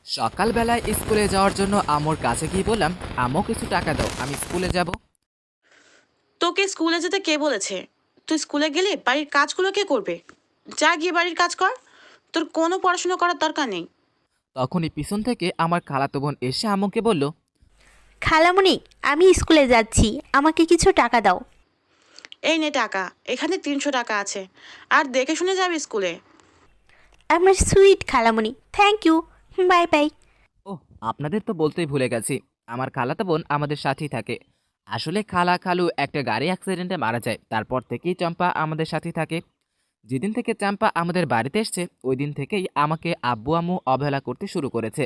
সকালবেলায় স্কুলে যাওয়ার জন্য আম্মুর কাছে গিয়ে বললাম, আম্মু কিছু টাকা দাও, আমি স্কুলে যাব। তোকে স্কুলে যেতে কে বলেছে? তুই স্কুলে গেলে বাড়ির কাজগুলো কে করবে? যা গিয়ে বাড়ির কাজ কর। তোর কোনো পড়াশোনা করার দরকার নেই। তখনই পিছন থেকে আমার খালাতো বোন এসে আম্মুকে বলল, খালামণি, আমি স্কুলে যাচ্ছি, আমাকে কিছু টাকা দাও। এই নে টাকা, এখানে 300 টাকা আছে। আর দেখে শুনে যাবি স্কুলে। আমার সুইট খালামণি, থ্যাংক ইউ। Bye bye. ও, আপনাদের তো বলতেই ভুলে গেছি, আমার খালাতো বোন আমাদের সাথেই থাকে। আসলে খালা খালু একটা গাড়ি অ্যাক্সিডেন্টে মারা যায়, তারপর থেকেই চম্পা আমাদের সাথেই থাকে। যেদিন থেকে চম্পা আমাদের বাড়িতে এসছে ওই দিন থেকেই আমাকে আব্বু আম্মু অবহেলা করতে শুরু করেছে।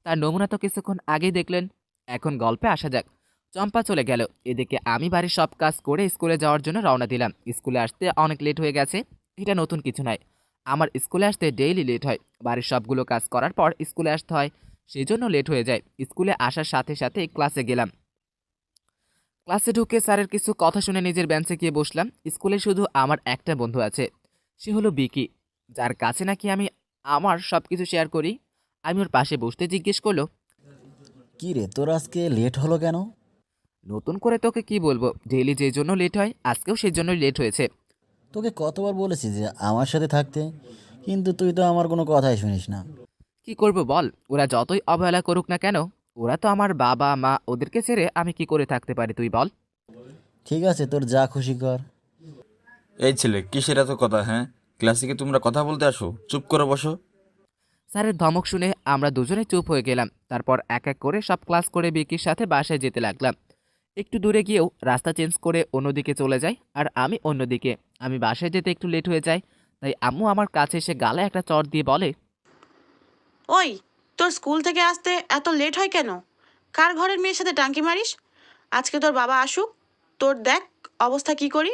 তার নমুনা তো কিছুক্ষণ আগেই দেখলেন। এখন গল্পে আসা যাক। চম্পা চলে গেল, এদিকে আমি বাড়ির সব কাজ করে স্কুলে যাওয়ার জন্য রওনা দিলাম। স্কুলে আসতে অনেক লেট হয়ে গেছে, এটা নতুন কিছু নয়। আমার স্কুলে আসতে ডেইলি লেট হয়। বাড়ির সবগুলো কাজ করার পর স্কুলে আসতে হয়, সেই জন্য লেট হয়ে যায়। স্কুলে আসার সাথে সাথে ক্লাসে গেলাম। ক্লাসে ঢুকে স্যারের কিছু কথা শুনে নিজের বেঞ্চে গিয়ে বসলাম। স্কুলে শুধু আমার একটা বন্ধু আছে, সে হলো বিকি, যার কাছে নাকি আমি আমার সব কিছু শেয়ার করি। আমি ওর পাশে বসতে জিজ্ঞেস করলো, কি রে, তোর আজকে লেট হলো কেন? নতুন করে তোকে কি বলবো, ডেইলি যেই জন্য লেট হয় আজকেও সেই জন্যই লেট হয়েছে। তোকে কতবার বলেছি যে আমার সাথে থাকতে, কিন্তু তুই তো আমার কোনো কথাই শুনিস না। কি করব বল, ওরা যতই অবহেলা করুক না কেন, ওরা তো আমার বাবা মা, ওদেরকে ছেড়ে আমি কি করে থাকতে পারি তুই বল। ঠিক আছে, তোর যা খুশি কর। এই ছেলে, কিসের এত কথা? হ্যাঁ, ক্লাসে কি তোমরা কথা বলতে আসো? চুপ করে বসো। স্যারের ধমক শুনে আমরা দুজনে চুপ হয়ে গেলাম। তারপর এক এক করে সব ক্লাস করে বিকির সাথে বাসায় যেতে লাগলাম। একটু দূরে গিয়েও রাস্তা চেঞ্জ করে অন্যদিকে চলে যাই, আর আমি অন্যদিকে। আমি বাসায় যেতে একটু লেট হয়ে যায়, তাই আম্মু আমার কাছে এসে গালে একটা চড় দিয়ে বলে, ওই, তোর স্কুল থেকে আসতে এত লেট হয় কেন? কার ঘরের মেয়ের সাথে টাঙ্কি মারিস? আজকে তোর বাবা আসুক, তোর দেখ অবস্থা কি করি।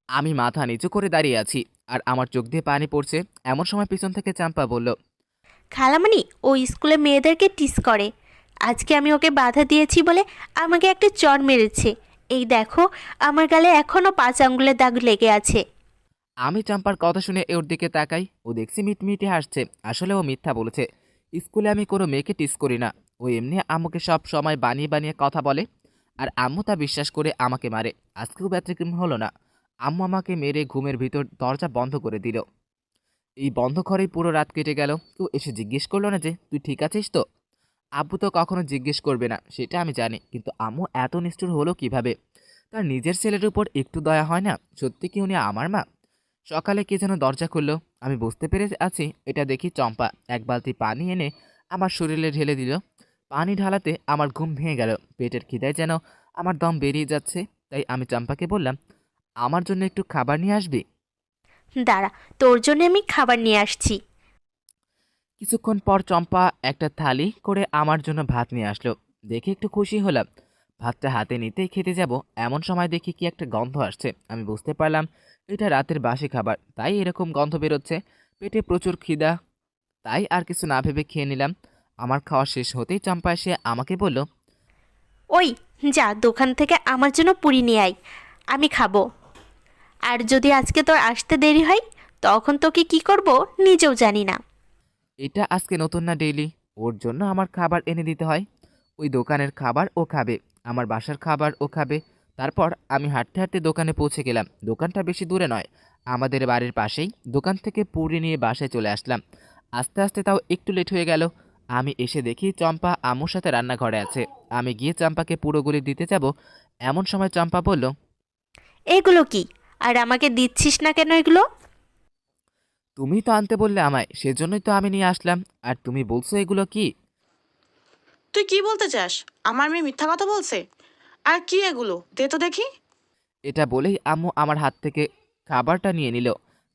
আমি মাথা নিচু করে দাঁড়িয়ে আছি আর আমার চোখ দিয়ে পানি পড়ছে। এমন সময় পিছন থেকে চাম্পা বলল, খালামণি, ও স্কুলে মেয়েদেরকে টিস করে। আজকে আমি ওকে বাধা দিয়েছি বলে আমাকে একটা চড় মেরেছে। এই দেখো, আমার গালে এখনও 5 আঙ্গুলের দাগ লেগে আছে। আমি চাম্পার কথা শুনে ওর দিকে তাকাই, ও দেখছি মিটমিটে হাসছে। আসলে ও মিথ্যা বলেছে, স্কুলে আমি কোনো মেয়েকে টিস করি না। ও এমনি আম্মুকে সব সময় বানিয়ে বানিয়ে কথা বলে, আর আম্মু তা বিশ্বাস করে আমাকে মারে। আজকেও ব্যতিক্রম হলো না, আম্মু আমাকে মেরে ঘুমের ভিতর দরজা বন্ধ করে দিল। এই বন্ধ ঘরেই পুরো রাত কেটে গেল। কেউ এসে জিজ্ঞেস করলো না যে তুই ঠিক আছিস তো। আব্বু তো কখনো জিজ্ঞেস করবে না, সেটা আমি জানি, কিন্তু আম্মু এত নিষ্ঠুর হলো কিভাবে? তার নিজের ছেলের উপর একটু দয়া হয় না? সত্যি কি উনি আমার মা? সকালে কে যেন দরজা খুললো, আমি বুঝতে পেরে আছি এটা দেখি চম্পা এক বালতি পানি এনে আমার শরীরে ঢেলে দিল। পানি ঢালাতে আমার ঘুম ভেঙে গেল, পেটের খিদায় যেন আমার দম বেরিয়ে যাচ্ছে। তাই আমি চম্পাকে বললাম, আমার জন্য একটু খাবার নিয়ে আসবি? দাঁড়া, তোর জন্য আমি খাবার নিয়ে আসছি। কিছুক্ষণ পর চম্পা একটা থালি করে আমার জন্য ভাত নিয়ে আসলো। দেখে একটু খুশি হলাম। ভাতটা হাতে নিতেই খেতে যাব, এমন সময় দেখি কি একটা গন্ধ আসছে। আমি বুঝতে পারলাম এটা রাতের বাসি খাবার, তাই এরকম গন্ধ বেরোচ্ছে। পেটে প্রচুর খিদা, তাই আর কিছু না ভেবে খেয়ে নিলাম। আমার খাওয়া শেষ হতেই চম্পা এসে আমাকে বলল, ওই, যা দোকান থেকে আমার জন্য পুরি নিয়ে আয়, আমি খাবো। আর যদি আজকে তোর আসতে দেরি হয়, তখন তোকে কি করব নিজেও জানি না। এটা আজকে নতুন না, ডেইলি ওর জন্য আমার খাবার এনে দিতে হয়। ওই দোকানের খাবার ও খাবে, আমার বাসার খাবার ও খাবে। তারপর আমি হাঁটতে হাঁটতে দোকানে পৌঁছে গেলাম। দোকানটা বেশি দূরে নয়, আমাদের বাড়ির পাশেই। দোকান থেকে পুরি নিয়ে বাসায় চলে আসলাম। আস্তে আস্তে তাও একটু লেট হয়ে গেল। আমি এসে দেখি চম্পা আম্মুর সাথে রান্নাঘরে আছে। আমি গিয়ে চম্পাকে পুরোগুলি দিতে যাব, এমন সময় চম্পা বলল, এগুলো কি? আর আমাকে দিচ্ছিস না কেন এগুলো? তুমি তো আনতে বললে আমায়, সেজন্যই তো আমি নিয়ে আসলাম। আর তুমি বলছো এগুলো কি? তুই কি বলতে চাস? আমার মেয়ে মিথ্যা কথা বলছে? আর কি এগুলো, দে তো দেখি। এটা বলেই আম্মু আমার হাত থেকে খাবারটা নিয়ে নিল।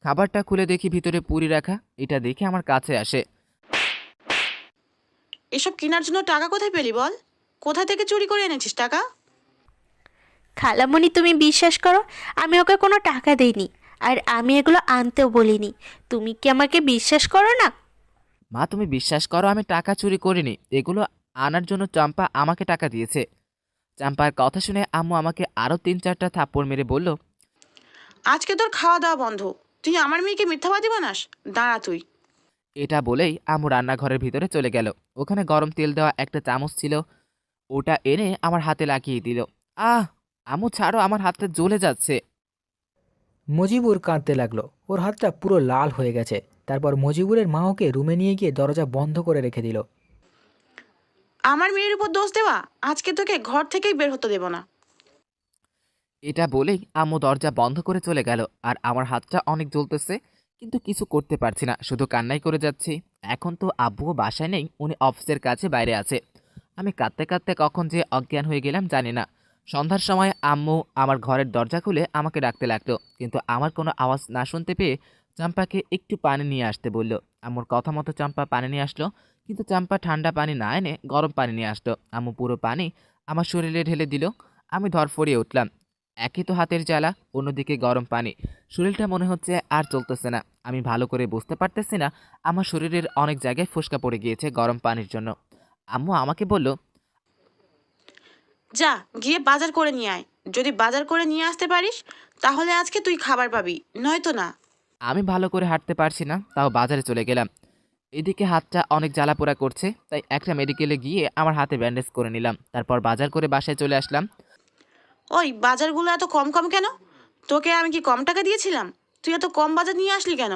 খাবারটা খুলে দেখি ভিতরে পুরি রাখা। এটা দেখে আমার কাছে আসে। এসব কেনার জন্য টাকা কোথায় পেলি বল? কোথা থেকে চুরি করে এনেছিস টাকা? খালামণি, তুমি বিশ্বাস করো, আমি ওকে কোনো টাকা দেইনি। আর আমি এগুলো আনতেও বলিনি। তুমি কি আমাকে বিশ্বাস করো না? মা, তুমি বিশ্বাস করো আমি টাকা চুরি করিনি, এগুলো আনার জন্য চম্পা আমাকে টাকা দিয়েছে। চম্পার কথা শুনে আম্মু আমাকে আরও 3-4টা থাপ্পড় মেরে বলল, আজকে তোর খাওয়া দাওয়া বন্ধ। তুই আমার মেয়েকে মিথ্যাবাদী বানাস? দাঁড়া তুই। এটা বলেই আম্মু রান্নাঘরের ভিতরে চলে গেল। ওখানে গরম তেল দেওয়া একটা চামচ ছিল, ওটা এনে আমার হাতে লাগিয়ে দিল। আহ! আম্মু ছাড়ো, আমার হাতটা জ্বলে যাচ্ছে। মজিবুর কাঁদতে লাগলো। ওর হাতটা পুরো লাল হয়ে গেছে। তারপর মজিবুরের মা ওকে রুমে নিয়ে গিয়ে দরজা বন্ধ করে রেখে দিল। আমার মেয়ের উপর দোষ দেওয়া, আজকে তোকে ঘর থেকেই বের হতে দেব না। এটা বলেই আম্মু দরজা বন্ধ করে চলে গেল। আর আমার হাতটা অনেক জ্বলতেছে, কিন্তু কিছু করতে পারছি না, শুধু কান্নাই করে যাচ্ছি। এখন তো আব্বুও বাসায় নেই, উনি অফিসের কাছে বাইরে আছে। আমি কাঁদতে কাঁদতে কখন যে অজ্ঞান হয়ে গেলাম জানি না। সন্ধ্যার সময় আম্মু আমার ঘরের দরজা খুলে আমাকে ডাকতে লাগলো, কিন্তু আমার কোনো আওয়াজ না শুনতে পেয়ে চম্পাকে একটু পানি নিয়ে আসতে বলল। আম্মুর কথা মতো চম্পা পানি নিয়ে আসলো, কিন্তু চম্পা ঠান্ডা পানি না এনে গরম পানি নিয়ে আসলো। আম্মু পুরো পানি আমার শরীরে ঢেলে দিল। আমি ধরফড়িয়ে উঠলাম। একই তো হাতের জ্বালা, অন্যদিকে গরম পানি। শরীরটা মনে হচ্ছে আর চলতেছে না। আমি ভালো করে বুঝতে পারতেছি না, আমার শরীরের অনেক জায়গায় ফোসকা পড়ে গিয়েছে গরম পানির জন্য। আম্মু আমাকে বলল, যা গিয়ে বাজার করে নিয়ে আয়। যদি বাজার করে নিয়ে আসতে পারিস তাহলে আজকে তুই খাবার পাবি, নয়তো না। আমি ভালো করে হাঁটতে পারছি না, তাও বাজারে চলে গেলাম। এদিকে হাতটা অনেক জ্বালাপোড়া করছে, তাই একটা মেডিকেলে গিয়ে আমার হাতে ব্যান্ডেজ করে নিলাম। তারপর বাজার করে বাসায় চলে আসলাম। ওই বাজারগুলো এত কম কম কেন? তোকে আমি কি কম টাকা দিয়েছিলাম? তুই এত কম বাজার নিয়ে আসলি কেন?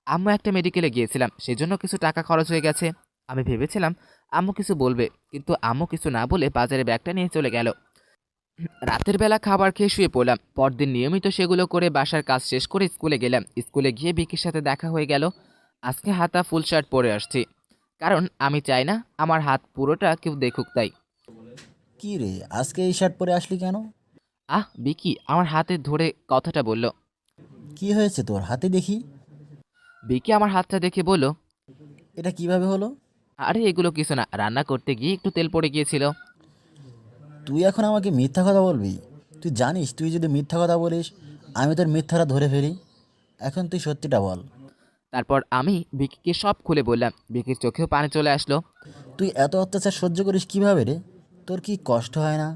আম্মু একটা মেডিকেলে গিয়েছিলাম, সেজন্য কিছু টাকা খরচ হয়ে গেছে। আমি ভেবেছিলাম আম্মু কিছু বলবে, কিন্তু আম্মু কিছু না বলে বাজারে ব্যাগটা নিয়ে চলে গেল। রাতের বেলা খাবার খেয়ে শুয়ে পড়লাম। পরদিন নিয়মিত সেগুলো করে বাসার কাজ শেষ করে স্কুলে গেলাম। স্কুলে গিয়ে বিকির সাথে দেখা হয়ে গেল। আজকে হাতা ফুল শার্ট পরে আসছি, কারণ আমি চাই না আমার হাত পুরোটা কেউ দেখুক তাই। কি রে, আজকে এই শার্ট পরে আসলি কেন? বিকি আমার হাতে ধরে কথাটা বলল। কি হয়েছে তোর হাতে দেখি? বিকি আমার হাতটা দেখে বলল, এটা কিভাবে হলো? আরে এগুলো কিছু না, রান্না করতে গিয়ে একটু তেল পড়ে গিয়েছিল। তুই এখন আমাকে মিথ্যা কথা বলবি? তুই জানিস তুই যদি মিথ্যা কথা বলিস আমি তোর মিথ্যাটা ধরে ফেলি। এখন তুই সত্যিটা বল। তারপর আমি বিকিকে সব খুলে বললাম। বিকির চোখেও পানি চলে আসলো। তুই এত অত্যাচার সহ্য করিস কিভাবে রে? তোর কি কষ্ট হয় না?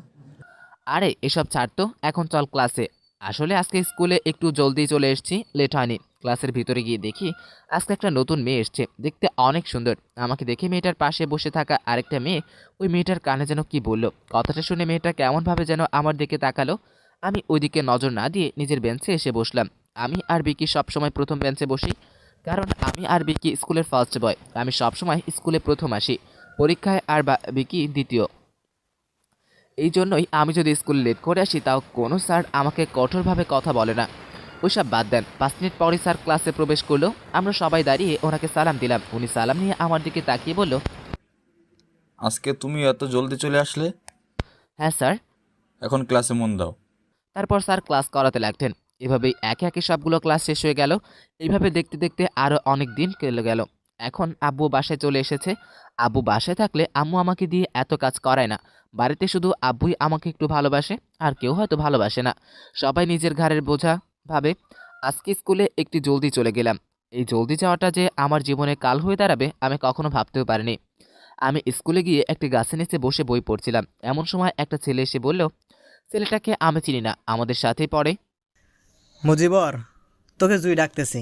আরে এসব ছাড় তো, এখন চল ক্লাসে। আসলে আজকে স্কুলে একটু জলদি চলে এসেছি, লেট হয়নি। ক্লাসের ভিতরে গিয়ে দেখি আজকে একটা নতুন মেয়ে এসছে, দেখতে অনেক সুন্দর। আমাকে দেখে মেয়েটার পাশে বসে থাকা আরেকটা মেয়ে ওই মেয়েটার কানে যেন কি বলল। কথাটা শুনে মেয়েটা কেমনভাবে যেন আমার দিকে তাকালো। আমি ওইদিকে নজর না দিয়ে নিজের বেঞ্চে এসে বসলাম। আমি আর বিকি সবসময় প্রথম বেঞ্চে বসি, কারণ আমি আর বিকি স্কুলের ফার্স্ট বয়। আমি সবসময় স্কুলে প্রথম আসি পরীক্ষায়, আর বিকি দ্বিতীয়। এই জন্যই আমি যদি স্কুলে লেট করে আসি তাও কোনো স্যার আমাকে কঠোরভাবে কথা বলে না। ওইসব বাদ দেন। 5 মিনিট পরে স্যার ক্লাসে প্রবেশ করলো। আমরা সবাই দাঁড়িয়ে ওনাকে সালাম দিলাম। উনি সালাম নিয়ে আমার দিকে তাকিয়ে বলল, আজকে তুমি এত জলদি চলে আসলে? হ্যাঁ স্যার। এখন ক্লাসে মন দাও। তারপর স্যার ক্লাস করাতে লাগতেন। এভাবেই একে একে সবগুলো ক্লাস শেষ হয়ে গেল। এইভাবে দেখতে দেখতে আরও অনেক দিন কেটে গেল। এখন আব্বু বাসায় চলে এসেছে। আব্বু বাসায় থাকলে আম্মু আমাকে দিয়ে এত কাজ করায় না। বাড়িতে শুধু আব্বুই আমাকে একটু ভালোবাসে, আর কেউ হয়তো ভালোবাসে না। সবাই নিজের ঘাড়ের বোঝা ভাবে। আজকে স্কুলে একটু জলদি চলে গেলাম। এই জলদি যাওয়াটা যে আমার জীবনে কাল হয়ে দাঁড়াবে আমি কখনো ভাবতেও পারিনি। আমি স্কুলে গিয়ে একটি গাছের নিচে বসে বই পড়ছিলাম। এমন সময় একটা ছেলে এসে বলল, ছেলেটাকে আমি চিনি না, আমাদের সাথেই পড়ে। মুজিবর, তোকে জুই ডাকতেছি।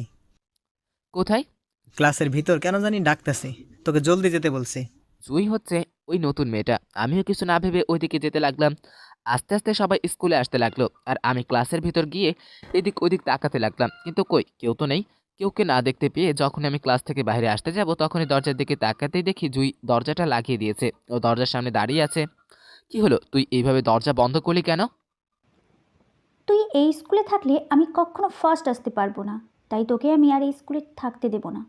কোথায়? ক্লাসের ভিতর কেন জানি ডাকতেছি, তোকে জলদি যেতে বলছি। জুই হচ্ছে ওই নতুন মেয়েটা। আমিও কিছু না ভেবে ওইদিকে যেতে লাগলাম। আস্তে আস্তে সবাই স্কুলে আসতে লাগলো, আর আমি ক্লাসের ভিতর গিয়ে এদিক ওদিক তাকাতে লাগলাম, কিন্তু কই কেউ তো নেই। কেউকে না দেখতে পেয়ে যখন আমি ক্লাস থেকে বাইরে আসতে যাব তখনই দরজার দিকে তাকাতেই দেখি জুই দরজাটা লাগিয়ে দিয়েছে। ও দরজার সামনে দাঁড়িয়ে আছে। কি হলো, তুই এইভাবে দরজা বন্ধ করলি কেন? তুই এই স্কুলে থাকলে আমি কখনো ফার্স্ট আসতে পারবো না, তাই তোকে আমি আর এই স্কুলে থাকতে দেব না।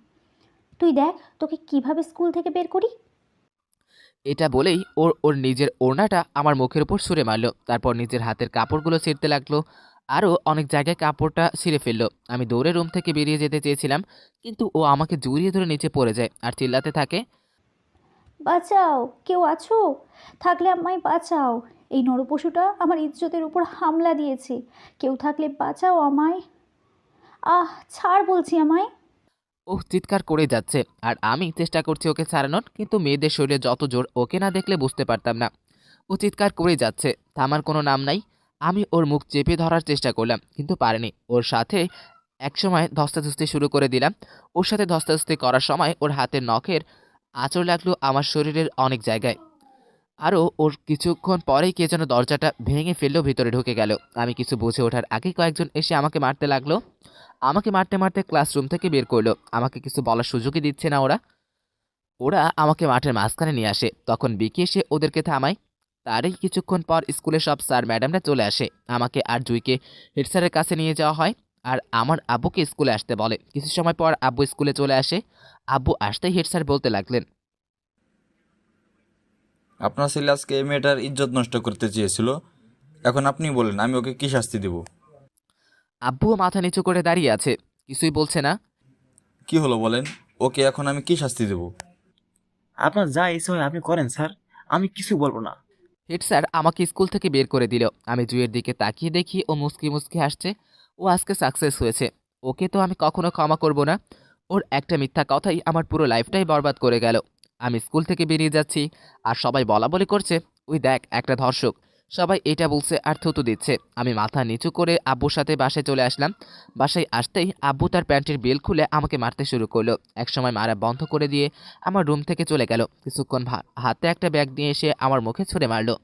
তুই দেখ তোকে কিভাবে স্কুল থেকে বের করি। এটা বলেই ওর ওর নিজের ওড়নাটা আমার মুখের উপর ছুঁড়ে মারলো। তারপর নিজের হাতের কাপড়গুলো ছিঁড়তে লাগলো। আরও অনেক জায়গায় কাপড়টা ছিঁড়ে ফেললো। আমি দৌড়ে রুম থেকে বেরিয়ে যেতে চেয়েছিলাম, কিন্তু ও আমাকে জড়িয়ে ধরে নিচে পড়ে যায় আর চিল্লাতে থাকে, বাঁচাও, কেউ আছো? থাকলে আমায় বাঁচাও। এই নরপশুটা আমার ইজ্জতের উপর হামলা দিয়েছে, কেউ থাকলে বাঁচাও আমায়। ছাড় বলছি আমায়। ও চিৎকার করে যাচ্ছে, আর আমি চেষ্টা করছি ওকে ছাড়ানোর, কিন্তু মেয়েদের শরীরে যত জোর ওকে না দেখলে বুঝতে পারতাম না। ও চিৎকার করে যাচ্ছে, থামার কোনো নাম নাই। আমি ওর মুখ চেপে ধরার চেষ্টা করলাম, কিন্তু পারিনি। ওর সাথে একসময় ধস্তাধস্তি শুরু করে দিলাম। ওর সাথে ধস্তাধস্তি করার সময় ওর হাতের নখের আঁচড় লাগলো আমার শরীরের অনেক জায়গায়। আরও ওর কিছুক্ষণ পরেই কে যেন দরজাটা ভেঙে ফেললেও ভিতরে ঢুকে গেল। আমি কিছু বুঝে ওঠার আগেই কয়েকজন এসে আমাকে মারতে লাগলো। আমাকে মারতে মারতে ক্লাসরুম থেকে বের করলো। আমাকে কিছু বলার সুযোগই দিচ্ছে না ওরা। ওরা আমাকে মাঠের মাঝখানে নিয়ে আসে। তখন বিকি এসে ওদেরকে থামায়। তারই কিছুক্ষণ পর স্কুলের সব স্যার ম্যাডামরা চলে আসে। আমাকে আর জুইকে হেড স্যারের কাছে নিয়ে যাওয়া হয়। আর আমার আব্বুকে স্কুলে আসতে বলে। কিছু সময় পর আব্বু স্কুলে চলে আসে। আব্বু আসতেই হেড স্যার বলতে লাগলেন, আপনার ছেলে আজকে এই মেয়েটার ইজ্জত নষ্ট করতে চেয়েছিল, এখন আপনি বলেন আমি ওকে কি শাস্তি দেব? আব্বুও মাথা নিচু করে দাঁড়িয়ে আছে, কিছুই বলছে না। কি হলো বলেন, ওকে এখন আমি কি শাস্তি দেব? আপনার যা ইচ্ছে হয় আপনি করেন স্যার, আমি কিছু বলবো না। হেড স্যার আমাকে স্কুল থেকে বের করে দিল। আমি জুইয়ের দিকে তাকিয়ে দেখি ও মুচকি মুচকি হাসছে। ও আজকে সাকসেস হয়েছে। ওকে তো আমি কখনো ক্ষমা করব না। ওর একটা মিথ্যা কথাই আমার পুরো লাইফটাই বরবাদ করে গেল। আমি স্কুল থেকে বেরিয়ে যাচ্ছি আর সবাই বলা বলি করছে, ওই দেখ একটা ধর্ষক। সবাই এটা বলছে আর থুতু দিচ্ছে। আমি মাথা নিচু করে আব্বুর সাথে বাসায় চলে আসলাম। বাসায় আসতেই আব্বু তার প্যান্টের বেল খুলে আমাকে মারতে শুরু করলো। একসময় মারা বন্ধ করে দিয়ে আমার রুম থেকে চলে গেল। কিছুক্ষণ হাতে একটা ব্যাগ নিয়ে এসে আমার মুখে ছুঁড়ে মারলো।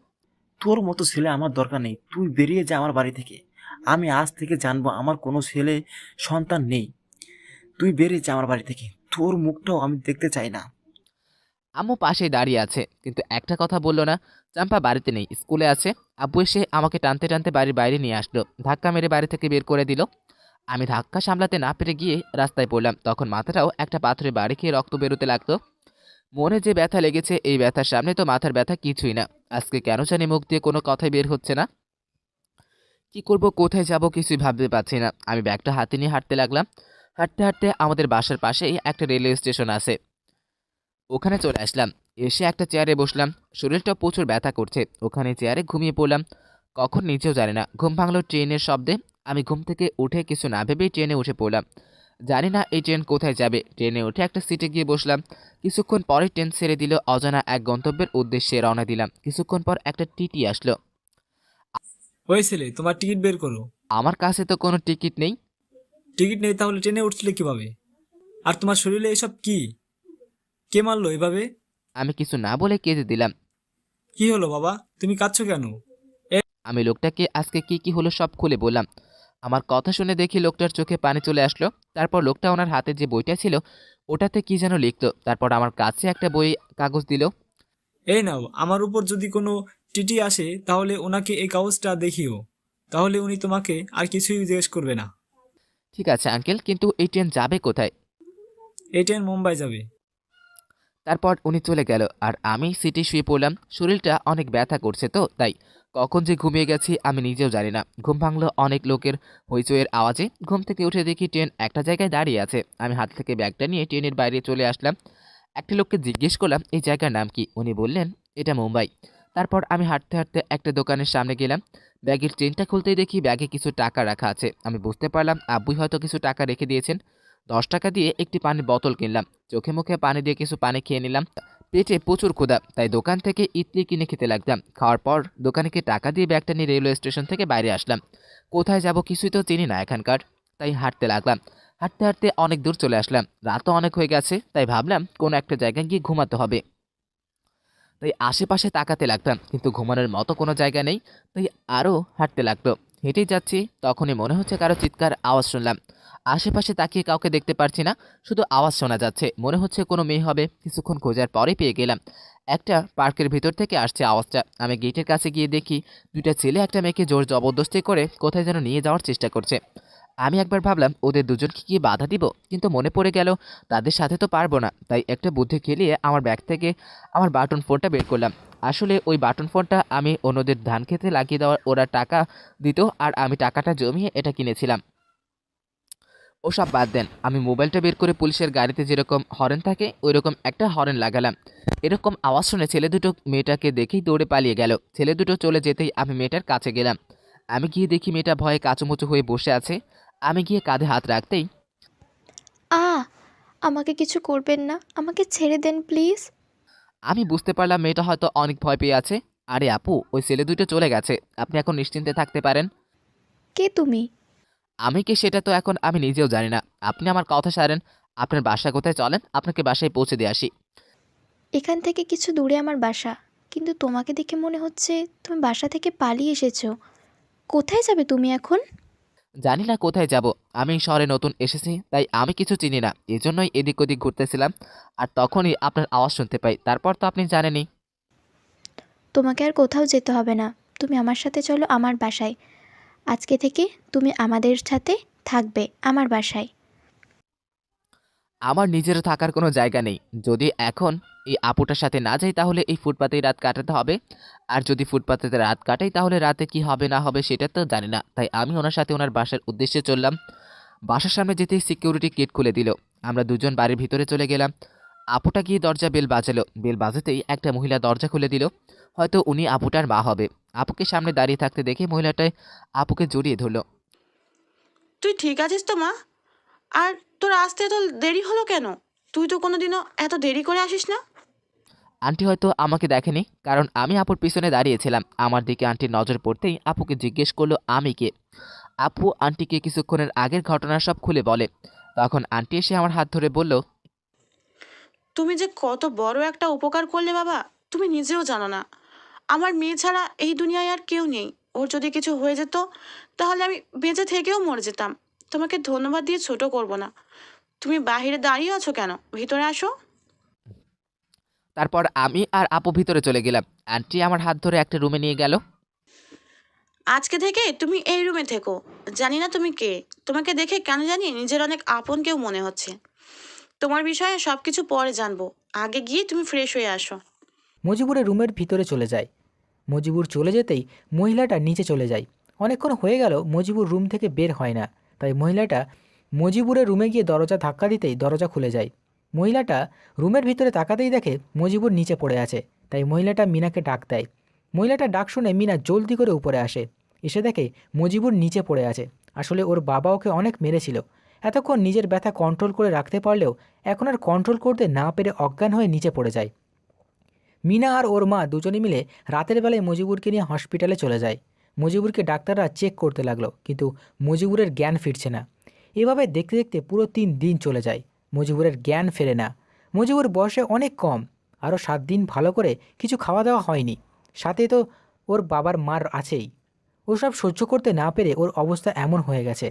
তোর মতো ছেলে আমার দরকার নেই, তুই বেরিয়ে যা আমার বাড়ি থেকে। আমি আজ থেকে জানবো আমার কোনো ছেলে সন্তান নেই। তুই বেরিয়ে যা আমার বাড়ি থেকে, তোর মুখটাও আমি দেখতে চাই না। আম্মু পাশেই দাঁড়িয়ে আছে, কিন্তু একটা কথা বললো না। চাম্পা বাড়িতে নেই, স্কুলে আছে। আব্বু এসে আমাকে টানতে টানতে বাড়ির বাইরে নিয়ে আসলো। ধাক্কা মেরে বাড়ি থেকে বের করে দিল। আমি ধাক্কা সামলাতে না পেরে গিয়ে রাস্তায় পড়লাম। তখন মাথাটাও একটা পাথরে বাড়ি খেয়ে রক্ত বেরোতে লাগতো। মনে যে ব্যথা লেগেছে, এই ব্যথার সামনে তো মাথার ব্যথা কিছুই না। আজকে কেন জানি মুখ দিয়ে কোনো কথাই বের হচ্ছে না। কি করব, কোথায় যাব, কিছুই ভাবতে পারছি না। আমি ব্যাগটা হাতে নিয়ে হাঁটতে লাগলাম। হাঁটতে হাঁটতে আমাদের বাসার পাশেই একটা রেলওয়ে স্টেশন আছে, ওখানে চলে আসলাম। এসে একটা চেয়ারে বসলাম। শরীরটা প্রচুর ব্যথা করছে। ওখানে চেয়ারে ঘুমিয়ে পড়লাম। কখন নিজেও জানি না। ঘুম ভাঙলো ট্রেনের শব্দে। আমি ঘুম থেকে উঠে কিছু না ভেবেই ট্রেনে উঠে পড়লাম। জানি না এই ট্রেন কোথায় যাবে। ট্রেনে উঠে একটা সিটে গিয়ে বসলাম। কিছুক্ষণ পরে ট্রেন ছেড়ে দিল। অজানা এক গন্তব্যের উদ্দেশ্যে রওনা দিলাম। কিছুক্ষণ পর একটা টিটি আসলো। ওই ছেলে, তোমার টিকিট বের করো। আমার কাছে তো কোনো টিকিট নেই। টিকিট নেই তাহলে ট্রেনে উঠছিলে কিভাবে? আর তোমার শরীরে এসব কি? কে মারলো এভাবে? আমি কিছু না বলে কেঁদে দিলাম। কি হলো বাবা, তুমি কাঁদছো কেন? আমি লোকটাকে আজকে কি কি হলো সব খুলে বললাম। আমার কথা শুনে দেখি লোকটার চোখে পানি চলে আসলো। তারপর লোকটা ওনার হাতে যে বইটা ছিল ওটাতে কি যেন লিখতো। তারপর আমার কাছে একটা বই কাগজ দিল। এই নাও, আমার উপর যদি কোনো টিটি আসে তাহলে ওনাকে এই কাগজটা দেখিও, তাহলে উনি তোমাকে আর কিছুই জিজ্ঞেস করবে না। ঠিক আছে আঙ্কেল, কিন্তু এই ট্রেন যাবে কোথায়? এই ট্রেন মুম্বাই যাবে। তারপর উনি চলে গেল আর আমি সিটে শুয়ে পড়লাম। শরীরটা অনেক ব্যথা করছে তো তাই। কখন যে ঘুমিয়ে গেছি আমি নিজেও জানি না। ঘুম ভাঙলো অনেক লোকের হইচইয়ের আওয়াজে। ঘুম থেকে উঠে দেখি ট্রেন একটা জায়গায় দাঁড়িয়ে আছে। আমি হাত থেকে ব্যাগটা নিয়ে ট্রেনের বাইরে চলে আসলাম। একটা লোককে জিজ্ঞেস করলাম এই জায়গার নাম কি। উনি বললেন এটা মুম্বাই। তারপর আমি হাঁটতে হাঁটতে একটা দোকানের সামনে গেলাম। ব্যাগের চেনটা খুলতেই দেখি ব্যাগে কিছু টাকা রাখা আছে। আমি বুঝতে পারলাম আব্বুই হয়তো কিছু টাকা রেখে দিয়েছেন। 10 টাকা দিয়ে একটি পানির বোতল কিনলাম। চোখে মুখে পানি দিয়ে কিছু পানি খেয়ে নিলাম। পেটে প্রচুর ক্ষুধা, তাই দোকান থেকে ইডলি কিনে খেতে লাগলাম। খাওয়ার পর দোকানিকে টাকা দিয়ে ব্যাগটা নিয়ে রেলওয়ে স্টেশন থেকে বাইরে আসলাম। কোথায় যাব কিছুই তো চিনি না এখানকার, তাই হাঁটতে লাগলাম। হাঁটতে হাঁটতে অনেক দূর চলে আসলাম। রাতও অনেক হয়ে গেছে, তাই ভাবলাম কোনো একটা জায়গায় গিয়ে ঘুমাতে হবে। তাই আশেপাশে তাকাতে লাগলাম, কিন্তু ঘুমানোর মতো কোনো জায়গা নেই। তাই আরও হাঁটতে লাগলো। হেঁটেই যাচ্ছি, তখনই মনে হচ্ছে কারো চিৎকার আওয়াজ শুনলাম। আশেপাশে তাকিয়ে কাউকে দেখতে পারছি না, শুধু আওয়াজ শোনা যাচ্ছে। মনে হচ্ছে কোনো মেয়ে হবে। কিছুক্ষণ খোঁজার পরে পেয়ে গেলাম। একটা পার্কের ভিতর থেকে আসছে আওয়াজটা। আমি গেটের কাছে গিয়ে দেখি দুইটা ছেলে একটা মেয়েকে জোর জবরদস্তি করে কোথায় যেন নিয়ে যাওয়ার চেষ্টা করছে। আমি একবার ভাবলাম ওদের দুজনকে কি বাধা দিব, কিন্তু মনে পড়ে গেল তাদের সাথে তো পারবো না। তাই একটা বুদ্ধি খেলিয়ে আমার ব্যাগ থেকে আমার বাটন ফোনটা বের করলাম। আসলে ওই বাটন ফোনটা আমি অন্যদের ধান খেতে লাগিয়ে দেওয়ার ওরা টাকা দিত, আর আমি টাকাটা জমিয়ে এটা কিনেছিলাম। ওসব বাদ দেন, আমি মোবাইলটা বের করে পুলিশের গাড়িতে যেরকম হরেন থাকে ওই রকম একটা হরেন লাগালাম। এরকম আওয়াজ শুনে ছেলে দুটো মেয়েটাকে দেখেই দৌড়ে পালিয়ে গেল। ছেলে দুটো চলে যেতেই আমি মেয়েটার কাছে গেলাম। আমি গিয়ে দেখি মেয়েটা ভয়ে কাচুমুচু হয়ে বসে আছে। আমি গিয়ে কাঁধে হাত রাখতেই আমাকে কিছু করবেন না, আমাকে ছেড়ে দেন প্লিজ। আমি বুঝতে পারলাম মেয়েটা হয়তো অনেক ভয় পেয়ে আছে। আরে আপু, ওই ছেলে দুটো চলে গেছে, আপনি এখন নিশ্চিন্তে থাকতে পারেন। কে তুমি? আমি কি সেটা তো এখন আমি নিজেও জানি না। আপনি আমার কথা সারেন, আপনার বাসা কোথায় চলেন আপনাকে বাসায় পৌঁছে দিয়ে আসি। এখান থেকে কিছু দূরে আমার বাসা, কিন্তু তোমাকে দেখে মনে হচ্ছে তুমি বাসা থেকে পালিয়ে এসেছো। কোথায় যাবে তুমি এখন? জানি না কোথায় যাব, আমি শহরে নতুন এসেছি তাই আমি কিছু চিনি না, এজন্যই এদিক ওদিক ঘুরতেছিলাম। আর তখনই আপনার আওয়াজ শুনতে পাই, তারপর তো আপনি জানেনই। তোমাকে আর কোথাও যেতে হবে না, তুমি আমার সাথে চলো আমার বাসায়। আজকে থেকে তুমি আমাদের সাথে থাকবে আমার বাসায়। আমার নিজেরও থাকার কোনো জায়গা নেই। যদি এখন এই আপুটার সাথে না যাই তাহলে এই ফুটপাতেই রাত কাটাতে হবে। আর যদি ফুটপাতে রাত কাটাই তাহলে রাতে কি হবে না হবে সেটা তো জানি না। তাই আমি ওনার সাথে ওনার বাসার উদ্দেশ্যে চললাম। বাসার সামনে যেতেই সিকিউরিটি গেট খুলে দিল। আমরা দুজন বাড়ির ভিতরে চলে গেলাম। আপুটা গিয়ে দরজা বেল বাজালো, বেল বাজাতেই একটা মহিলা দরজা খুলে দিল। হয়তো উনি আপুটার মা হবে। আপুকে সামনে দাঁড়িয়ে থাকতে দেখে মহিলাটায় আপুকে জড়িয়ে ধরলো। তুই ঠিক আছিস তো মা? আর তোর আসতে এত দেরি হলো কেন? তুই তো কোনোদিনও এত দেরি করে আসিস না। আন্টি হয়তো আমাকে দেখেনি, কারণ আমি আপুর পিছনে দাঁড়িয়েছিলাম। আমার দিকে আন্টির নজর পড়তেই আপুকে জিজ্ঞেস করলো আমি কে। আপু আন্টিকে কিছুক্ষণের আগের ঘটনা সব খুলে বলে। তখন আন্টি এসে আমার হাত ধরে বলল, তুমি যে কত বড় একটা উপকার করলে বাবা, তুমি নিজেও জানো না। আমার মেয়ে ছাড়া এই দুনিয়ায় আর কেউ নেই। ওর যদি কিছু হয়ে যেত তাহলে আমি বেঁচে থেকেও মরে যেতাম। তোমাকে ধন্যবাদ দিয়ে ছোট করব না। তুমি বাইরে দাঁড়িয়ে আছো কেন? ভিতরে আসো। তারপর আমি আর আপু ভিতরে চলে গেলাম। আন্টি আমার হাত ধরে একটা রুমে নিয়ে গেল। আজকে থেকে তুমি এই রুমে থেকো। জানি না তুমি কে, তোমাকে দেখে কেন জানি নিজের অনেক আপন কেউ মনে হচ্ছে। তোমার বিষয়ে সব কিছু পরে জানবো, আগে গিয়ে তুমি ফ্রেশ হয়ে আসো। মজিবুরের রুমের ভিতরে চলে যায়। মজিবুর চলে যেতেই মহিলাটা নিচে চলে যায়। অনেকক্ষণ হয়ে গেল মজিবুর রুম থেকে বের হয় না, তাই মহিলাটা মজিবুরের রুমে গিয়ে দরজা ধাক্কা দিতেই দরজা খুলে যায়। মহিলাটা রুমের ভিতরে তাকাতেই দেখে মজিবুর নিচে পড়ে আছে, তাই মহিলাটা মিনাকে ডাক দেয়। মহিলাটা ডাক শুনে মিনা জলদি করে উপরে আসে, এসে দেখে মজিবুর নিচে পড়ে আছে। আসলে ওর বাবা ওকে অনেক মেরেছিল। এতক্ষণ নিজের ব্যথা কন্ট্রোল করে রাখতে পারলেও এখন আর কন্ট্রোল করতে না পেরে অজ্ঞান হয়ে নিচে পড়ে যায়। মিনা আর ওর মা দুজনে মিলে রাতের বেলায় মজিবুরকে নিয়ে হসপিটালে চলে যায়। মজিবুরকে ডাক্তাররা চেক করতে লাগলো, কিন্তু মজিবুরের জ্ঞান ফিরছে না। এভাবে দেখতে দেখতে পুরো 3 দিন চলে যায়, মজিবুরের জ্ঞান ফেরে না। মজিবুর বয়সে অনেক কম, আরও 7 দিন ভালো করে কিছু খাওয়া দাওয়া হয়নি, সাথে তো ওর বাবার মার আছেই। ওসব সহ্য করতে না পেরে ওর অবস্থা এমন হয়ে গেছে।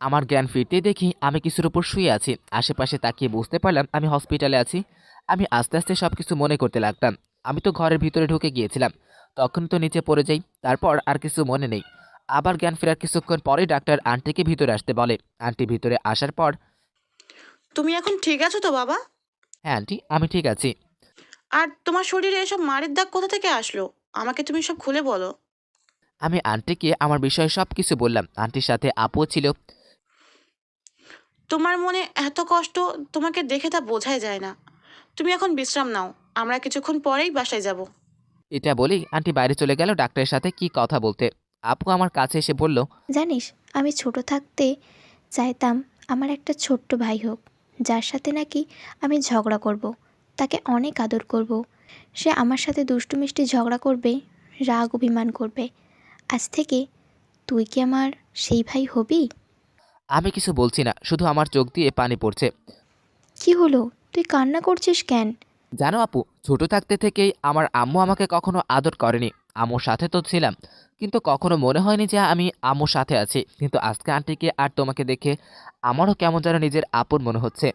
আমার জ্ঞান ফিরতেই দেখি আমি কিছুর উপর শুয়ে আছি। আশেপাশে তাকিয়ে বুঝতে পারলাম আমি হসপিটালে আছি। আমি আস্তে আস্তে সব কিছু মনে করতে লাগলাম। আমি তো ঘরের ভিতরে ঢুকে গিয়েছিলাম, তখন তো নিচে পড়ে যাই। তারপর আর কিছু মনে নেই। আবার জ্ঞান ফেরার কিছুক্ষণ পরে ডাক্তার আন্টিকে ভিতরে আসতে বলে। আন্টি ভিতরে আসার পর, তুমি এখন ঠিক আছো তো বাবা? হ্যাঁ আন্টি আমি ঠিক আছি। আর তোমার শরীরে এসব মারের দাগ কোথা থেকে আসলো? আমাকে তুমি সব খুলে বলো। আমি আন্টিকে আমার বিষয়ে সব কিছু বললাম। আন্টির সাথে আপুও ছিল। তোমার মনে এত কষ্ট, তোমাকে দেখে তা বোঝাই যায় না। তুমি এখন বিশ্রাম নাও, আমরা কিছুক্ষণ পরেই বাসায় যাব। এটা বলেই আন্টি বাইরে চলে গেল ডাক্তারের সাথে কি কথা বলতে। আপু আমার কাছে এসে বলল, জানিস, আমি ছোট থাকতে চাইতাম আমার একটা ছোট্ট ভাই হোক, যার সাথে নাকি আমি ঝগড়া করব, তাকে অনেক আদর করব, সে আমার সাথে দুষ্টু মিষ্টি ঝগড়া করবে, রাগ অভিমান করবে। আজ থেকে তুই কি আমার সেই ভাই হবি? আমি কিছু বলছি না, শুধু আমার চোখ দিয়ে পানি পড়ছে। কি হলো, তুই কান্না করছিস কেন? জানো আপু, ছোট থাকতে থেকেই আমার আম্মু আমাকে কখনো আদর করেনি। আম্মুর সাথে তো ছিলাম, কিন্তু কখনো মনে হয়নি যে আমি আম্মুর সাথে আছি। কিন্তু আজকে আন্টিকে আর তোমাকে দেখে আমারও কেমন যেন নিজের আপন মনে হচ্ছে।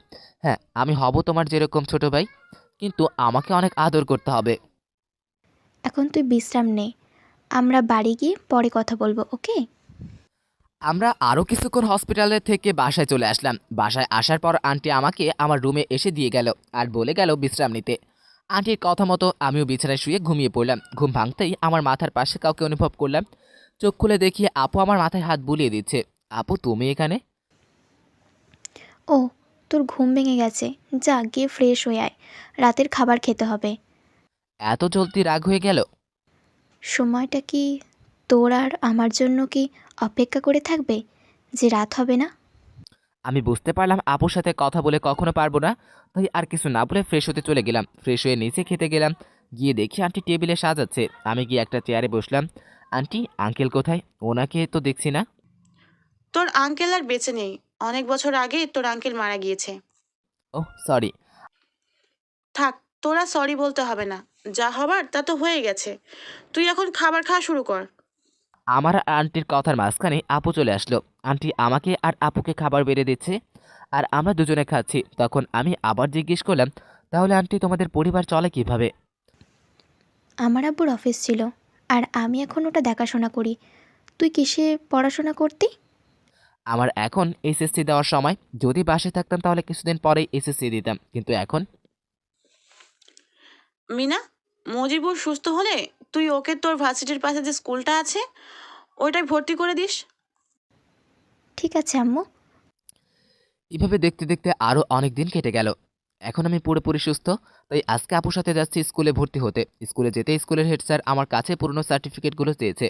হ্যাঁ, আমি হব তোমার যেরকম ছোট ভাই, কিন্তু আমাকে অনেক আদর করতে হবে। এখন তুই বিশ্রাম নে, আমরা বাড়ি গিয়ে পরে কথা বলবো, ওকে? আমরা আরও কিছুক্ষণ হসপিটালে থেকে বাসায় চলে আসলাম। বাসায় আসার পর আন্টি আমাকে আমার রুমে এসে দিয়ে গেল আর বলে গেল বিশ্রাম নিতে। আন্টির কথা মতো আমিও বিছানায় শুয়ে ঘুমিয়ে পড়লাম। ঘুম ভাঙতেই আমার মাথার পাশে কাউকে অনুভব করলাম। চোখ খুলে দেখি আপু আমার মাথায় হাত বুলিয়ে দিচ্ছে। আপু তুমি এখানে? ও, তোর ঘুম ভেঙে গেছে, যা গিয়ে ফ্রেশ হয়ে আয়, রাতের খাবার খেতে হবে। এত জলদি রাগ হয়ে গেল? সময়টা কি তোর আর আমার জন্য কি অপেক্ষা করে থাকবে যে রাত হবে না? আমি বুঝতে পারলাম আপুর সাথে কথা বলে কখনো পারবো না, তাই আর কিছু না বলে ফ্রেশ হতে চলে গেলাম। ফ্রেশ হয়ে নিচে খেতে গেলাম। গিয়ে দেখি আন্টি টেবিলে সাজাচ্ছে। আমি গিয়ে একটা চেয়ারে বসলাম। আন্টি আঙ্কেল কোথায়? ওনাকে তো দেখছি না। তোর আঙ্কেল আর বেঁচে নেই, অনেক বছর আগে তোর আঙ্কেল মারা গিয়েছে। Oh sorry. থাক, তোরা সরি বলতে হবে না, যা হবার তা তো হয়ে গেছে। তুই এখন খাবার খাওয়া শুরু কর। আমার আর আন্টির কথার মাঝখানে আপু চলে আসলো। আন্টি আমাকে আর আপুকে খাবার বেড়ে দিচ্ছে আর আমরা দুজনে খাচ্ছি। তখন আমি আবার জিজ্ঞেস করলাম, তাহলে আন্টি তোমাদের পরিবার চলে কিভাবে? আমার আব্বুর অফিস ছিল আর আমি এখন ওটা দেখাশোনা করি। তুই কিসে পড়াশোনা করতি? আমার এখন এসএসসি দেওয়ার সময়, যদি বাসায় থাকতাম তাহলে কিছুদিন পরেই এসএসসি দিতাম, কিন্তু এখন মিনা, মজিবুর সুস্থ হলে তুই ওকে তোর ভার্সিটির পাশে যে স্কুলটা আছে ওইটায় ভর্তি করে দিস। ঠিক আছে আম্মু। এভাবে দেখতে দেখতে আরও অনেক দিন কেটে গেল। এখন আমি পুরোপুরি সুস্থ, তাই আজকে আপুর সাথে যাচ্ছি স্কুলে ভর্তি হতে। স্কুলে যেতে স্কুলের হেড স্যার আমার কাছে পুরনো সার্টিফিকেটগুলো চেয়েছে,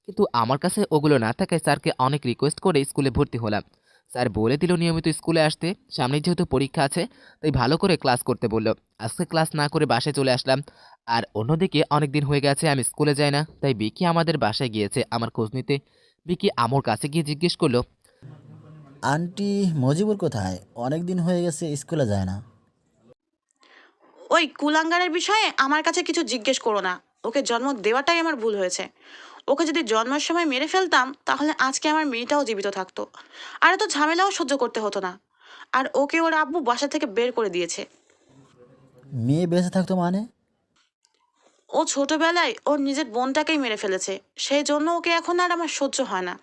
কিন্তু আমার কাছে ওগুলো না থাকায় স্যারকে অনেক রিকোয়েস্ট করে স্কুলে ভর্তি হলাম। স্যার বলে দিল নিয়মিত স্কুলে আসতে, সামনে যেহেতু পরীক্ষা আছে তাই ভালো করে ক্লাস করতে বলল। আজকে ক্লাস না করে বাসায় চলে আসলাম। আর অন্যদিকে অনেক দিন হয়ে গেছে আমি স্কুলে যাই না, তাই বিকি আমাদের বাসায় গিয়েছে আমার খোঁজ নিতে। বিকি আমার কাছে গিয়ে জিজ্ঞেস করলো, আন্টি মজিবুর কোথায়? অনেক দিন হয়ে গেছে স্কুলে যায় না। ওই কুলাঙ্গারের বিষয়ে আমার কাছে কিছু জিজ্ঞেস করো না। ওকে জন্ম দেওয়াটাই আমার ভুল হয়েছে। ওকে যদি জন্মের সময় মেরে ফেলতাম তাহলে আজকে আমার মেয়েটাও জীবিত থাকতো, আর এত ঝামেলাও সহ্য করতে হতো না। আর ওকে ওর আব্বু বাসা থেকে বের করে দিয়েছে। মেয়ে বেঁচে থাকতো মানে? ও ছোটবেলায় ওর নিজের বোনটাকেই মেরে ফেলেছে, সেই জন্য ওকে এখন আর আমার সহ্য হয় না।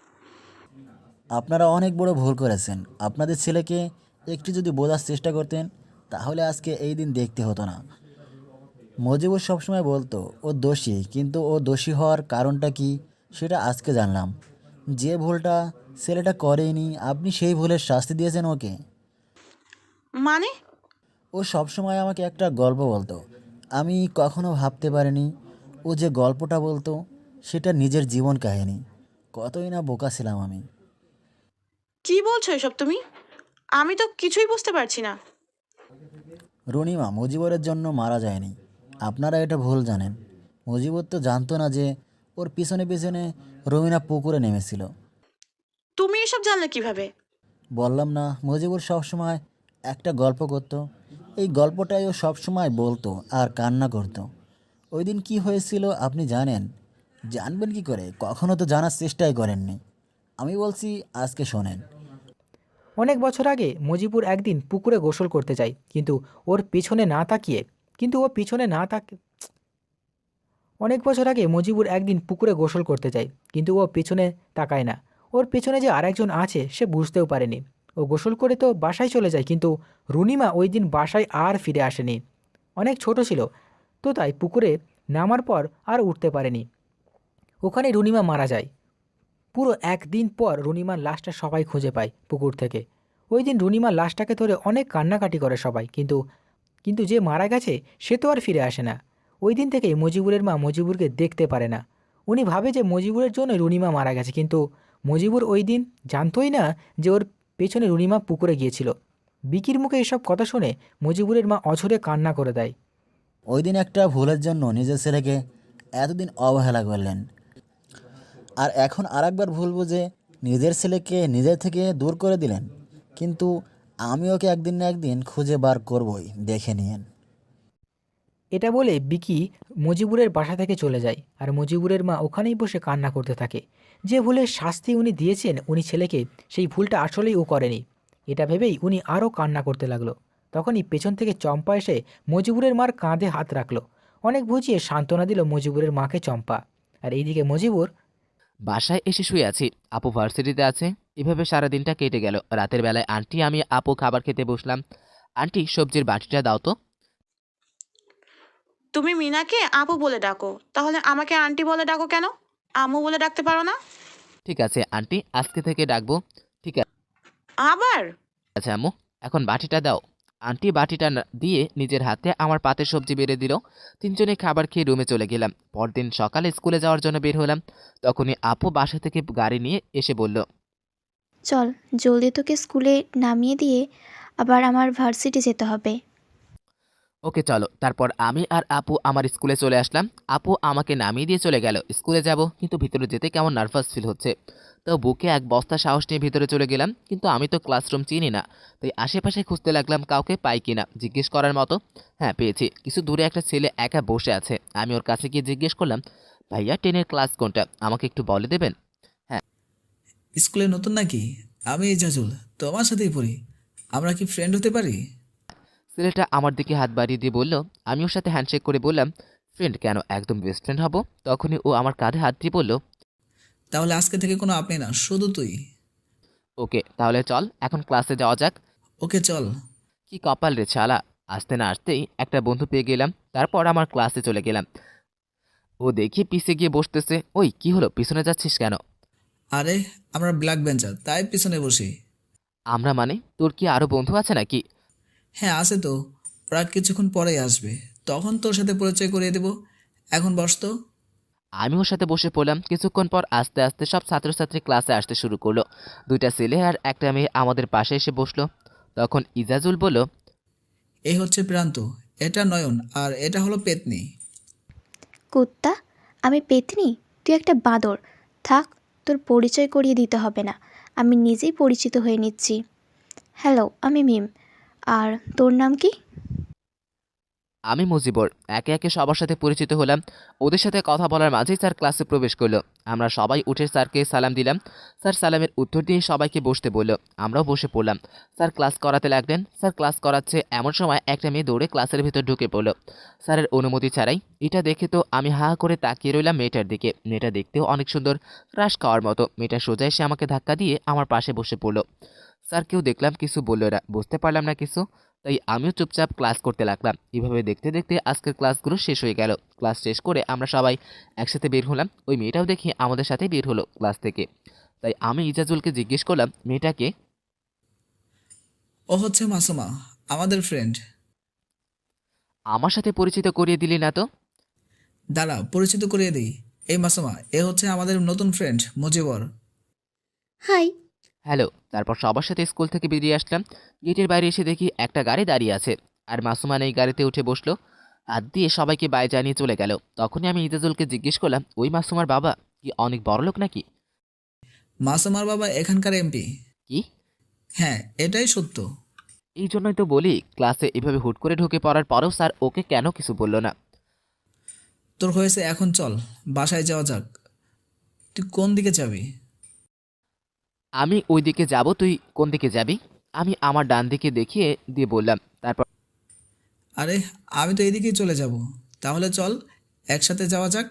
আপনারা অনেক বড় ভুল করেছেন। আপনাদের ছেলেকে একটু যদি বোঝার চেষ্টা করতেন তাহলে আজকে এই দিন দেখতে হতো না। মজিবুর সবসময় বলতো ও দোষী, কিন্তু ও দোষী হওয়ার কারণটা কি সেটা আজকে জানলাম। যে ভুলটা ছেলেটা করেনি, আপনি সেই ভুলের শাস্তি দিয়েছেন ওকে। মানে? ও সবসময় আমাকে একটা গল্প বলতো, আমি কখনো ভাবতে পারিনি ও যে গল্পটা বলতো সেটা নিজের জীবন কাহিনী। কতই না বোকা ছিলাম আমি। কি বলছো এসব তুমি? আমি তো কিছুই বুঝতে পারছি না। রনিমা মুজিবরের জন্য মারা যায়নি, আপনারা এটা ভুল জানেন। মুজিবর তো জানতো না যে ওর পিছনে পিছনে রমিনা পুকুরে নেমেছিল। তুমি এসব জানলে কিভাবে? বললাম না, মুজিবুর সবসময় একটা গল্প করতো, এই গল্পটাই ও সবসময় বলতো আর কান্না করতো। ওই দিন কী হয়েছিল আপনি জানেন? জানবেন কি করে? কখনো তো জানার চেষ্টাই করেননি। আমি বলছি আজকে শোনেন। অনেক বছর আগে মজিবুর একদিন পুকুরে গোসল করতে যায়, কিন্তু ওর পিছনে না তাকিয়ে কিন্তু ও পিছনে না তাকে অনেক বছর আগে মজিবুর একদিন পুকুরে গোসল করতে যায়, কিন্তু ও পিছনে তাকায় না। ওর পেছনে যে আরেকজন আছে সে বুঝতেও পারেনি। ও গোসল করে তো বাসায় চলে যায়, কিন্তু রুনিমা ওই দিন বাসায় আর ফিরে আসেনি। অনেক ছোট ছিল, তো তাই পুকুরে নামার পর আর উঠতে পারেনি। ওখানে রুনিমা মারা যায়। পুরো একদিন পর রুনিমার লাশটা সবাই খুঁজে পায় পুকুর থেকে। ওই দিন রুনিমার লাশটাকে ধরে অনেক কান্নাকাটি করে সবাই, কিন্তু কিন্তু যে মারা গেছে সে তো আর ফিরে আসে না। ওই দিন থেকেই মজিবুরের মা মজিবুরকে দেখতে পারে না। উনি ভাবে যে মজিবুরের জন্য রুনিমা মারা গেছে, কিন্তু মজিবুর ওই দিন জানতোই না যে ওর পেছনে রুনিমা পুকুরে গিয়েছিল। বিকির মুখে এসব কথা শুনে মজিবুরের মা অঝরে কান্না করে দেয়। ওই দিন একটা ভুলের জন্য নিজের ছেলেকে এতদিন অবহেলা করলেন, আর এখন আরেকবার ভুল বুঝে নিজের ছেলেকে নিজের থেকে দূর করে দিলেন। কিন্তু আমি ওকে একদিন না একদিন খুঁজে বার করবই, দেখে নিয়েন। এটা বলে বিকি মজিবুরের বাসা থেকে চলে যায়, আর মজিবুরের মা ওখানেই বসে কান্না করতে থাকে। যে ভুলের শাস্তি উনি দিয়েছেন উনি ছেলেকে, সেই ভুলটা আসলেই ও করেনি, এটা ভেবেই উনি আরও কান্না করতে লাগলো। তখনই পেছন থেকে চম্পা এসে মজিবুরের মার কাঁধে হাত রাখলো। অনেক বুঝিয়ে সান্ত্বনা দিল মজিবুরের মাকে চম্পা। আর এইদিকে মজিবুর বাসায় এসে শুয়ে আছি, আপু ভার্সিটিতে আছে। এভাবে সারা দিনটা কেটে গেল। রাতের বেলায় আন্টি আমি আপু খাবার খেতে বসলাম। আন্টি সবজির বাটিটা দাও তো। তুমি মিনাকে আপু বলে ডাকো, তাহলে আমাকে আন্টি বলে ডাকো কেন? আম্মু বলে ডাকতে পারো না? ঠিক আছে আন্টি, আজকে থেকে ডাকবো। ঠিক আবার? আছে আম্মু, এখন বাটিটা দাও। আন্টি বাটিটা দিয়ে নিজের হাতে আমার পাতের সবজি বেড়ে দিল। তিনজনে খাবার খেয়ে রুমে চলে গেলাম। পরদিন সকালে স্কুলে যাওয়ার জন্য বের হলাম। তখনই আপু বাসা থেকে গাড়ি নিয়ে এসে বলল, চল জলদি তোকে স্কুলে নামিয়ে দিয়ে আবার আমার ভার্সিটি যেতে হবে। ওকে চলো। তারপর আমি আর আপু আমার স্কুলে চলে আসলাম। আপু আমাকে নামিয়ে দিয়ে চলে গেল। স্কুলে যাব, কিন্তু ভিতরে যেতে কেমন নার্ভাস ফিল হচ্ছে। তো বুকে এক বস্তা সাহস নিয়ে ভিতরে চলে গেলাম, কিন্তু আমি তো ক্লাসরুম চিনি না। তাই আশেপাশে খুঁজতে লাগলাম কাউকে পাই কিনা জিজ্ঞেস করার মতো। হ্যাঁ, পেয়েছি। কিছু দূরে একটা ছেলে একা বসে আছে। আমি ওর কাছে গিয়ে জিজ্ঞেস করলাম, ভাইয়া 10-এর ক্লাস কোনটা, আমাকে একটু বলে দেবেন? হ্যাঁ। স্কুলে নতুন নাকি? আমি ইজাজুল, তোমার সাথেই পড়ি। আমরা কি ফ্রেন্ড হতে পারি? ছেলেটা আমার দিকে হাত বাড়িয়ে দিয়ে বলল। আমি ওর সাথে হ্যান্ডশেক করে বললাম, ফ্রেন্ড কেন, একদম বেস্ট ফ্রেন্ড হব। তখনই ও আমার কাঁধে হাত দিয়ে বলল, তাহলে আজকে থেকে কোনো আপনি না, শুধু তুই। ওকে তাহলে চল এখন ক্লাসে যাওয়া যাক। ওকে চল। কি কপাল রে শালা, আসতে না আসতেই একটা বন্ধু পেয়ে গেলাম। তারপর আমার ক্লাসে চলে গেলাম। ও দেখি পিছে গিয়ে বসতেছে। ওই কি হলো, পিছনে যাচ্ছিস কেন? আরে আমরা ব্ল্যাক বেঞ্চার, তাই পিছনে বসি। আমরা মানে, তোর কি আরো বন্ধু আছে নাকি? হ্যাঁ আছে তো, ওরা কিছুক্ষণ পরেই আসবে, তখন তোর সাথে পরিচয় করিয়ে দেব। এখন বস তো। আমি ওর সাথে বসে পড়লাম। কিছুক্ষণ পর আস্তে আস্তে সব ছাত্রছাত্রী ক্লাসে আসতে শুরু করলো। দুইটা ছেলে আর একটা মেয়ে আমাদের পাশে এসে বসলো। তখন ইজাজুল বলল, এই হচ্ছে প্রান্ত, এটা নয়ন, আর এটা হলো পেতনি। কুত্তা, আমি পেতনি, তুই একটা বাঁদর। থাক, তোর পরিচয় করিয়ে দিতে হবে না, আমি নিজেই পরিচিত হয়ে নিচ্ছি। হ্যালো, আমি মিম। আর তোর নাম কি? আমি মুজিবর। একে একে সবার সাথে পরিচিত হলাম। ওদের সাথে কথা বলার মাঝেই স্যার ক্লাসে প্রবেশ করলো। আমরা সবাই উঠে স্যারকে সালাম দিলাম। স্যার সালামের উত্তর দিয়ে সবাইকে বসতে বলল। আমরাও বসে পড়লাম। স্যার ক্লাস করাতে লাগলেন। স্যার ক্লাস করাচ্ছে এমন সময় একটা মেয়ে দৌড়ে ক্লাসের ভিতর ঢুকে পড়ল, স্যারের অনুমতি ছাড়াই। এটা দেখে তো আমি হা করে তাকিয়ে রইলাম মেয়েটার দিকে। মেয়েটা দেখতেও অনেক সুন্দর, ক্রাশ খাওয়ার মতো। মেয়েটা সোজা এসে আমাকে ধাক্কা দিয়ে আমার পাশে বসে পড়লো। স্যারকেও দেখলাম, কিছু বলল না, বুঝতে পারলাম না কিছু। তাই আমিও চুপচাপ ক্লাস করতে লাগলাম। এভাবে দেখতে দেখতে আজকের ক্লাসগুলো শেষ হয়ে গেল। ক্লাস শেষ করে আমরা সবাই একসাথে বের হলাম। ওই মেয়েটাও দেখি আমাদের সাথে বের হলো ক্লাস থেকে। তাই আমি ইজাজুলকে জিজ্ঞেস করলাম, মেয়েটাকে? ও হচ্ছে মাসুমা, আমাদের ফ্রেন্ড। আমার সাথে পরিচিত করিয়ে দিলি না তো? দাঁড়া, পরিচিত করিয়ে দিই। এই মাসুমা, এ হচ্ছে আমাদের নতুন ফ্রেন্ড মুজিবর। হাই। হ্যালো। তারপর সবার সাথে স্কুল থেকে বেরিয়ে আসলাম। গেটের বাইরে এসে দেখি একটা গাড়ি দাঁড়িয়ে আছে, আর মাসুমান এই গাড়িতে উঠে বসলো। হাত দিয়ে সবাইকে বাই জানিয়ে চলে গেল। তখনই আমি ইজাজুলকে জিজ্ঞেস করলাম, ওই মাসুমার বাবা কি অনেক বড় লোক নাকি? মাসুমার বাবা এখানকার এমপি। কি? হ্যাঁ, এটাই সত্য। এই জন্যই তো বলি, ক্লাসে এভাবে হুট করে ঢুকে পড়ার পরেও স্যার ওকে কেন কিছু বলল না। তোর হয়েছে, এখন চল বাসায় যাওয়া যাক। তুই কোন দিকে যাবি? আমি ওই দিকে যাব, তুই কোন দিকে যাবি? আমি আমার ডান দিকে দেখিয়ে দিয়ে বললাম। তারপর আরে আমি তো এদিকেই চলে যাব, তাহলে চল একসাথে যাওয়া যাক।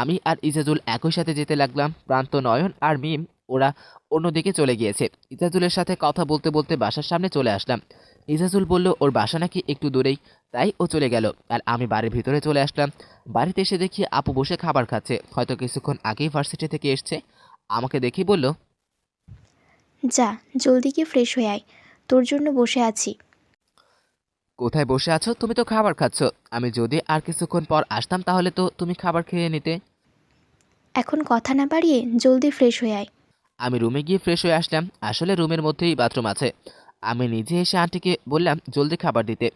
আমি আর ইজাজুল একই সাথে যেতে লাগলাম। প্রান্ত, নয়ন আর মিম ওরা অন্যদিকে চলে গিয়েছে। ইজাজুলের সাথে কথা বলতে বলতে বাসার সামনে চলে আসলাম। ইজাজুল বলল ওর বাসা নাকি একটু দূরেই, তাই ও চলে গেল। আর আমি বাড়ির ভিতরে চলে আসলাম। বাড়িতে এসে দেখি আপু বসে খাবার খাচ্ছে, হয়তো কিছুক্ষণ আগেই ভার্সিটি থেকে এসছে। আমাকে দেখি বলল, যা, জলদি গিয়ে ফ্রেশ হয়ে আয়, তোর জন্য বসে আছি। কোথায় বসে আছো? তুমি তো খাবার খাচ্ছ। আমি যদি আর কিছুক্ষণ পর আসতাম তাহলে তো তুমি খাবার খেয়ে নিতে। এখন কথা না বাড়িয়ে জলদি ফ্রেশ হয়ে আয়। আমি রুমে গিয়ে ফ্রেশ হয়ে আসলাম। আসলে রুমের মধ্যেই বাথরুম আছে। আমি নিজে এসে আন্টিকে বললাম জলদি খাবার দিতে।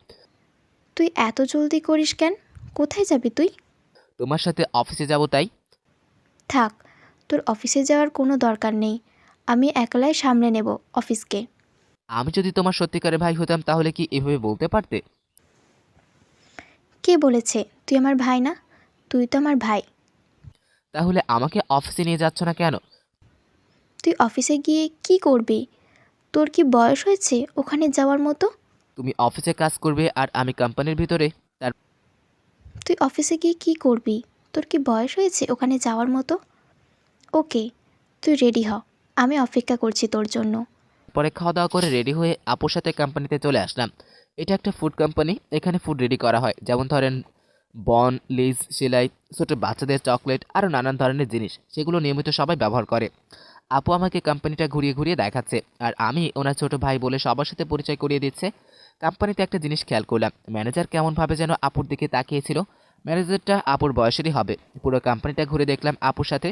তুই এত জলদি করিস কেন? কোথায় যাবি তুই? তোমার সাথে অফিসে যাব তাই। থাক, তোর অফিসে যাওয়ার কোনো দরকার নেই, আমি একলাই সামলে নেব অফিসকে। আমি যদি তোমার সত্যিকারের ভাই হতাম তাহলে কি এভাবে বলতে পারতে? কে বলেছে তুই আমার ভাই না? তুই তো আমার ভাই। তাহলে আমাকে অফিসে নিয়ে যাচ্ছ না কেন? তুই অফিসে গিয়ে কি করবি? তোর কি বয়স হয়েছে ওখানে যাওয়ার মতো? তুমি অফিসে কাজ করবে আর আমি কোম্পানির ভিতরে। তুই অফিসে গিয়ে কি করবি? তোর কি বয়স হয়েছে ওখানে যাওয়ার মতো? ওকে, তুই রেডি হ, আমি অপেক্ষা করছি তোর জন্য। পরে খাওয়া দাওয়া করে রেডি হয়ে আপুর সাথে কোম্পানিতে চলে আসলাম। এটা একটা ফুড কোম্পানি। এখানে ফুড রেডি করা হয়, যেমন ধরেন বন, লিজ, সেলাই, ছোটো বাচ্চাদের চকলেট, আরও নানান ধরনের জিনিস। সেগুলো নিয়মিত সবাই ব্যবহার করে। আপু আমাকে কোম্পানিটা ঘুরিয়ে ঘুরিয়ে দেখাচ্ছে, আর আমি ওনার ছোট ভাই বলে সবার সাথে পরিচয় করিয়ে দিচ্ছে। কোম্পানিতে একটা জিনিস খেয়াল করলাম, ম্যানেজার কেমনভাবে যেন আপুর দিকে তাকিয়েছিল। ম্যানেজারটা আপুর বয়সেরই হবে। পুরো কোম্পানিটা ঘুরে দেখলাম আপুর সাথে।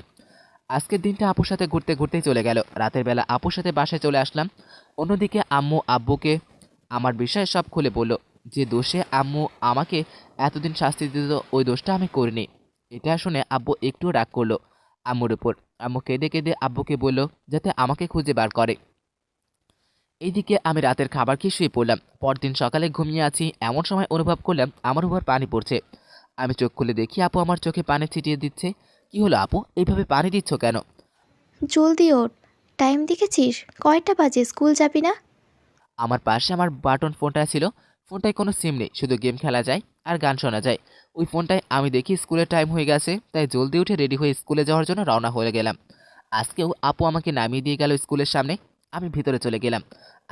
আজকের দিনটা আপুর সাথে ঘুরতে ঘুরতেই চলে গেল। রাতের বেলা আপুর সাথে বাসায় চলে আসলাম। অন্যদিকে আম্মু আব্বুকে আমার বিষয়ে সব খুলে বলল। যে দোষে আম্মু আমাকে এতদিন শাস্তি দিত ওই দোষটা আমি করিনি। এটা শুনে আব্বু একটু রাগ করলো আম্মুর উপর। আম্মু কেঁদে কেঁদে আব্বুকে বলল যাতে আমাকে খুঁজে বার করে। এইদিকে আমি রাতের খাবার খেয়ে শুয়ে পড়লাম। পরদিন সকালে ঘুমিয়ে আছি, এমন সময় অনুভব করলাম আমার উপর পানি পড়ছে। আমি চোখ খুলে দেখি আপু আমার চোখে পানি ছিটিয়ে দিচ্ছে। কি হলো আপু, এইভাবে পানি দিচ্ছ কেন? জলদি ওঠ, টাইম দেখেছিস কয়টা বাজে, স্কুল যাবি না? আমার পাশে আমার বাটন ফোনটা ছিল। ফোনটায় কোনো সিম নেই, শুধু গেম খেলা যায় আর গান শোনা যায়। ওই ফোনটায় আমি দেখি স্কুলের টাইম হয়ে গেছে, তাই জলদি উঠে রেডি হয়ে স্কুলে যাওয়ার জন্য রওনা হয়ে গেলাম। আজকেও আপু আমাকে নামিয়ে দিয়ে গেল স্কুলের সামনে। আমি ভিতরে চলে গেলাম।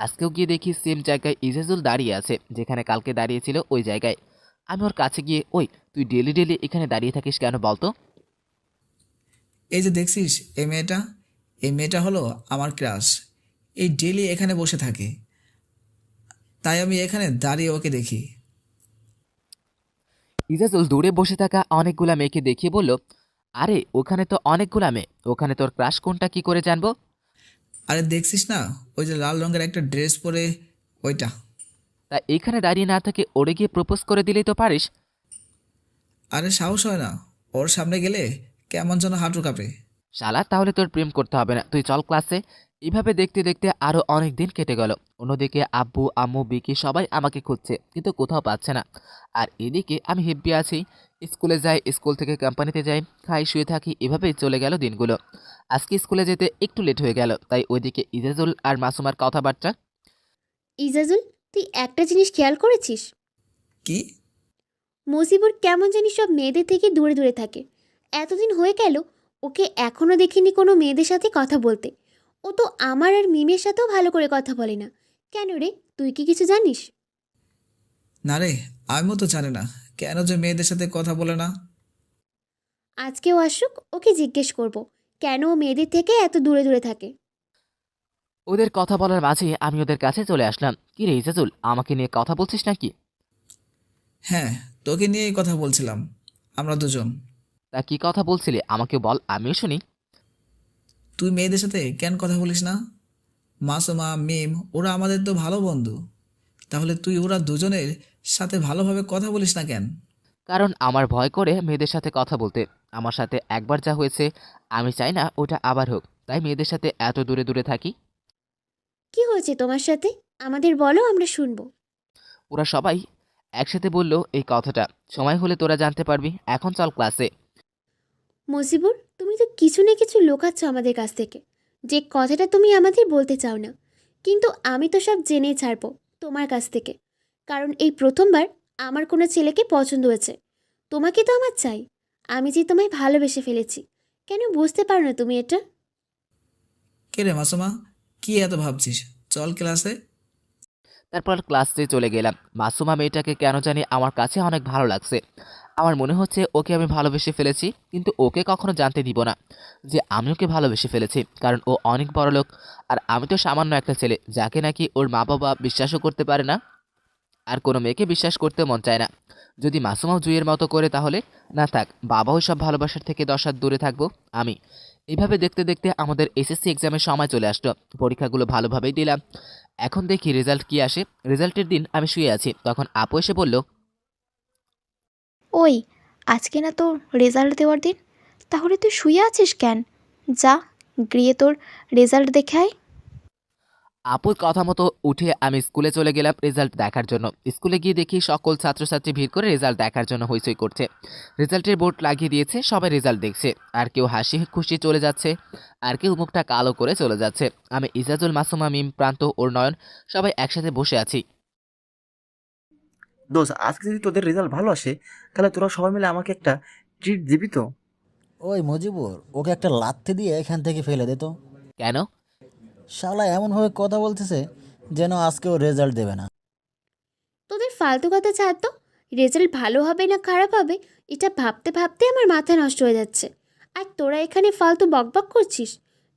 আজকেও গিয়ে দেখি সেম জায়গায় ইজাজুল দাঁড়িয়ে আছে, যেখানে কালকে দাঁড়িয়েছিল ওই জায়গায়। আমি ওর কাছে গিয়ে, ওই তুই ডেলি ডেলি এখানে দাঁড়িয়ে থাকিস কেন বলতো? এই যে দেখছিস এই মেয়েটা হলো আমার ক্রাশ। এই ডেলি এখানে বসে থাকে, তাই আমি এখানে দাঁড়িয়ে ওকে দেখি। ইজাজুল দূরে বসে থাকা অনেকগুলা মেয়েকে দেখিয়ে বলল, আরে ওখানে তো অনেকগুলা মেয়ে, ওখানে তোর ক্রাশ কোনটা কি করে জানবো? আরে দেখছিস না, ওই যে লাল রঙের একটা ড্রেস পরে, ওইটা। তা এখানে দাঁড়িয়ে না থেকে ওরে গিয়ে প্রপোজ করে দিলেই তো পারিস। আরে সাহস হয় না, ওর সামনে গেলে কেমন যেন হাঁটু কাঁপে। শালা, তাহলে তোর প্রেম করতে হবে না, তুই চল ক্লাসে। এভাবে দেখতে দেখতে আরো অনেক দিন কেটে গেল। অন্যদিকে আব্বু আম্মু বিকি সবাই আমাকে খুঁজছে, কিন্তু কোথাও পাচ্ছে না। আর এদিকে আমি হেব্বি আছি। স্কুলে যাই, স্কুল থেকে কোম্পানিতে যাই, খাই, শুয়ে থাকি, এভাবেই চলে গেল দিনগুলো। আজকে স্কুলে যেতে একটু লেট হয়ে গেল, তাই ওইদিকে ইজাজুল আর মাসুমার কথাবার্তা। ইজাজুল, তুই একটা জিনিস খেয়াল করেছিস? কি? মজিবুর কেমন জানি সব মেয়েদের থেকে দূরে দূরে থাকে। এতদিন হয়ে গেল ওকে এখনও দেখিনি কোনো মেয়েদের সাথে কথা বলতে। ও তো আমার আর মিমের সাথেও ভালো করে কথা বলে না। কেন রে, তুই কি কিছু জানিস? না রে, আমিও তো জানি না কেন যে মেয়েদের সাথে কথা বলে না। আজকেও আসুক, ওকে জিজ্ঞেস করব কেন ও মেয়েদের থেকে এত দূরে দূরে থাকে। ওদের কথা বলার মাঝে আমি ওদের কাছে চলে আসলাম। কি রে ইজাজুল, আমাকে নিয়ে কথা বলছিস নাকি? হ্যাঁ, তোকে নিয়েই কথা বলছিলাম, আমরা দুজন। তা কি কথা বলছিলি আমাকে বল, আমিও শুনি। তুই মেয়েদের সাথে কেন কথা বলিস না? মাসুমা, মিম, ওরা আমাদের তো ভালো বন্ধু। তাহলে তুই ওরা দুজনের সাথে ভালোভাবে কথা বলিস না কেন? কারণ আমার ভয় করে মেয়েদের সাথে কথা বলতে। আমার সাথে একবার যা হয়েছে, আমি চাই না ওটা আবার হোক, তাই মেয়েদের সাথে এত দূরে দূরে থাকি। কি হয়েছে তোমার সাথে? আমাদের বলো, আমরা শুনবো। ওরা সবাই একসাথে বলল এই কথাটা। সময় হলে তোরা জানতে পারবি, এখন চল ক্লাসে। মজিবুর, তুমি তো কিছু না কিছু লুকাচ্ছ আমাদের কাছ থেকে, যে কথাটা তুমি আমাদের বলতে চাও না। কিন্তু আমি তো সব জেনেই ছাড়বো তোমার কাছ থেকে, কারণ এই প্রথমবার আমার কোনো ছেলেকে পছন্দ হয়েছে। তোমাকে তো আমার চাই। আমি যে তোমায় ভালোবেসে ফেলেছি, কেন বুঝতে পারো না তুমি এটা? কে রে মাসুমা, কি এত ভাবছিস? চল ক্লাসে। তারপর ক্লাসে চলে গেলাম। মাসুমা মেয়েটাকে কেন জানি আমার কাছে অনেক ভালো লাগছে। আমার মনে হচ্ছে ওকে আমি ভালোবেসে ফেলেছি, কিন্তু ওকে কখনো জানতে দিব না যে আমি ওকে ভালোবেসে ফেলেছি, কারণ ও অনেক বড় লোক আর আমি তো সামান্য একটা ছেলে, যাকে নাকি ওর মা বাবা বিশ্বাসও করতে পারে না। আর কোনো মেয়েকে বিশ্বাস করতে মন চায় না। যদি মাসুমাও জুইয়ের মতো করে তাহলে না থাক, বাবাও সব ভালোবাসার থেকে 10 হাত দূরে থাকবো আমি। এইভাবে দেখতে দেখতে আমাদের এসএসসি এক্সামের সময় চলে আসলো। পরীক্ষাগুলো ভালোভাবেই দিলাম। এখন দেখি রেজাল্ট কি আসে। রেজাল্টের দিন আমি শুয়ে আছি, তখন আপু এসে বলল, ওই, আজকে না তোর রেজাল্ট দেওয়ার দিন, তাহলে তুই শুয়ে আছিস কেন? যা, গিয়ে তোর রেজাল্ট দেখে আয়। আপুর কথা মতো উঠে আমি স্কুলে চলে গেলাম রেজাল্ট দেখার জন্য। স্কুলে গিয়ে দেখি সকল ছাত্রছাত্রী ভিড় করে রেজাল্ট দেখার জন্য হইচই করছে। রেজাল্টের বোর্ড লাগিয়ে দিয়েছে, সবাই রেজাল্ট দেখছে। আর কেউ হাসি খুশি চলে যাচ্ছে, আর কেউ মুখটা কালো করে চলে যাচ্ছে। আমি ইজাজুল, মাসুমা, মিম, প্রান্ত, ওর নয়ন সবাই একসাথে বসে আছি। দোস্ত, আজকে যদি তোদের রেজাল্ট ভালো আসে তাহলে তোরা সবাই মিলে আমাকে একটা ট্রিট দিবি তো? ওই মজিবুর, ওকে একটা লাথি দিয়ে এখান থেকে ফেলে দে তো। কেন? শালা এমনভাবে কথা বলতেছে যেন আজকেও রেজাল্ট দেবে না। তোদের ফালতু কথা ছাড় তো। রেজাল্ট ভালো হবে না খারাপ হবে, এটা ভাবতে ভাবতে আমার মাথা নষ্ট হয়ে যাচ্ছে। আর তোরা এখানে ফালতু বকবক করছিস।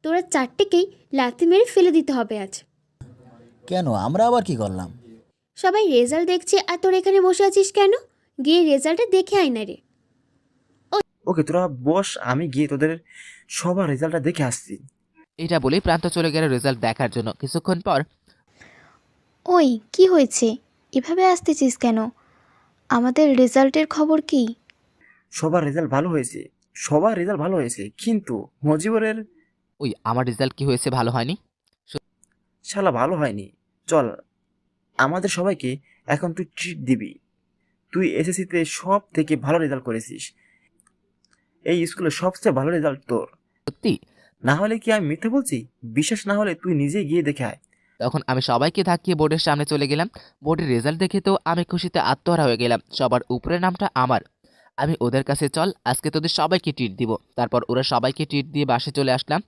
তোরা চারটেকেই লাথি মেরে ফেলে দিতে হবে আজ। কেন, আমরা আবার কি করলাম? সবাই রেজাল্ট দেখছে আর তোরা এখানে বসে আছিস কেন? গিয়ে রেজাল্টটা দেখে আয় না রে। ওকে, তোরা বস, আমি গিয়ে তোদের সবার রেজাল্টটা দেখে আসছি। এটা বলেই প্রান্ত চলে গেল রেজাল্ট দেখার জন্য। কিছুক্ষণ পর ওই, কি হয়েছে? এভাবে আসতেছিস কেন? আমাদের রেজাল্টের খবর কি? সবার রেজাল্ট ভালো হয়েছে, সবার রেজাল্ট ভালো হয়েছে, কিন্তু মজিবরের ওই আমার রেজাল্ট কি হয়েছে, ভালো হয়নি? শালা ভালো হয়নি। চল, আমাদের সবাইকে এখন তুই ট্রিট দিবি। তুই এসএসসিতে সব থেকে ভালো রেজাল্ট করেছিস, এই স্কুলে সবচেয়ে ভালো রেজাল্ট তোর। সত্যি? না হলে কি আমি মিথ্যে বলছি? বিশ্বাস না হলে তুই নিজে গিয়ে দেখে আয়। তখন আমি সবাইকে ধাক্কিয়ে বোর্ডের সামনে চলে গেলাম। বোর্ডের রেজাল্ট দেখে তো আমি খুশিতে আত্মহারা হয়ে গেলাম। সবার উপরের নামটা আমার। আমি ওদের কাছে, চল আজকে তোদের সবাইকে ট্রিট দিব। তারপর ওরা সবাইকে ট্রিট দিয়ে বাসে চলে আসলাম।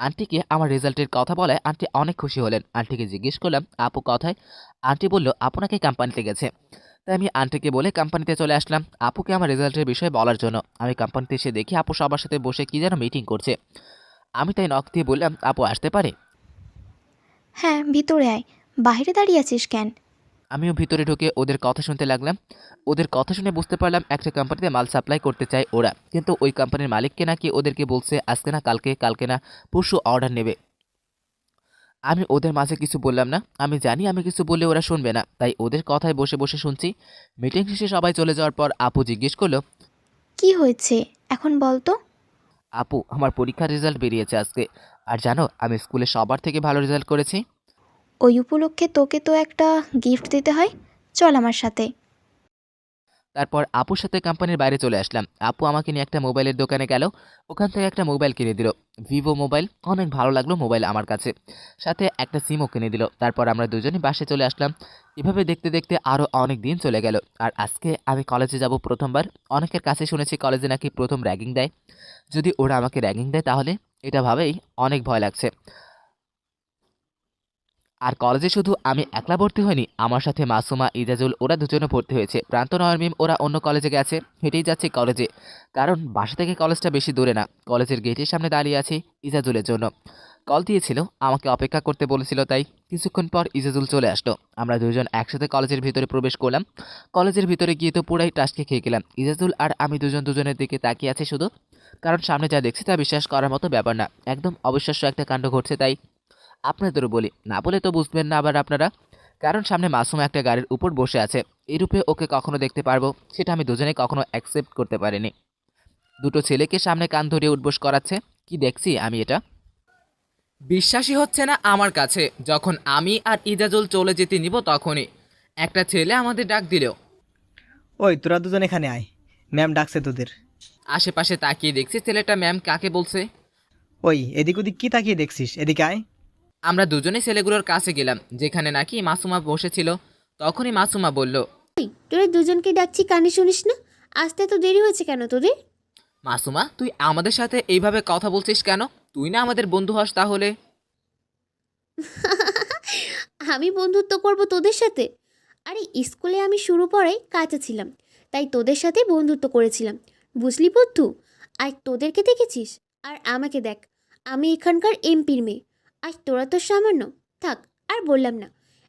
আন্টিকে আমার রেজাল্টের কথা বলায় আন্টি অনেক খুশি হলেন। আন্টিকে জিজ্ঞেস করলাম আপু কথায়। আন্টি বলল আপু নাকি কোম্পানিতে গেছে। তাই আমি আন্টিকে বলে কোম্পানিতে চলে আসলাম আপুকে আমার রেজাল্টের বিষয়ে বলার জন্য। আমি কোম্পানিতে এসে দেখি আপু সবার সাথে বসে কি যেন মিটিং করছে। আমি তাই নক দিয়ে বললাম আপু আসতে পারে? হ্যাঁ, ভিতরে আয়। বাইরে দাঁড়িয়ে আছিস কেন? আমিও ভিতরে ঢুকে ওদের কথা শুনতে লাগলাম। ওদের কথা শুনে বুঝতে পারলাম একটা কোম্পানিতে মাল সাপ্লাই করতে চায় ওরা, কিন্তু ওই কোম্পানির মালিককে নাকি ওদেরকে বলছে আজকে না কালকে, কালকে না পরশু অর্ডার নেবে। আমি ওদের মাঝে কিছু বললাম না। আমি জানি আমি কিছু বললে ওরা শুনবে না, তাই ওদের কথায় বসে বসে শুনছি। মিটিং শেষে সবাই চলে যাওয়ার পর আপু জিজ্ঞেস করলো, কি হয়েছে এখন বল তো? আপু আমার পরীক্ষার রেজাল্ট বেরিয়েছে আজকে, আর জানো আমি স্কুলে সবার থেকে ভালো রেজাল্ট করেছি। ওই উপলক্ষে তোকে তো একটা গিফট দিতে হয়। চল আমার সাথে। তারপর আপুর সাথে কোম্পানির বাইরে চলে আসলাম। আপু আমাকে নিয়ে একটা মোবাইলের দোকানে গেল, ওখান থেকে একটা মোবাইল কিনে দিল, ভিভো মোবাইল। অনেক ভালো লাগলো মোবাইল আমার কাছে, সাথে একটা সিমও কিনে দিল। তারপর আমরা দুজনই বাসে চলে আসলাম। এভাবে দেখতে দেখতে আরও অনেক দিন চলে গেল। আর আজকে আমি কলেজে যাব প্রথমবার। অনেকের কাছে শুনেছি কলেজে নাকি প্রথম র্যাগিং দেয়। যদি ওরা আমাকে র্যাগিং দেয় তাহলে এটা ভাবেই অনেক ভয় লাগছে। আর কলেজে শুধু আমি একলা ভর্তি হইনি, আমার সাথে মাসুমা, ইজাজুল ওরা দুজনে ভর্তি হয়েছে। প্রান্ত নয়ন ওরা অন্য কলেজে গেছে, হেঁটেই যাচ্ছে কলেজে, কারণ বাসা থেকে কলেজটা বেশি দূরে না। কলেজের গেটের সামনে দাঁড়িয়ে আছি ইজাজুলের জন্য। কল দিয়েছিল, আমাকে অপেক্ষা করতে বলেছিল, তাই কিছুক্ষণ পর ইজাজুল চলে আসলো। আমরা দুজন একসাথে কলেজের ভিতরে প্রবেশ করলাম। কলেজের ভিতরে গিয়ে তো পুরাই টাসকে খেয়ে গেলাম। ইজাজুল আর আমি দুজন দুজনের দিকে তাকিয়ে আছি শুধু, কারণ সামনে যা দেখছি তা বিশ্বাস করার মতো ব্যাপার না। একদম অবিশ্বাস্য একটা কাণ্ড ঘটছে। তাই আপনাদেরও বলি, না বলে তো বুঝবেন না আবার আপনারা, কারণ সামনে মাসুমা একটা গাড়ির উপর বসে আছে। এই রূপে ওকে কখনো দেখতে পারবো সেটা আমি দুজনে কখনো অ্যাকসেপ্ট করতে পারিনি। দুটো ছেলেকে সামনে কান ধরিয়ে উঠবোস করাচ্ছে। কি দেখছি আমি এটা, বিশ্বাসই হচ্ছে না আমার কাছে। যখন আমি আর ইজাজুল চলে যেতে নিব তখনই একটা ছেলে আমাদের ডাক দিল। ওই তোরা দুজন এখানে আয়, ম্যাম ডাকছে তোদের। আশেপাশে তাকিয়ে দেখছি ছেলেটা ম্যাম কাকে বলছে। ওই এদিক ওদিক কি তাকিয়ে দেখছিস, এদিকে আয়। আমরা দুজনেই ছেলেগুলোর কাছে গেলাম যেখানে নাকি মাসুমা বসেছিল। তখনই মাসুমা বলল, তোরা দুজনকে ডাকছি কানে শুনিস না? আসতে তো দেরি হয়েছে কেন তোদের? মাসুমা তুই আমাদের সাথে এইভাবে কথা বলছিস কেন? তুই না আমাদের বন্ধু হস তাহলে? আমি বন্ধুত্ব করব তোদের সাথে? আরে স্কুলে আমি শুরু পরে কাঁচা ছিলাম, তাই তোদের সাথে বন্ধুত্ব করেছিলাম, বুঝলি বুদ্ধু? আর তোদেরকে দেখেছিস, আর আমাকে দেখ, আমি এখানকার এমপির মেয়ে, আর তোরা তো সামান্য। থাক, আর বললাম না।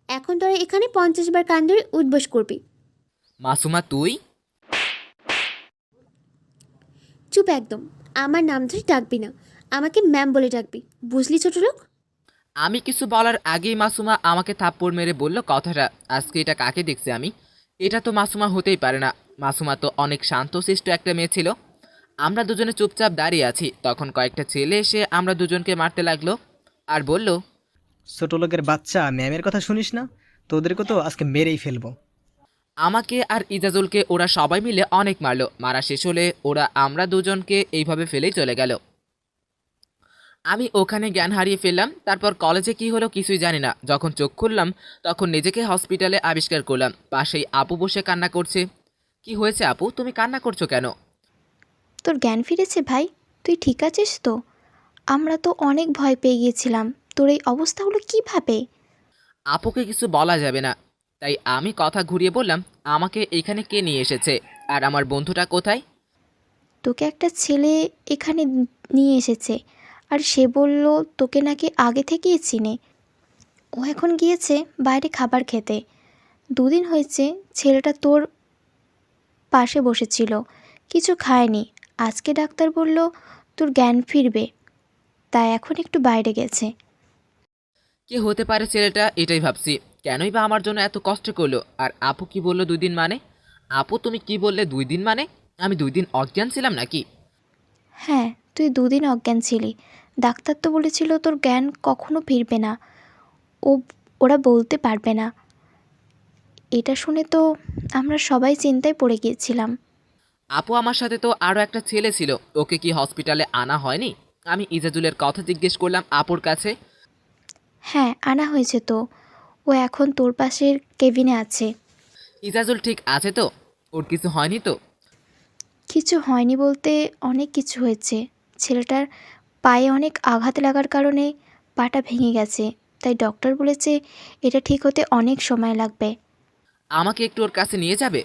এখন তোরা এখানে 50 বার কান ধরে উঠবোস করবি। মাসুমা তুই চুপ একদম। আমার নাম ধরে ডাকবি না, আমাকে ম্যাম বলে ডাকবি, বুঝলি ছোট লোক? আমি কিছু বলার আগেই মাসুমা আমাকে থাপ্পড় মেরে বলল কথাটা। আজকে এটা কাকে দেখছি আমি? এটা তো মাসুমা হতেই পারে না। মাসুমা তো অনেক শান্তশিষ্ট একটা মেয়ে ছিল। আমরা দুজনে চুপচাপ দাঁড়িয়ে আছি, তখন কয়েকটা ছেলে এসে আমরা দুজনকে মারতে লাগলো আর বলল, ছোট লোকের বাচ্চা, ম্যামের কথা শুনিস না? তোদেরকে তো আজকে মেরেই ফেলবো। আমাকে আর ইজাজুলকে ওরা সবাই মিলে অনেক মারলো। মারা শেষ হলে ওরা আমরা দুজনকে এইভাবে ফেলেই চলে গেল। আমি ওখানে জ্ঞান হারিয়ে ফেললাম। তারপর কলেজে কি হলো কিছুই জানি না। যখন চোখ খুললাম তখন নিজেকে হসপিটালে আবিষ্কার করলাম। পাশেই আপু বসে কান্না করছে। কি হয়েছে আপু, তুমি কান্না করছো কেন? তোর জ্ঞান ফিরেছে ভাই? তুই ঠিক আছিস তো? আমরা তো অনেক ভয় পেয়ে গিয়েছিলাম। তোর এই অবস্থা হলো কীভাবে? আপুকে কিছু বলা যাবে না, তাই আমি কথা ঘুরিয়ে বললাম, আমাকে এখানে কে নিয়ে এসেছে আর আমার বন্ধুটা কোথায়? তোকে একটা ছেলে এখানে নিয়ে এসেছে, আর সে বলল তোকে নাকি আগে থেকেই চিনে। ও এখন গিয়েছে বাইরে খাবার খেতে। 2 দিন হয়েছে ছেলেটা তোর পাশে বসেছিল, কিছু খায়নি। আজকে ডাক্তার বলল তোর জ্ঞান ফিরবে, তাই এখন একটু বাইরে গেছে। কে হতে পারে ছেলেটা এটাই ভাবছি। কেনই বা আমার জন্য এত কষ্ট করলো। আর আপু কি বললো 2 দিন মানে? আপু তুমি কি বললে 2 দিন মানে? আমি 2 দিন অজ্ঞান ছিলাম নাকি? হ্যাঁ, তুই 2 দিন অজ্ঞান ছিলি। ডাক্তার তো বলেছিল তোর জ্ঞান কখনো ফিরবে না। ও ওরা বলতে পারবে না। এটা শুনে তো আমরা সবাই চিন্তায় পড়ে গিয়েছিলাম। আপু আমার সাথে তো আরও একটা ছেলে ছিল, ওকে কি হসপিটালে আনা হয়নি? আমি ইজাজুলের কথা জিজ্ঞেস করলাম আপুর কাছে। হ্যাঁ, আনা হয়েছে তো। ও এখন তোর পাশের কেবিনে আছে। ইজাজুল ঠিক আছে তো? ওর কিছু হয়নি তো? কিছু হয়নি বলতে অনেক কিছু হয়েছে। ছেলেটার পায়ে অনেক আঘাত লাগার কারণে পাটা ভেঙে গেছে। তাই ডক্টর বলেছে এটা ঠিক হতে অনেক সময় লাগবে। আমাকে একটু ওর কাছে নিয়ে যাবে?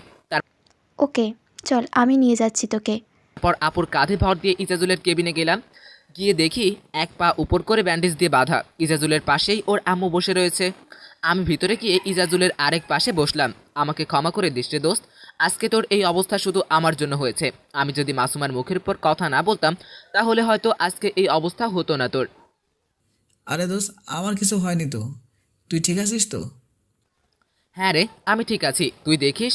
ওকে, চল আমি নিয়ে যাচ্ছি তোকে। তারপর আপুর কাঁধে ভর দিয়ে ইজাজুলের কেবিনে গেলাম। গিয়ে দেখি এক পা উপর করে ব্যান্ডেজ দিয়ে বাঁধা। ইজাজুলের পাশেই ওর আম্মু বসে রয়েছে। আমি ভিতরে গিয়ে ইজাজুলের আরেক পাশে বসলাম। আমাকে ক্ষমা করে দিস রে দোস্ত, আজকে তোর এই অবস্থা শুধু আমার জন্য হয়েছে। আমি যদি মাসুমার মুখের উপর কথা না বলতাম তাহলে হয়তো আজকে এই অবস্থা হতো না তোর। আরে দোস্ত, আমার কিছু হয়নি তো। তুই ঠিক আছিস তো? হ্যাঁ রে, আমি ঠিক আছি। তুই দেখিস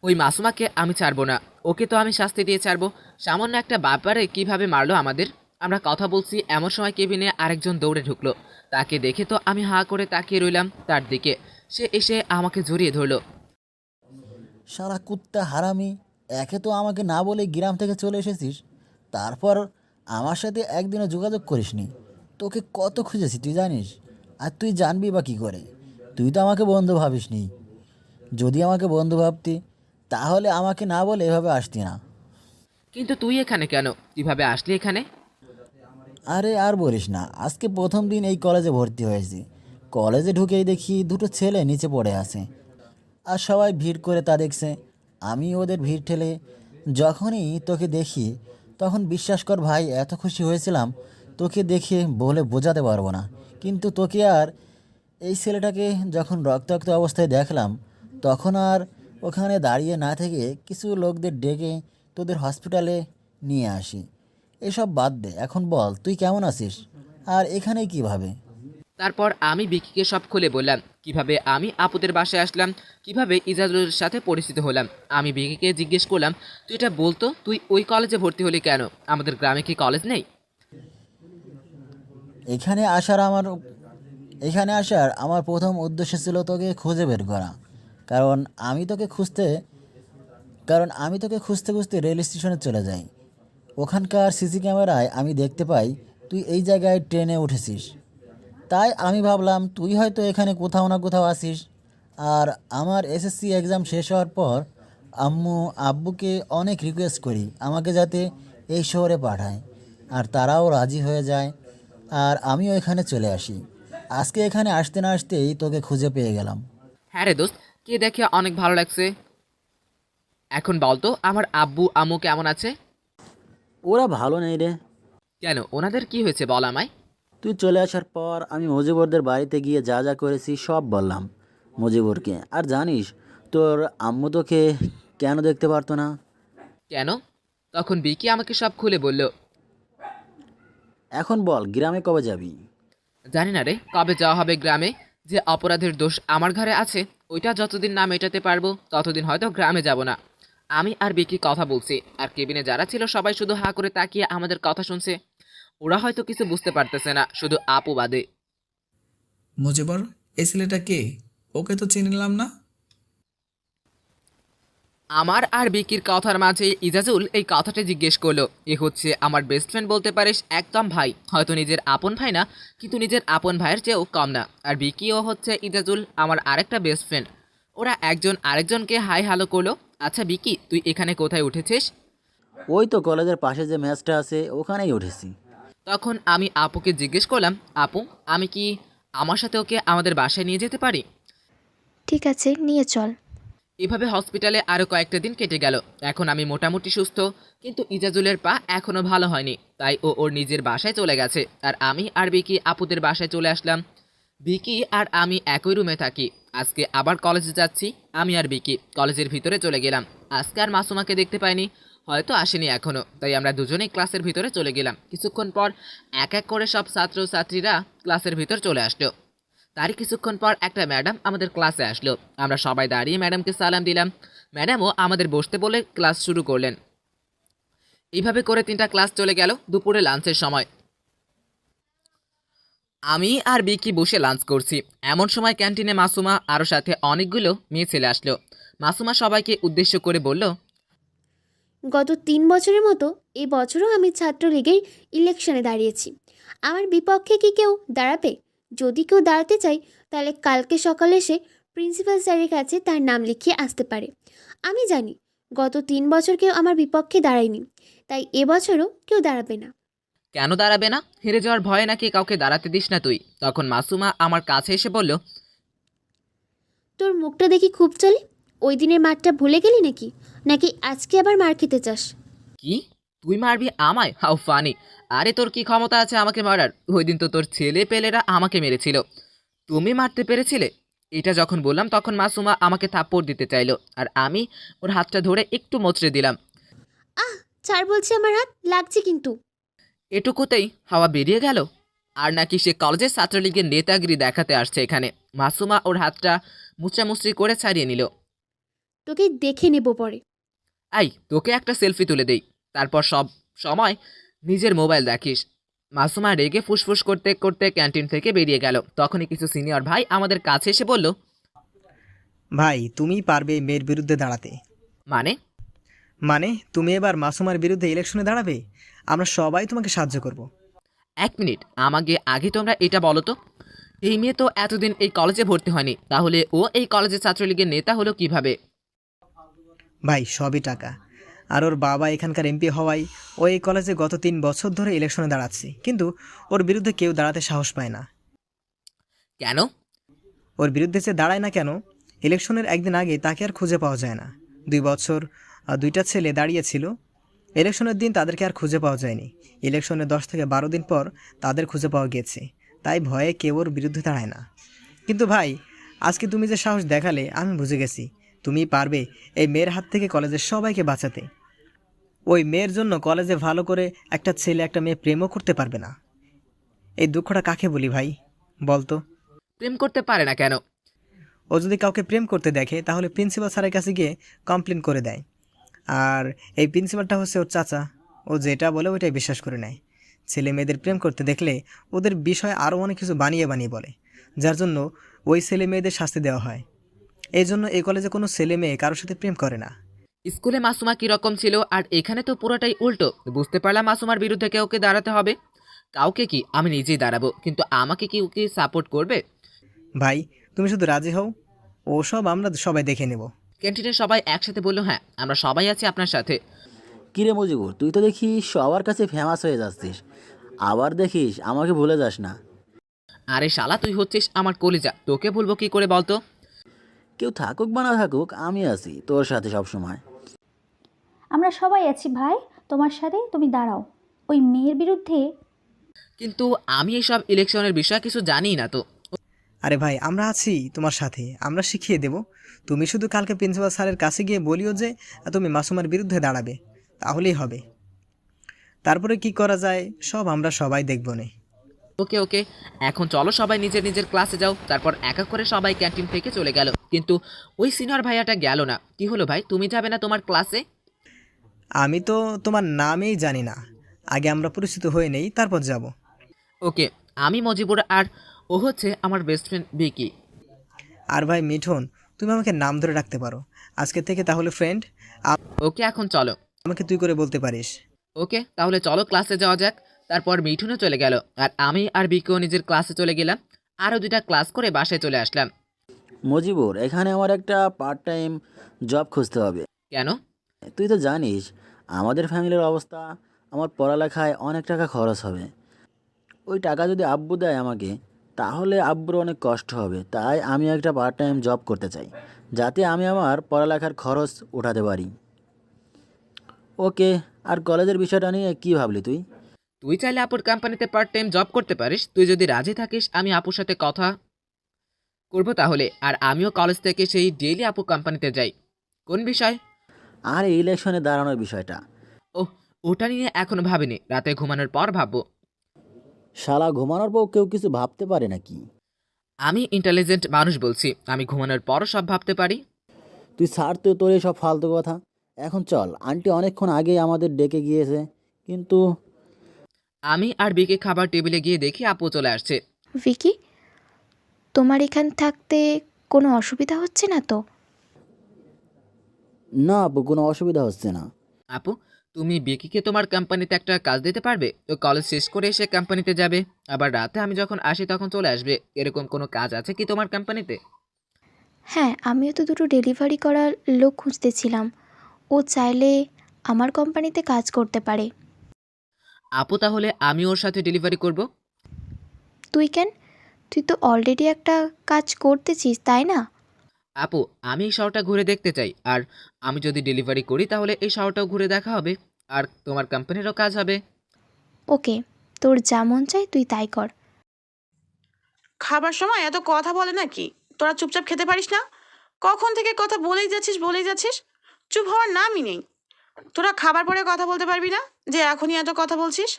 ওই মাসুমাকে আমি ছাড়বো না। ওকে তো আমি শাস্তি দিয়ে ছাড়বো। সামান্য একটা ব্যাপারে কিভাবে মারলো আমাদের। আমরা কথা বলছি এমন সময় কেবিনে আরেকজন দৌড়ে ঢুকলো। তাকে দেখে তো আমি হাঁ করে তাকিয়ে রইলাম তার দিকে। সে এসে আমাকে জড়িয়ে ধরলো। সারা কুত্তা হারামি, একে তো আমাকে না বলে গ্রাম থেকে চলে এসেছিস, তারপর আমার সাথে একদিনও যোগাযোগ করিসনি। তোকে কত খুঁজেছি তুই জানিস? আর তুই জানবি বা কী করে? তুই তো আমাকে বন্ধু ভাবিসনি। যদি আমাকে বন্ধু ভাবতি তাহলে আমাকে না বলে এভাবে আসতি না। কিন্তু তুই এখানে কেন? কিভাবে আসলি এখানে? আরে আর বলিস না, আজকে প্রথম দিন এই কলেজে ভর্তি হয়েছি। কলেজে ঢুকেই দেখি দুটো ছেলে নিচে পড়ে আছে, আর সবাই ভিড় করে তা দেখছে। আমি ওদের ভিড় ঠেলে যখনই তোকে দেখি তখন বিশ্বাস কর ভাই, এত খুশি হয়েছিলাম তোকে দেখে বলে বোঝাতে পারবো না। কিন্তু তোকে আর এই ছেলেটাকে যখন রক্তাক্ত অবস্থায় দেখলাম তখন আর ওখানে দাঁড়িয়ে না থেকে কিছু লোকদের ডেকে তোদের হসপিটালে নিয়ে আসি। এসব বাদ দে, এখন বল তুই কেমন আছিস আর এখানে কিভাবে? তারপর আমি বিকিকে সব খুলে বললাম কিভাবে আমি আপুদের বাসায় আসলাম, কিভাবে ইজাজুলের সাথে পরিচিত হলাম। আমি বিকিকে জিজ্ঞেস করলাম তুই এটা বলতো, তুই ওই কলেজে ভর্তি হলি কেন? আমাদের গ্রামে কি কলেজ নেই? এখানে আসার আমার এখানে আসার আমার প্রথম উদ্দেশ্য ছিল তোকে খুঁজে বের করা। কারণ আমি তোকে খুঁজতে খুঁজতে খুঁজতে রেল স্টেশনে চলে যাই। ওখানকার সিসি ক্যামেরায় আমি দেখতে পাই তুই এই জায়গায় ট্রেনে উঠেছিস। তাই আমি ভাবলাম তুই হয়তো এখানে কোথাও না কোথাও আসিস। আর আমার এসএসসি এক্সাম শেষ হওয়ার পর আব্বুকে অনেক রিকোয়েস্ট করি আমাকে যাতে এই শহরে পাঠায়, আর তারাও রাজি হয়ে যায়। আর আমিও এখানে চলে আসি। আজকে এখানে আসতে না আসতেই তোকে খুঁজে পেয়ে গেলাম। হ্যাঁ রে দোস্ত, কে দেখে অনেক ভালো লাগছে। এখন বলতো আমার আব্বু আম্মু কেমন আছে? ওরা ভালো নেই রে। কেন, ওনাদের কি হয়েছে বল আমায়। তুই চলে আসার পর আমি মুজিবুরদের বাড়িতে গিয়ে যা যা করেছি সব বললাম মুজিবুরকে। আর জানিস তোর আম্মু তোকে কেন দেখতে পারতো না? কেন? তখন বিকি আমাকে সব খুলে বলল। এখন বল গ্রামে কবে যাবি? জানি না রে কবে যাওয়া হবে গ্রামে। যে অপরাধের দোষ আমার ঘরে আছে ওইটা যতদিন না মেটাতে পারবো ততদিন হয়তো গ্রামে যাব না। আমি আর বিকি কথা বলছি, আর কেবিনে যারা ছিল সবাই শুধু হাঁ করে তাকিয়ে আমাদের কথা শুনছে। ওরা হয়তো কিছু বুঝতে পারতেছে না, শুধু আপু বাদে। মুজিবর, এই ছেলেটা কে? ওকে তো চিনলাম না। আমার আর বিকির কথার মাঝে ইজাজুল এই কথাটা জিজ্ঞেস করলো। এ হচ্ছে আমার বেস্ট ফ্রেন্ড বলতে পারিস, একদম ভাই। হয়তো নিজের আপন ভাই না, কিন্তু নিজের আপন ভাইয়ের চেয়েও কম না। আর বিকিও হচ্ছে ইজাজুল আমার আরেকটা বেস্ট ফ্রেন্ড। ওরা একজন আরেকজনকে হাই হ্যালো করলো। আচ্ছা বিকি, তুই এখানে কোথায় উঠেছিস? ওই তো কলেজের পাশে যে ম্যাচটা আছে ওখানেই উঠেছি। তখন আমি আপুকে জিজ্ঞেস করলাম, আপু আমি কি আমার সাথে ওকে আমাদের বাসায় নিয়ে যেতে পারি? ঠিক আছে, নিয়ে চল। এভাবে হসপিটালে আরও কয়েকটা দিন কেটে গেল। এখন আমি মোটামুটি সুস্থ, কিন্তু ইজাজুলের পা এখনও ভালো হয়নি। তাই ও ওর নিজের বাসায় চলে গেছে, আর আমি আর বিকি আপুদের বাসায় চলে আসলাম। বিকি আর আমি একই রুমে থাকি। আজকে আবার কলেজে যাচ্ছি। আমি আর বিকি কলেজের ভিতরে চলে গেলাম। আজকে আর মাসুমাকে দেখতে পাইনি, হয়তো আসেনি এখনও। তাই আমরা দুজনেই ক্লাসের ভিতরে চলে গেলাম। কিছুক্ষণ পর এক এক করে সব ছাত্রছাত্রীরা ক্লাসের ভিতর চলে আসলো। তারই কিছুক্ষণ পর একটা ম্যাডাম আমাদের ক্লাসে আসলো। আমরা সবাই দাঁড়িয়ে ম্যাডামকে সালাম দিলাম। ম্যাডামও আমাদের বসতে বলে ক্লাস শুরু করলেন। এইভাবে করে 3টা ক্লাস চলে গেল। দুপুরে লাঞ্চের সময় আমি আর বিকি বসে লাঞ্চ করছি। এমন সময় ক্যান্টিনে মাসুমা আরও সাথে অনেকগুলো মেয়ে ছেলে আসলো। মাসুমা সবাইকে উদ্দেশ্য করে বলল, গত 3 বছরের মতো এই বছরও আমি ছাত্রলীগের ইলেকশনে দাঁড়িয়েছি। আমার বিপক্ষে কি কেউ দাঁড়াবে? যদি কেউ দাঁড়াতে চাই তাহলে কালকে সকালে এসে প্রিন্সিপাল স্যারের কাছে তার নাম লিখিয়ে আসতে পারে। আমি জানি গত 3 বছর কেউ আমার বিপক্ষে দাঁড়ায়নি, তাই এবছরও কেউ দাঁড়াবে না। কেন দাঁড়াবে না? হেরে যাওয়ার ভয়ে নাকি কাউকে দাঁড়াতে দিস না তুই? তখন মাসুমা আমার কাছে এসে বলল, তোর মুখটা দেখি খুব চলে। ওই দিনের মারটা ভুলে গেলি নাকি? নাকি আজকে আবার মার খেতে চাস? কি? তুই মারবি আমায়? How funny! আরে তোর কি ক্ষমতা আছে আমাকে মারার? ওই দিন তো তোর ছেলে পেলেরা আমাকে মেরেছিল, তুমি মারতে পেরেছিলে? এটা যখন বললাম তখন মাসুমা আমাকে থাপ্পড় দিতে চাইলো, আর আমি ওর হাতটা ধরে একটু মোচড়ে দিলাম। আহ, ছাড় বলছি, আমার হাত লাগছে কিন্তু। এটুকুতেই হাওয়া বেরিয়ে গেল। আর নাকি সে কলেজের ছাত্রলীগের নেতাগিরি দেখাতে আসছে এখানে। মাসুমা ওর হাতটা মুচড়ামুচড়ি করে ছাড়িয়ে নিল। তোকে দেখে নেব পরে। তোকে একটা সেলফি তুলে দেই, তারপর সব সময় নিজের মোবাইল দেখিস। মাসুমা রেগে ফুসফুস করতে করতে ক্যান্টিন থেকে বেরিয়ে গেল। তখনই কিছু সিনিয়র ভাই আমাদের কাছে এসে বলল, ভাই তুমিই পারবে এই মেয়ের বিরুদ্ধে দাঁড়াতে। মানে? মানে তুমি এবার মাসুমার বিরুদ্ধে ইলেকশনে দাঁড়াবে, আমরা সবাই তোমাকে সাহায্য করব। 1 মিনিট, আমাকে আগে তোমরা এটা বলো তো, এই মেয়ে তো এতদিন এই কলেজে ভর্তি হয়নি, তাহলে ও এই কলেজের ছাত্রলীগের নেতা হলো কিভাবে? ভাই সবই টাকা। আর ওর বাবা এখানকার এমপি হওয়ায় ও এই কলেজে গত 3 বছর ধরে ইলেকশনে দাঁড়াচ্ছে, কিন্তু ওর বিরুদ্ধে কেউ দাঁড়াতে সাহস পায় না। কেন? ওর বিরুদ্ধে যে দাঁড়ায় না কেন, ইলেকশনের একদিন আগে তাকে আর খুঁজে পাওয়া যায় না। 2 বছর 2টা ছেলে দাঁড়িয়েছিল, ইলেকশনের দিন তাদেরকে আর খুঁজে পাওয়া যায়নি। ইলেকশনের 10 থেকে 12 দিন পর তাদের খুঁজে পাওয়া গেছে, তাই ভয়ে কেউ ওর বিরুদ্ধে দাঁড়ায় না। কিন্তু ভাই, আজকে তুমি যে সাহস দেখালে আমি বুঝে গেছি তুমি পারবে এই মেয়ের হাত থেকে কলেজের সবাইকে বাঁচাতে। ওই মেয়ের জন্য কলেজে ভালো করে একটা ছেলে একটা মেয়ে প্রেমও করতে পারবে না। এই দুঃখটা কাকে বলি ভাই, বলতো? প্রেম করতে পারে না কেন? ও যদি কাউকে প্রেম করতে দেখে তাহলে প্রিন্সিপাল স্যারের কাছে গিয়ে কমপ্লেন করে দেয়। আর এই প্রিন্সিপালটা হচ্ছে ওর চাচা, ও যেটা বলে ওইটাই বিশ্বাস করে নেয়। ছেলে মেয়েদের প্রেম করতে দেখলে ওদের বিষয়ে আরও অনেক কিছু বানিয়ে বানিয়ে বলে, যার জন্য ওই ছেলে মেয়েদের শাস্তি দেওয়া হয়। এই জন্য এই কলেজে কোনো ছেলে মেয়ে কারোর সাথে প্রেম করে না। স্কুলে মাসুমা কিরকম ছিল আর এখানে তো পুরোটাই উল্টো। বুঝতে পারলাম মাসুমার বিরুদ্ধে কাউকে দাঁড়াতে হবে। কাউকে কি, আমি নিজেই দাঁড়াবো, কিন্তু আমাকে কি ওকে সাপোর্ট করবে? ভাই তুমি শুধু রাজি হও, ওসব আমরা সবাই দেখে নেব। ক্যান্টিনে সবাই একসাথে বললো, হ্যাঁ আমরা সবাই আছি আপনার সাথে। কিরে মুজিবুর, তুই তো দেখি সবার কাছে ফেমাস হয়ে যাচ্ছিস, আবার দেখিস আমাকে ভুলে যাস না। আরে শালা, তুই হচ্ছিস আমার কলিজা, তোকে ভুলবো কি করে বলতো? কেউ থাকুক বা না থাকুক, আমি আছি তোর সাথে সব সময়। আমরা সবাই আছি ভাই তোমার সাথে, তুমি দাঁড়াও ওই মেয়ের বিরুদ্ধে। কিন্তু আমি এসব ইলেকশনের বিষয়ে কিছু জানি না তো। আরে ভাই আমরা আছি তোমার সাথে, আমরা শিখিয়ে দেব। তুমি শুধু কালকে প্রিন্সিপাল স্যারের কাছে গিয়ে বলিও যে তুমি মাসুমার বিরুদ্ধে দাঁড়াবে, তাহলেই হবে। তারপরে কি করা যায় সব আমরা সবাই দেখব নে। ওকে ওকে, এখন চলো সবাই নিজের নিজের ক্লাসে যাও। তারপর এক এক করে সবাই ক্যান্টিন থেকে চলে গেল, কিন্তু ওই সিনিয়র ভাইয়াটা গেল না। কি হলো ভাই, তুমি যাবে না তোমার ক্লাসে? আমি তো তোমার নামেই জানি না, আগে আমরা পরিচিত হয়ে নেই তারপর যাব। ওকে, আমি মজিবুর আর ও হচ্ছে আমার বেস্ট ফ্রেন্ড বিকি। আর ভাই মিঠুন, তুমি আমাকে নাম ধরে রাখতে পারো আজকে থেকে, তাহলে ফ্রেন্ড। ওকে, এখন চলো। আমাকে তুই করে বলতে পারিস। ওকে, তাহলে চলো ক্লাসে যাওয়া যাক। তারপর মিঠুনও চলে গেল, আর আমি আর বিকিও নিজের ক্লাসে চলে গেলাম। আরও 2টা ক্লাস করে বাসায় চলে আসলাম। মুজিবুর, এখানে আমার একটা পার্ট টাইম জব খুঁজতে হবে। কেন? তুই তো জানিস আমাদের ফ্যামিলির অবস্থা, আমার পড়ালেখায় অনেক টাকা খরচ হবে। ওই টাকা যদি আব্বু দেয় আমাকে, তাহলে আব্বুর অনেক কষ্ট হবে। তাই আমি একটা পার্ট টাইম জব করতে চাই, যাতে আমি আমার পড়ালেখার খরচ উঠাতে পারি। ওকে, আর কলেজের বিষয়টা নিয়ে কী ভাবলি তুই? তুই চাইলে আপুর কোম্পানিতে পার্ট টাইম জব করতে পারিস। তুই যদি রাজি থাকিস আমি আপুর সাথে কথা করবো তাহলে। আর আমিও কলেজ থেকে সেই ডেইলি আপু কোম্পানিতে যাই। কোন বিষয়? আর এই ইলেকশনে দাঁড়ানোর বিষয়টা। ওহ, ওটা নিয়ে এখনো ভাবিনি, রাতে ঘুমানোর পর ভাববো। শালা, ঘুমানোর পর কেউ কিছু ভাবতে পারে নাকি? আমি ইন্টেলিজেন্ট মানুষ বলছি, আমি ঘুমানোর পরও সব ভাবতে পারি। তুই ছাড় তো তোর সব ফালতু কথা। এখন চল, আন্টি অনেকক্ষণ আগেই আমাদের ডেকে গিয়েছে। কিন্তু আমি আর বিকে খাবার টেবিলে গিয়ে দেখি আপু চলে আসছে। ভিকি, তোমার এখান থাকতে কোনো অসুবিধা হচ্ছে না তো? না আপু, কোনো অসুবিধা হচ্ছে না। আপু, তুমি বিকিকে তোমার কোম্পানিতে একটা কাজ দিতে পারবে? ও কলেজ শেষ করে এসে কোম্পানিতে যাবে, আবার রাতে আমি যখন আসি তখন চলে আসবে। এরকম কোনো কাজ আছে কি তোমার কোম্পানিতে? হ্যাঁ, আমিও তো দুটো ডেলিভারি করার লোক খুঁজতেছিলাম। ও চাইলে আমার কোম্পানিতে কাজ করতে পারে। আপু, তাহলে আমি ওর সাথে ডেলিভারি করব। তুই কেন? তুই তো অলরেডি একটা কাজ করতেছিস, তাই না? আপু, আমি এই শহরটা ঘুরে দেখতে চাই, আর আমি যদি ডেলিভারি করি তাহলে এই শহরটাও ঘুরে দেখা হবে, আর তোমার কোম্পানিরও কাজ হবে। ওকে, তোর যা মন চাই তুই তাই কর। খাবার সময় এত কথা বলে নাকি? তোরা চুপচাপ খেতে পারিস না? কখন থেকে কথা বলেই যাচ্ছিস, চুপ হওয়ার নামই নেই। তোরা খাবার পরে কথা বলতে পারবি না যে এখনই এত কথা বলছিস?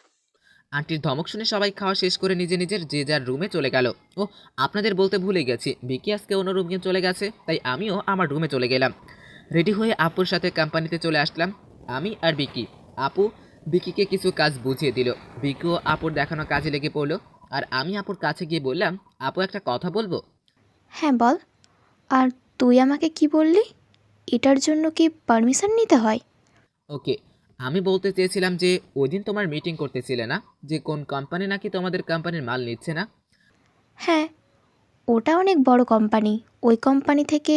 আন্টির ধমক শুনে সবাই খাওয়া শেষ করে নিজের যে যার রুমে চলে গেল। ও, আপনাদের বলতে ভুলে গেছি, বিকি আজকে অন্য রুমে চলে গেছে, তাই আমিও আমার রুমে চলে গেলাম। রেডি হয়ে আপুর সাথে কোম্পানিতে চলে আসলাম, আমি আর বিকি। আপু বিকিকে কিছু কাজ বুঝিয়ে দিল, বিকিও আপুর দেখানো কাজে লেগে পড়লো। আর আমি আপুর কাছে গিয়ে বললাম, আপু একটা কথা বলবো? হ্যাঁ বল। আর তুই আমাকে কি বললি? এটার জন্য কি পারমিশন নিতে হয়? ওকে, আমি বলতে চেয়েছিলাম যে ওই দিন তোমার মিটিং করতেছিলে না, যে কোন কোম্পানি নাকি তোমাদের কোম্পানির মাল নিচ্ছে না। হ্যাঁ, ওটা অনেক বড় কোম্পানি। ওই কোম্পানি থেকে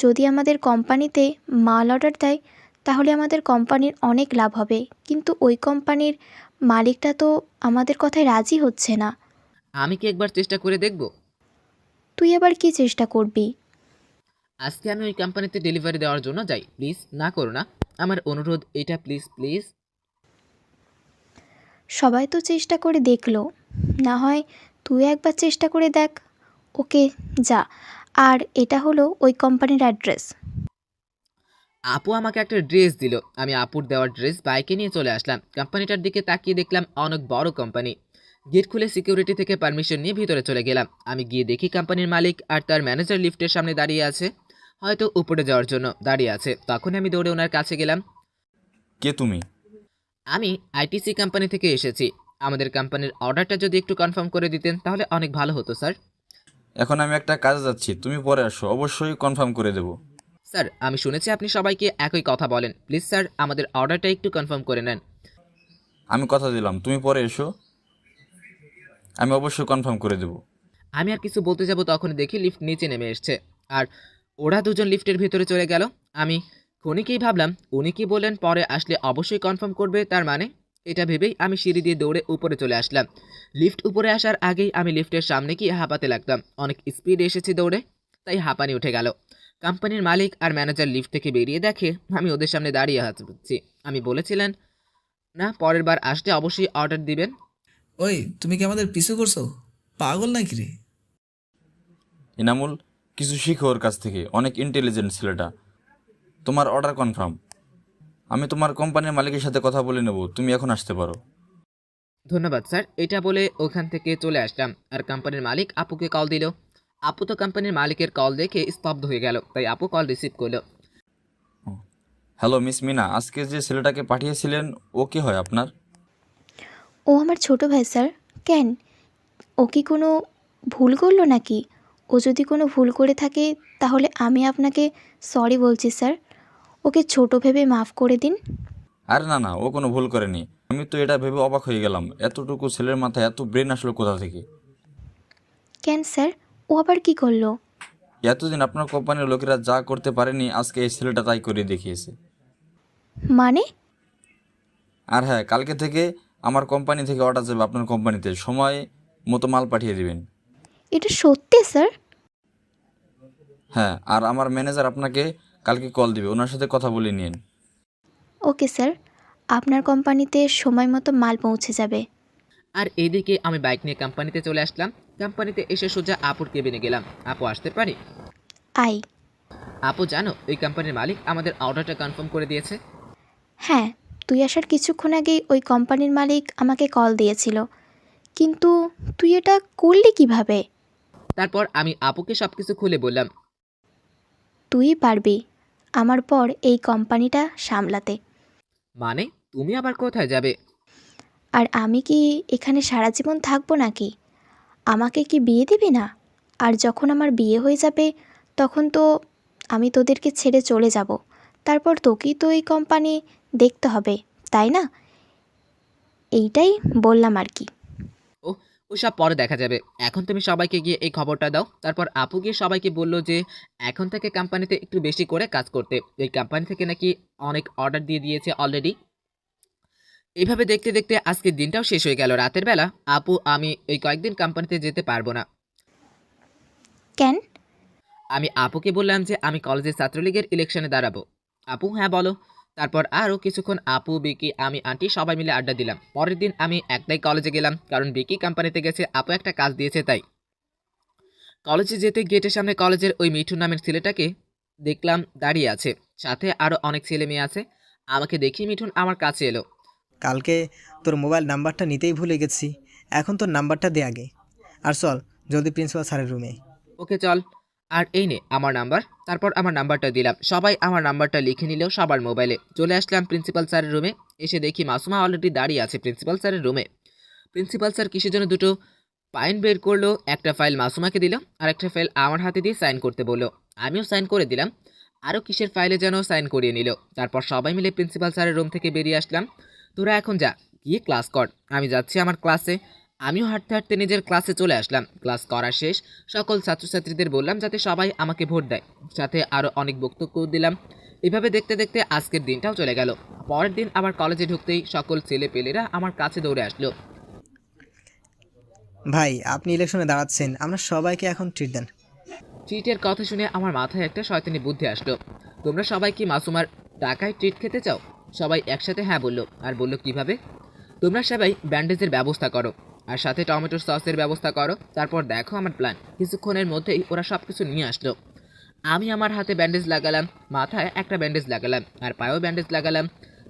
যদি আমাদের কোম্পানিতে মাল অর্ডার দেয় তাহলে আমাদের কোম্পানির অনেক লাভ হবে, কিন্তু ওই কোম্পানির মালিকটা তো আমাদের কথায় রাজি হচ্ছে না। আমি কি একবার চেষ্টা করে দেখব? তুই আবার কি চেষ্টা করবি? আজকে আমি ওই কোম্পানিতে ডেলিভারি দেওয়ার জন্য যাই, প্লিজ না করো না, আমার অনুরোধ এটা, প্লিজ প্লিজ। সবাই তো চেষ্টা করে দেখলো, না হয় তুই একবার চেষ্টা করে দেখ। ওকে, যা। আর এটা হলো ওই কোম্পানির অ্যাড্রেস। আপু আমাকে একটা ড্রেস দিল, আমি আপুর দেওয়ার ড্রেস বাইকে নিয়ে চলে আসলাম। কোম্পানিটার দিকে তাকিয়ে দেখলাম অনেক বড় কোম্পানি। গেট খুলে সিকিউরিটি থেকে পারমিশন নিয়ে ভিতরে চলে গেলাম। আমি গিয়ে দেখি কোম্পানির মালিক আর তার ম্যানেজার লিফটের সামনে দাঁড়িয়ে আছে, হয়তো উপরে যাওয়ার জন্য দাঁড়িয়ে আছে। তখন আমি দৌড়ে ওনার কাছে গেলাম। কে তুমি? আমি আইটিসি কোম্পানি থেকে এসেছি, আমাদের কোম্পানির অর্ডারটা যদি একটু কনফার্ম করে দিতেন তাহলে অনেক ভালো হতো স্যার। এখন আমি একটা কাজে যাচ্ছি, তুমি পরে আসো, অবশ্যই কনফার্ম করে দেবো। স্যার, আমি শুনেছি আপনি সবাইকে একই কথা বলেন, প্লিজ স্যার আমাদের অর্ডারটা একটু কনফার্ম করে নেন। আমি কথা দিলাম, তুমি পরে এসো, আমি অবশ্যই কনফার্ম করে দেবো। আমি আর কিছু বলতে যাব তখনই দেখি লিফট নিচে নেমে এসছে, আর ওরা দুজন লিফটের ভিতরে চলে গেল। আমি ক্ষণিকেই ভাবলাম উনি কি বললেন পরে আসলে অবশ্যই কনফার্ম করবে, তার মানে এটা ভেবেই আমি সিঁড়ি দিয়ে দৌড়ে উপরে চলে আসলাম। লিফট উপরে আসার আগেই আমি লিফটের সামনে গিয়ে হাঁপাতে লাগতাম, অনেক স্পিডে এসেছি দৌড়ে, তাই হাঁপানি উঠে গেল। কোম্পানির মালিক আর ম্যানেজার লিফট থেকে বেরিয়ে দেখে আমি ওদের সামনে দাঁড়িয়ে হাঁচছি। আমি বলেছিলেন না, পরের বার আসলে অবশ্যই অর্ডার দিবেন। ওই, তুমি কি আমাদের পিছু করছো? পাগল নাকি রে? ইনামুল, কিছু শিখো ওর কাছ থেকে, অনেক ইন্টেলিজেন্ট ছেলেটা। তোমার অর্ডার কনফার্ম, আমি তোমার কোম্পানির মালিকের সাথে কথা বলে নেব, তুমি এখন আসতে পারো। ধন্যবাদ স্যার, এটা বলে ওখান থেকে চলে আসলাম। আর কোম্পানির মালিক আপুকে কল দিল। আপু তো কোম্পানির মালিকের কল দেখে স্তব্ধ হয়ে গেল, তাই আপু কল রিসিভ করলো। হ্যালো মিস মিনা, আজকে যে ছেলেটাকে পাঠিয়েছিলেন ও কি হয় আপনার? ও আমার ছোট ভাই স্যার। কেন? ও কি কোনো ভুল করলো নাকি? ও যদি কোনো ভুল করে থাকে তাহলে আমি আপনাকে সরি বলছি স্যার। ওকে ছোট ভেবে মাফ করে দিন। আরে না না, ও কোনো ভুল করেনি। আমি তো এটা ভেবে অবাক হয়ে গেলাম, এতটুকু ছেলের মাথায় এত ব্রেন আসলো কোথা থেকে? কেন স্যার? ও আবার কি করলো? এতদিন আপনার কোম্পানির লোকেরা যা করতে পারেনি, আজকে এই ছেলেটা তাই করে দেখিয়েছে। মানে? আর হ্যাঁ, কালকে থেকে আমার কোম্পানি থেকে অর্ডার যাবে আপনার কোম্পানিতে, সময় মতো মাল পাঠিয়ে দিবেন। এটা সত্যি স্যার? হ্যাঁ, আর আমার ম্যানেজার আপনাকে কালকে কল দিবে, ওনার সাথে কথা বলে নিন। ওকে স্যার, আপনার কোম্পানিতে সময় মতো মাল পৌঁছে যাবে। আর এইদিকে আমি বাইক নিয়ে কোম্পানিতে চলে আসলাম। কোম্পানিতে এসে সোজা আপুর কেবিনে গেলাম। আপু, আসতে পারি? আই। আপু জানো, ওই কোম্পানির মালিক আমাদের অর্ডারটা কনফার্ম করে দিয়েছে। হ্যাঁ, তুই আসার কিছুক্ষণ আগেই ওই কোম্পানির মালিক আমাকে কল দিয়েছিল। কিন্তু তুই এটা করলি কিভাবে? তারপর আমি আপুকে সব কিছু খুলে বললাম। তুই পারবি আমার পর এই কোম্পানিটা সামলাতে। মানে তুমি আবার কোথায় যাবে? আর আমি কি এখানে সারা জীবন থাকবো নাকি? আমাকে কি বিয়ে দিবি না? আর যখন আমার বিয়ে হয়ে যাবে তখন তো আমি তোদেরকে ছেড়ে চলে যাব। তারপর তোকেই তো এই কোম্পানি দেখতে হবে, তাই না? এইটাই বললাম আর কি। ও ওসব পরে দেখা যাবে, এখন তুমি সবাইকে গিয়ে এই খবরটা দাও। তারপর আপু গিয়ে সবাইকে বলল যে এখন থেকে কোম্পানিতে একটু বেশি করে কাজ করতে, এই কোম্পানি থেকে নাকি অনেক অর্ডার দিয়ে দিয়েছে অলরেডি। এইভাবে দেখতে দেখতে আজকের দিনটাও শেষ হয়ে গেল। রাতের বেলা আপু আমি এই কয়েকদিন কোম্পানিতে যেতে পারবো না। কেন? আমি আপুকে বললাম যে আমি কলেজের ছাত্রলীগের ইলেকশনে দাঁড়াবো। আপু হ্যাঁ বলো। তারপর আরও কিছুক্ষণ আপু, বিকি, আমি, আন্টি সবাই মিলে আড্ডা দিলাম। পরের দিন আমি একটাই কলেজে গেলাম, কারণ বিকি কোম্পানিতে গেছে, আপু একটা কাজ দিয়েছে তাই। কলেজে যেতে গেটের সামনে কলেজের ওই মিঠুন নামের ছেলেটাকে দেখলাম দাঁড়িয়ে আছে, সাথে আরও অনেক ছেলে মেয়ে আছে। আমাকে দেখি মিঠুন আমার কাছে এলো। কালকে তোর মোবাইল নাম্বারটা নিতেই ভুলে গেছি, এখন তোর নাম্বারটা দে আগে। আর চল জলদি প্রিন্সিপাল স্যারের রুমে। ওকে চল। আর এই নে আমার নাম্বার। তারপর আমার নাম্বারটা দিলাম, সবাই আমার নাম্বারটা লিখে নিল সবার মোবাইলে। চলে আসলাম প্রিন্সিপাল স্যারের রুমে। এসে দেখি মাসুমা অলরেডি দাঁড়িয়ে আছে প্রিন্সিপাল স্যারের রুমে। প্রিন্সিপাল স্যার কিসের জন্য দুটো ফাইল বের করলো, একটা ফাইল মাসুমাকে দিল আর একটা ফাইল আমার হাতে দিয়ে সাইন করতে বললো। আমিও সাইন করে দিলাম। আরও কিসের ফাইলে যেন সাইন করিয়ে নিল। তারপর সবাই মিলে প্রিন্সিপাল স্যারের রুম থেকে বেরিয়ে আসলাম। তোরা এখন যা, গিয়ে ক্লাস কর। আমি যাচ্ছি আমার ক্লাসে। আমিও হাঁটতে হাঁটতে নিজের ক্লাসে চলে আসলাম। ক্লাস করা শেষ, সকল ছাত্রছাত্রীদের বললাম যাতে সবাই আমাকে ভোট দেয়, সাথে আরও অনেক বক্তব্য দিলাম। এভাবে দেখতে দেখতে আজকের দিনটাও চলে গেল। পরের দিন আবার কলেজে ঢুকতেই সকল ছেলেপেলেরা আমার কাছে দৌড়ে আসলো। ভাই আপনি ইলেকশনে দাঁড়াচ্ছেন, আমরা সবাইকে এখন ট্রিট দেন। ট্রিটের কথা শুনে আমার মাথায় একটা শয়তানি বুদ্ধি আসলো। তোমরা সবাই কি মাসুমার টাকায় ট্রিট খেতে চাও? সবাই একসাথে হ্যাঁ বললো। আর বললো কিভাবে? তোমরা সবাই ব্যান্ডেজের ব্যবস্থা করো আর সাথে টমেটোর সসের ব্যবস্থা করো। তারপর দেখো আমার প্ল্যান। কিছুক্ষণের মধ্যেই ওরা সব কিছু নিয়ে আসলো। আমি আমার হাতে ব্যান্ডেজ লাগালাম, মাথায় একটা ব্যান্ডেজ লাগালাম আর পায়েও ব্যান্ডেজ লাগালাম।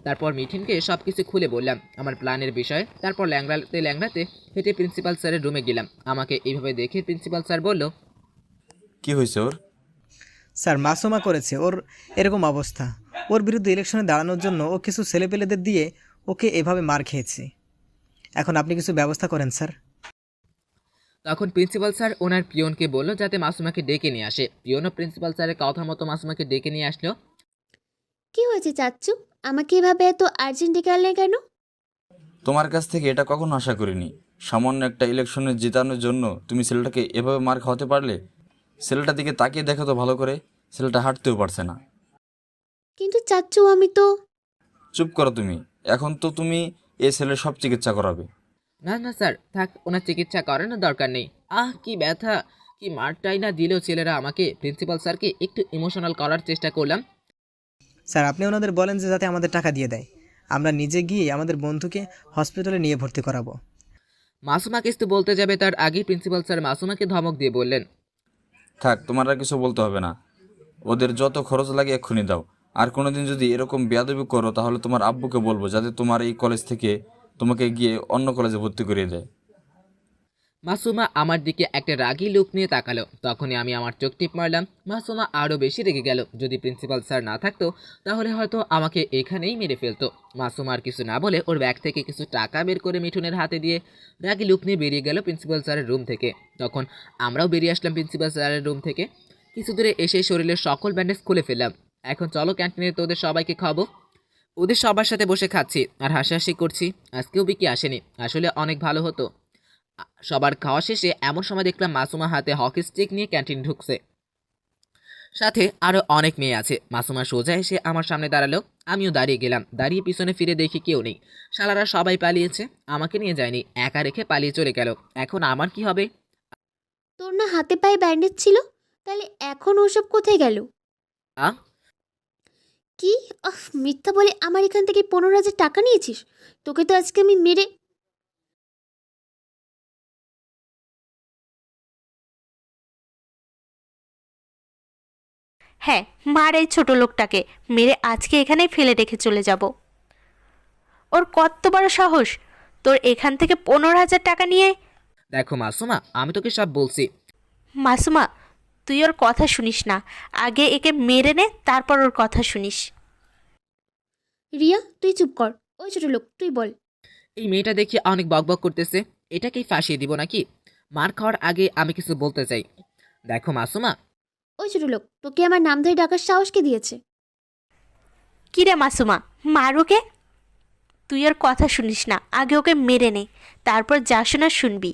তারপর মিঠিনকে সব কিছু খুলে বললাম আমার প্ল্যানের বিষয়ে। তারপর ল্যাংড়াতে ল্যাংড়াতে হেঁটে প্রিন্সিপাল স্যারের রুমে গেলাম। আমাকে এইভাবে দেখে প্রিন্সিপাল স্যার বলল, কি হয়েছে ওর? স্যার মাসুমা করেছে, ওর এরকম অবস্থা। ওর বিরুদ্ধে ইলেকশনে দাঁড়ানোর জন্য ও কিছু ছেলেপেলেদের দিয়ে ওকে এভাবে মার খেয়েছে। এখন আপনি কিছু ব্যবস্থা করেন স্যার। তখন প্রিন্সিপাল স্যার ওনার পিয়নকে বলল যাতে মাসুমাকে ডেকে নিয়ে আসে। পিয়নও প্রিন্সিপাল স্যারের কথা মতো মাসুমাকে ডেকে নিয়ে আসলো। কি হয়েছে চাচ্চু? আমাকে এভাবে এত আর্জেন্ট ডেকে আনলে কেন? তোমার কাছ থেকে এটা কখনো আশা করিনি। সামান্য একটা ইলেকশনে জেতানোর জন্য তুমি ছেলেটাকে এভাবে মার খাওয়াতে পারলে? ছেলেটার দিকে তাকিয়ে দেখো তো ভালো করে, ছেলেটা হাঁটতেও পারছে না। কিন্তু চাচ্চু আমি তো... চুপ করো তুমি। এখন তো তুমি এই ছেলের সব চিকিৎসা করাবে। না না স্যার থাক, ওনার চিকিৎসা করানোর দরকার নেই। কি ব্যথা, কি মারটাই না দিল ছেলেরা আমাকে। প্রিন্সিপাল স্যারকে একটু ইমোশনাল করার চেষ্টা করলাম। স্যার আপনি ওনাদের বলেন যে যাতে আমাদের টাকা দিয়ে দেয়, আমরা নিজে গিয়ে আমাদের বন্ধুকে হসপিটালে নিয়ে ভর্তি করাবো। মাসুমা কিছু বলতে যাবে তার আগেই প্রিন্সিপাল স্যার মাসুমাকে ধমক দিয়ে বললেন, থাক, তোমার আর কিছু বলতে হবে না। ওদের যত খরচ লাগে এক্ষুনি দাও। আর কোনোদিন যদি এরকম বেয়াদবি করো তাহলে তোমার আব্বুকে বলবো যাতে তোমার এই কলেজ থেকে তোমাকে গিয়ে অন্য কলেজে ভর্তি করিয়ে দেয়। মাসুমা আমার দিকে একটা রাগী লুক নিয়ে তাকালো। তখনই আমি আমার চোখ টিপ মারলাম। মাসুমা আরও বেশি রেগে গেল। যদি প্রিন্সিপাল স্যার না থাকতো তাহলে হয়তো আমাকে এখানেই মেরে ফেলতো। মাসুমা আর কিছু না বলে ওর ব্যাগ থেকে কিছু টাকা বের করে মিঠুনের হাতে দিয়ে রাগী লুক নিয়ে বেরিয়ে গেল প্রিন্সিপাল স্যারের রুম থেকে। তখন আমরাও বেরিয়ে আসলাম প্রিন্সিপাল স্যারের রুম থেকে। কিছু দূরে এসে শরীরের সকল ব্যান্ডেজ খুলে ফেললাম। এখন চলো ক্যান্টিনে তোদের সবাইকে খাবো। ওদের সবার সাথে বসে খাচ্ছি আর হাসাহাসি করছি। আজকেও বিকি আসেনি, আসলে অনেক ভালো হতো। সবার খাওয়া শেষে এমন সময় দেখলাম মাসুমা হাতে হকি স্টিক নিয়ে ক্যান্টিন ঢুকছে, সাথে আরও অনেক মেয়ে আছে। মাসুমা সোজা এসে আমার সামনে দাঁড়ালো। আমিও দাঁড়িয়ে গেলাম। দাঁড়িয়ে পিছনে ফিরে দেখি কেউ নেই। শালারা সবাই পালিয়েছে, আমাকে নিয়ে যায়নি, একা রেখে পালিয়ে চলে গেল। এখন আমার কি হবে? তোর না হাতে পায়ে ব্যান্ডেজ ছিল, তাহলে এখন ওসব কোথায় গেল? আ কি? মিথ্যা বলে আমার এখান থেকে 15,000 টাকা নিয়েছিস? তোকে তো আজকে আমি মেরে... হ্যাঁ, মার এই ছোট লোকটাকে মেরে আজকে এখানেই ফেলে রেখে চলে যাব। ওর কত বড় সাহস তোর এখান থেকে 15,000 টাকা নিয়ে। দেখো মাসুমা, আমি তোকে সব বলছি। মাসুমা, তুই ওর কথা শুনিস না, আগে একে মেরে নে, তারপর ওর কথা শুনিস। রিয়া তুই চুপ কর। ওই ছোট লোক তুই বল। এই মেয়েটা দেখি অনেক বকবক করতেছে, এটাকেই ফাঁসিয়ে দিব নাকি? মার খাওয়ার আগে আমি কিছু বলতে চাই। দেখো মাসুমা, ওই ছোট লোক তোকে আমার নাম ধরে ডাকার সাহস কে দিয়েছে? কিরে মাসুমা, মার ওকে। তুই ওর কথা শুনিস না, আগে ওকে মেরে নে, তারপর যা শোনার শুনবি।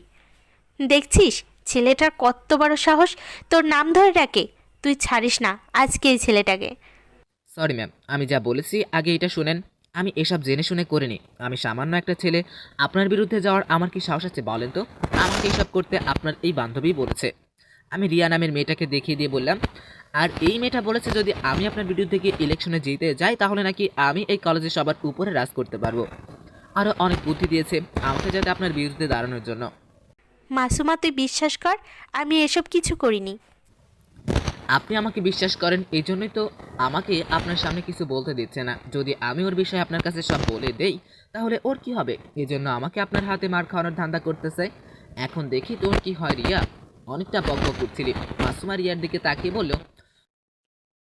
দেখছিস ছেলেটার কত বড় সাহস, তোর নাম ধরে ডাকে। তুই ছাড়িস না আজকে এই ছেলেটাকে। সরি ম্যাম, আমি যা বলেছি আগে এটা শুনেন। আমি এসব জেনে শুনে করিনি। আমি সামান্য একটা ছেলে, আপনার বিরুদ্ধে যাওয়ার আমার কি সাহস আছে বলেন তো? আমাকে এসব করতে আপনার এই বান্ধবী বলেছে। আমি রিয়া নামের মেয়েটাকে দেখিয়ে দিয়ে বললাম, আর এই মেয়েটা বলেছে যদি আমি আপনার বিরুদ্ধে গিয়ে ইলেকশনে জিতে যাই তাহলে নাকি আমি এই কলেজে সবার উপরে রাজ করতে পারবো। আরও অনেক বুদ্ধি দিয়েছে আমাকে যাতে আপনার বিরুদ্ধে দাঁড়ানোর জন্য। মাসুমা তুই বিশ্বাস কর, আমি এসব কিছু করিনি। আপনি আমাকে বিশ্বাস করেন, এই জন্যই তো আমাকে আপনার সামনে কিছু বলতে দিচ্ছে না। যদি আমি ওর বিষয়ে আপনার কাছে সব বলে দেই তাহলে ওর কি হবে? এই জন্য আমাকে আপনার হাতে মার খাওয়ানোর ধান্দা করতেছে। এখন দেখি তোর কি হয় রিয়া। অনেকটা বকবক করছিলি। মাসুমা রিয়ার দিকে তাকিয়ে বলল,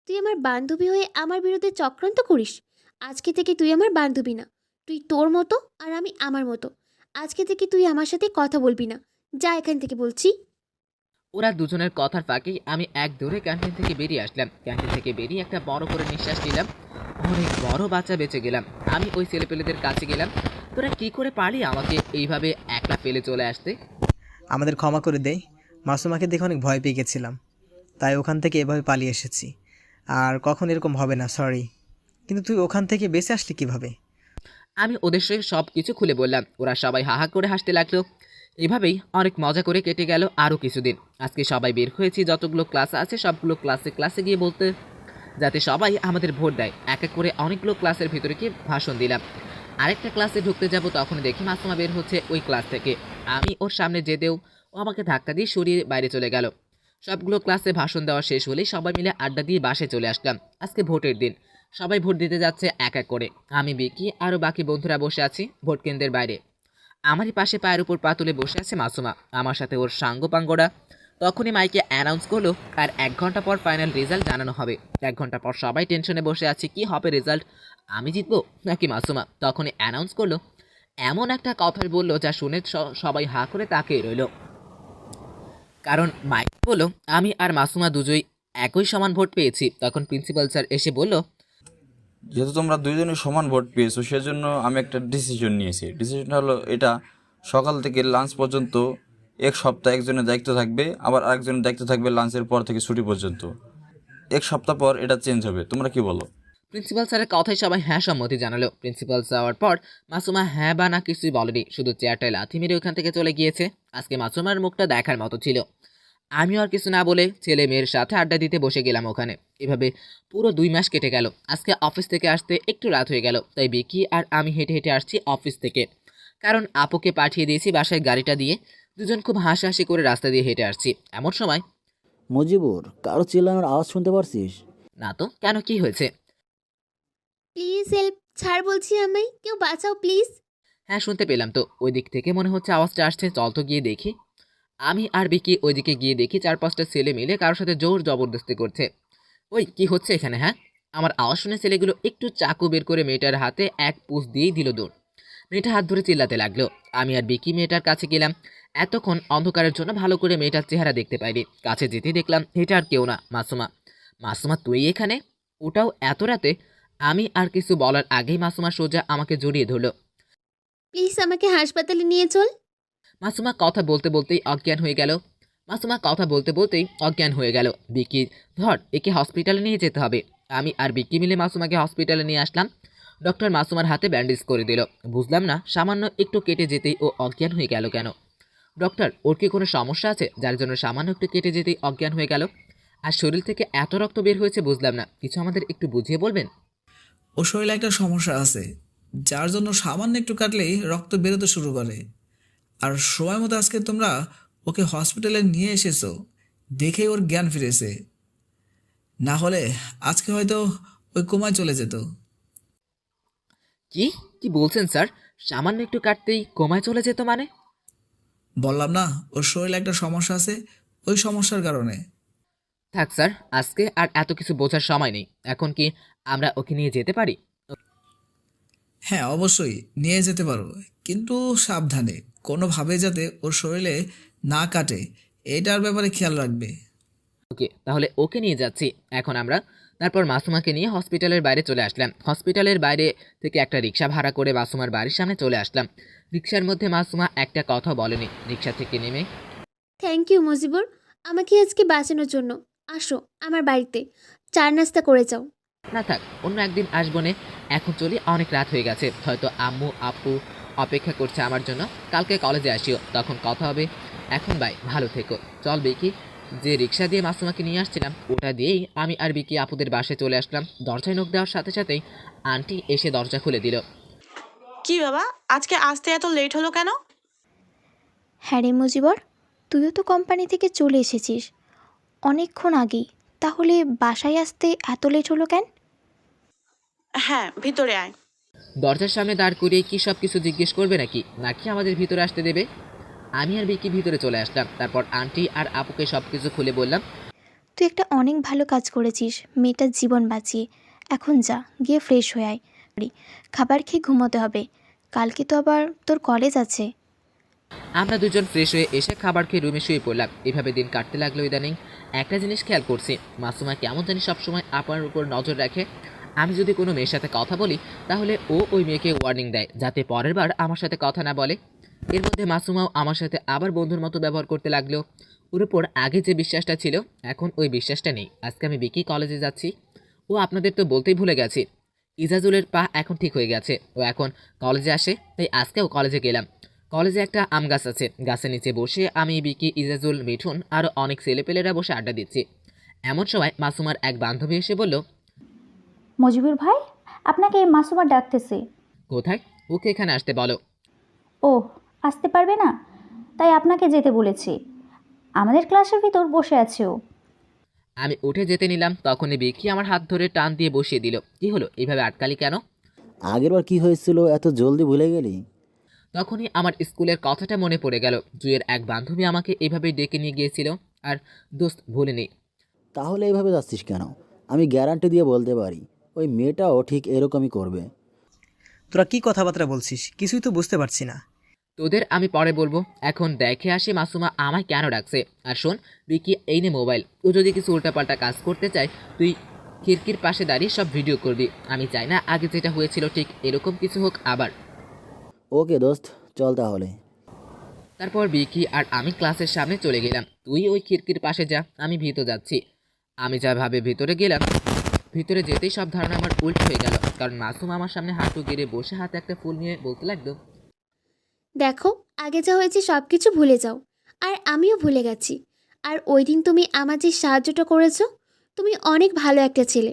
তুই আমার বান্ধবী হয়ে আমার বিরুদ্ধে চক্রান্ত করিস? আজকে থেকে তুই আমার বান্ধবী না। তুই তোর মতো আর আমি আমার মতো। আজকে থেকে তুই আমার সাথে কথা বলবি না। যা এখান থেকে বলছি। ওরা দুজনের কথার ফাঁকেই আমি এক দৌড়ে ক্যান্টিন থেকে বেরিয়ে আসলাম। ক্যান্টিন থেকে বেরিয়ে একটা বড় করে নিঃশ্বাস নিলাম। অনেক বড় বাচ্চা বেঁচে গেলাম। আমি ওই ছেলেপেলেদের কাছে গেলাম, তোরা কি করে পারলি আমাকে এইভাবে একলা ফেলে চলে আসতে? আমাদের ক্ষমা করে দেয়। মাসুমাকে দেখে অনেক ভয় পেয়ে গেছিলাম, তাই ওখান থেকে এভাবে পালিয়ে এসেছি। আর কখন এরকম হবে না, সরি। কিন্তু তুই ওখান থেকে বেঁচে আসলি কিভাবে? আমি ওদের সঙ্গে সব কিছু খুলে বললাম। ওরা সবাই হাহা করে হাসতে লাগলো। এভাবেই অনেক মজা করে কেটে গেল আরও কিছুদিন। আজকে সবাই বের হয়েছি, যতগুলো ক্লাস আছে সবগুলো ক্লাসে গিয়ে বলতে, যাতে সবাই আমাদের ভোট দেয়। এক এক করে অনেকগুলো ক্লাসের ভিতরে গিয়ে ভাষণ দিলাম। আরেকটা ক্লাসে ঢুকতে যাব তখন দেখি মাসুমা বের হচ্ছে ওই ক্লাস থেকে। আমি ওর সামনে যেতেও ও আমাকে ধাক্কা দিয়ে সরিয়ে বাইরে চলে গেল। সবগুলো ক্লাসে ভাষণ দেওয়া শেষ হলেই সবাই মিলে আড্ডা দিয়ে বাসায় চলে আসলাম। আজকে ভোটের দিন, সবাই ভোট দিতে যাচ্ছে এক এক করে। আমি বিকি আরও বাকি বন্ধুরা বসে আছি ভোট কেন্দ্রের বাইরে। আমারই পাশে পায়ের উপর পা তুলে বসে আছে মাসুমা, আমার সাথে ওর সাঙ্গপাঙ্গরা। তখনই মাইকে অ্যানাউন্স করলো আর 1 ঘন্টা পর ফাইনাল রেজাল্ট জানানো হবে। 1 ঘন্টা পর সবাই টেনশনে বসে আছি, কি হবে রেজাল্ট, আমি জিতবো নাকি মাসুমা? তখনই অ্যানাউন্স করলো, এমন একটা কথা বললো যা শুনে সবাই হা করে তাকিয়ে রইল। কারণ মাইক বললো আমি আর মাসুমা দুজোই একই সমান ভোট পেয়েছি। তখন প্রিন্সিপাল স্যার এসে বলল, যেহেতু তোমরা দুইজনই সমান ভোট পেয়েছো সেজন্য আমি একটা ডিসিশন নিয়েছি। ডিসিশনটা হলো এটা, সকাল থেকে লাঞ্চ পর্যন্ত 1 সপ্তাহ একজনের দায়িত্ব থাকবে, আবার আরেকজনের দায়িত্ব থাকবে লাঞ্চের পর থেকে ছুটি পর্যন্ত। 1 সপ্তাহ পর এটা চেঞ্জ হবে। তোমরা কি বলো? প্রিন্সিপাল স্যারের কথায় সবাই হ্যাঁ সম্মতি জানালো। প্রিন্সিপাল যাওয়ার পর মাসুমা হ্যাঁ বা না কিছুই বলেনি, শুধু চেয়ারটায় লাথি মেরে ওখান থেকে চলে গিয়েছে। আজকে মাসুমার মুখটা দেখার মতো ছিল। আমিও আর কিছু না বলে ছেলে মেয়ের সাথে আড্ডা দিতে বসে গেলাম ওখানে। এভাবে পুরো 2 মাস কেটে গেল। আজকে অফিস থেকে আসতে একটু রাত হয়ে গেল, তাই বিকি আর আমি হেঁটে হেঁটে আসছি অফিস থেকে, কারণ আপুকে পাঠিয়ে দিয়েছি বাসায় গাড়িটা দিয়ে। দুজন খুব হাসাহাসি করে রাস্তা দিয়ে হেঁটে আসছি। এমন সময়, মজিবুর, কারো চিল্লানোর আওয়াজ শুনতে পারছিস? না তো, কেন কি হয়েছে? প্লিজ হেল্প, ছাড় বলছি, আমায় কেউ বাঁচাও প্লিজ। হ্যাঁ শুনতে পেলাম তো, ওই দিক থেকে মনে হচ্ছে আওয়াজটা আসছে, চল তো গিয়ে দেখি। আমি আর বিকি ওইদিকে গিয়ে দেখি 4-5টা ছেলে মিলে কারোর সাথে জোর জবরদস্তি করছে। ওই কি হচ্ছে এখানে হ্যাঁ? আমার আওয়াজ শুনে ছেলেগুলো একটু চাকু বের করে মেয়েটার হাতে এক পুশ দিয়েই দিল দৌড়। মেয়েটা হাত ধরে চিল্লাতে লাগলো। আমি আর বিকি মেয়েটার কাছে গেলাম। এতক্ষণ অন্ধকারের জন্য ভালো করে মেয়েটার চেহারা দেখতে পাইনি। কাছে যেতেই দেখলাম এটা আর কেউ না, মাসুমা। মাসুমা তুই এখানে? ওটাও এত রাতে? আমি আর কিছু বলার আগেই মাসুমা সোজা আমাকে জড়িয়ে ধরলো। প্লিজ আমাকে হাসপাতালে নিয়ে চল। মাসুমা কথা বলতে বলতেই অজ্ঞান হয়ে গেল। বিকি, ধর একে হসপিটালে নিয়ে যেতে হবে। আমি আর বিকি মিলে মাসুমাকে হসপিটালে নিয়ে আসলাম। ডক্টর মাসুমার হাতে ব্যান্ডেজ করে দিল। বুঝলাম না সামান্য একটু কেটে যেতেই ও অজ্ঞান হয়ে গেল কেন? ডক্টর, ওর কি কোনো সমস্যা আছে যার জন্য সামান্য একটু কেটে যেতেই অজ্ঞান হয়ে গেল? আর শরীর থেকে এত রক্ত বের হয়েছে বুঝলাম না, কিছু আমাদের একটু বুঝিয়ে বলবেন? ওর শরীরে একটা সমস্যা আছে, যার জন্য সামান্য একটু কাটলেই রক্ত বেরোতে শুরু করে। আর সময় মতো আজকে তোমরা ওকে হসপিটালে নিয়ে এসেছো, দেখেই ওর জ্ঞান ফিরেছে। না হলে আজকে হয়তো ওই কোমায় চলে যেত। কি কি বলছেন স্যার? সামান্য একটু কাটতেই কোমায় চলে যেত মানে? বললাম না, ওর শরীরে একটা সমস্যা আছে, ওই সমস্যার কারণে। থাক স্যার, আজকে আর এত কিছু বোঝার সময় নেই। এখন কি আমরা ওকে নিয়ে যেতে পারি? হ্যাঁ, অবশ্যই নিয়ে যেতে পারো, কিন্তু সাবধানে, কোনোভাবে যাতে ওর শরীরে না কাটে এটার ব্যাপারে খেয়াল রাখবে। ওকে, তাহলে ওকে নিয়ে যাচ্ছি এখন আমরা। তারপর মাসুমাকে নিয়ে হসপিটালের বাইরে চলে আসলাম। হসপিটালের বাইরে থেকে একটা রিক্সা ভাড়া করে মাসুমার বাড়ির সামনে চলে আসলাম। রিক্সার মধ্যে মাসুমা একটা কথা বলেনি। রিক্সা থেকে নেমে, থ্যাংক ইউ মজিবুর, আমাকে আজকে বাঁচানোর জন্য। আসো আমার বাড়িতে, চার নাস্তা করে যাও। না থাক, অন্য একদিন আসবো নে, এখন চলি, অনেক রাত হয়ে গেছে। হয়তো আম্মু আপু অপেক্ষা করছে আমার জন্য। কালকে কলেজে আসিও, তখন কথা হবে। এখন বাই, ভালো থেকো। চল বিকি, যে রিক্সা দিয়ে মাসুমাকে নিয়ে আসছিলাম ওটা দিয়েই আমি আর বিকি আপুদের বাসায় চলে আসলাম। দরজায় নক দেওয়ার সাথে সাথেই আন্টি এসে দরজা খুলে দিল। কি বাবা, আজকে আসতে এত লেট হলো কেন? হ্যাঁ রে মুজিবর, তুইও তো কোম্পানি থেকে চলে এসেছিস অনেকক্ষণ আগেই, তাহলে বাসায় আসতে এত লেট হলো কেন? হ্যাঁ, ভিতরে আয়। দরজার সামনে দাঁড় করিয়ে কি সব কিছু জিজ্ঞেস করবে নাকি নাকি আমাদের ভিতরে আসতে দেবে? আমি আর বিকি ভিতরে চলে আসলাম। তারপর আন্টি আর আপুকে সব কিছু খুলে বললাম। তুই একটা অনেক ভালো কাজ করেছিস মেয়েটার জীবন বাঁচিয়ে। এখন যা, গিয়ে ফ্রেশ হয়ে আয়, খাবার খেয়ে ঘুমোতে হবে, কালকে তো আবার তোর কলেজ আছে। আমরা দুজন ফ্রেশ হয়ে এসে খাবার খেয়ে রুমে শুয়ে পড়লাম। এভাবে দিন কাটতে লাগলো। ইদানিং একটা জিনিস খেয়াল করছি, মাসুমা কেমন জানি সবসময় আপার উপর নজর রাখে। আমি যদি কোনো মেয়ের সাথে কথা বলি তাহলে ও ওই মেয়েকে ওয়ার্নিং দেয় যাতে পরের বার আমার সাথে কথা না বলে। এর মধ্যে মাসুমাও আমার সাথে আবার বন্ধুর মতো ব্যবহার করতে লাগলো। ওর উপর আগে যে বিশ্বাসটা ছিল এখন ওই বিশ্বাসটা নেই। আজকে আমি বিকি কলেজে যাচ্ছি। ও আপনাদের তো বলতেই ভুলে গেছি, ইজাজুলের পা এখন ঠিক হয়ে গেছে। ও এখন কলেজে আসে, তাই আজকেও কলেজে গেলাম। কলেজে একটা আম গাছ আছে, গাছের নিচে বসে আমি বিকি ইজাজুল মিঠুন আরও অনেক ছেলেপেলেরা বসে আড্ডা দিচ্ছি। এমন সময় মাসুমার এক বান্ধবী এসে বলল, মজিবুর ভাই, আপনাকে মাসুমা ডাকতেছে। কোথায়? ওকে এখানে আসতে বলো। ও, আসতে পারবে না, তাই আপনাকে যেতে বলেছি। আমাদের ক্লাসের ভিতর বসে আছে ও। আমি উঠে যেতে নিলাম, তখনই বিকি আমার হাত ধরে টান দিয়ে বসিয়ে দিল। কি হলো, এইভাবে আটকালি কেন? আগেরবার কি হয়েছিল এত জলদি ভুলে গেলি? তখনই আমার স্কুলের কথাটা মনে পড়ে গেল। জুয়ের এক বান্ধবী আমাকে এইভাবে ডেকে নিয়ে গিয়েছিল। আর দোস্ত, ভুলিনি। তাহলে এইভাবে যাচ্ছিস কেন? আমি গ্যারান্টি দিয়ে বলতে পারি ওই মেয়েটাও ঠিক এরকমই করবে। তোরা কি কথাবার্তা বলছিস? কিছুই তো বুঝতে পারছি না। তোদের আমি পরে বলবো, এখন দেখে আসি মাসুমা আমায় কেন ডাকছে। আর শোন বিকি, এই নে মোবাইল। ও যদি কিছু উল্টাপাল্টা কাজ করতে চায় তুই খিড়কির পাশে দাঁড়িয়ে সব ভিডিও করবি। আমি চাই না আগে যেটা হয়েছিল ঠিক এরকম কিছু হোক আবার। ওকে দোস্ত, চল তাহলে। তারপর বিকি আর আমি ক্লাসের সামনে চলে গেলাম। তুই ওই খিড়কির পাশে যা, আমি ভিতর যাচ্ছি। আমি যা ভাবে ভিতরে গেলাম, ভিতরে যেতেই সব ধারণা আমার উল্টো হয়ে গেল। কারণ মাসুম আমার সামনে হাঁটু গেড়ে বসে হাতে একটা ফুল নিয়ে বলতে লাগলো, দেখো, আগে যা হয়েছে সব কিছু ভুলে যাও। আর আমিও ভুলে গেছি। আর ওই দিন তুমি আমার যে সাহায্যটা করেছো, তুমি অনেক ভালো একটা ছেলে।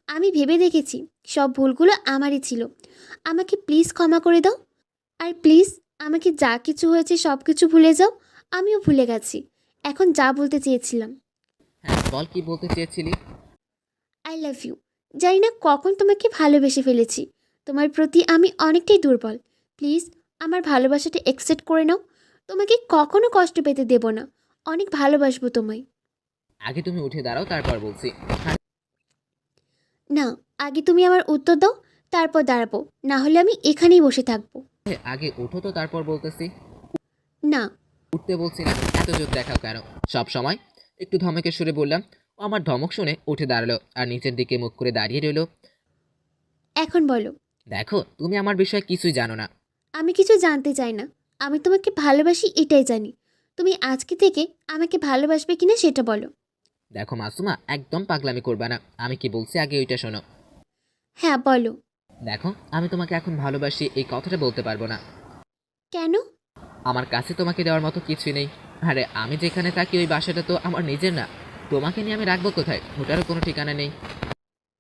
আমি ভেবে দেখেছি সব ভুলগুলো আমারই ছিল। আমাকে প্লিজ ক্ষমা করে দাও। আর প্লিজ আমাকে যা কিছু হয়েছে সব কিছু ভুলে যাও। আমিও ভুলে গেছি। এখন যা বলতে চেয়েছিলাম, হ্যাঁ বল, কি বলতে চেয়েছিলি? I love you. জানি না কখন তোমাকে ভালোবেসে ফেলেছি। তোমার প্রতি আমি অনেকটাই দুর্বল। প্লিজ আমার ভালোবাসাটা অ্যাকসেপ্ট করে নাও। তোমাকে কখনো কষ্ট পেতে দেব না। অনেক ভালোবাসবো তোমায়। আগে তুমি উঠে দাঁড়াও, তারপর বলছি। না, আগে তুমি আমার উত্তর দাও, তারপর দাঁড়াবো। না হলে আমি এখানেই বসে থাকবো। আগে উঠো তো, তারপর বলতেছি। না, উঠতে বলছি না, এত জোর দেখাও কেন? সব সময় একটু ধমকের সুরে বললাম। ও আমার ধমক শুনে উঠে দাঁড়ালো আর নিচের দিকে মুখ করে দাঁড়িয়ে রইলো। এখন বলো। দেখো, তুমি আমার বিষয়ে কিছুই জানো না। আমি কিছু জানতে চাই না। আমি তোমাকে ভালোবাসি এটাই জানি। তুমি আজকে থেকে আমাকে ভালোবাসবে কিনা সেটা বলো। দেখো মাসুমা, একদম পাগলামি করবে না। আমি কি বলছি আগে ওইটা শোনো। হ্যাঁ বলো। দেখো, আমি তোমাকে এখন ভালোবাসি এই কথাটা বলতে পারবো না। কেন? আমার কাছে তোমাকে দেওয়ার মতো কিছুই নেই। আরে আমি যেখানে থাকি ওই বাসাটা তো আমার নিজের না। তোমাকে নিয়ে আমি রাখবো কোথায়, ওটারও কোনো ঠিকানা নেই।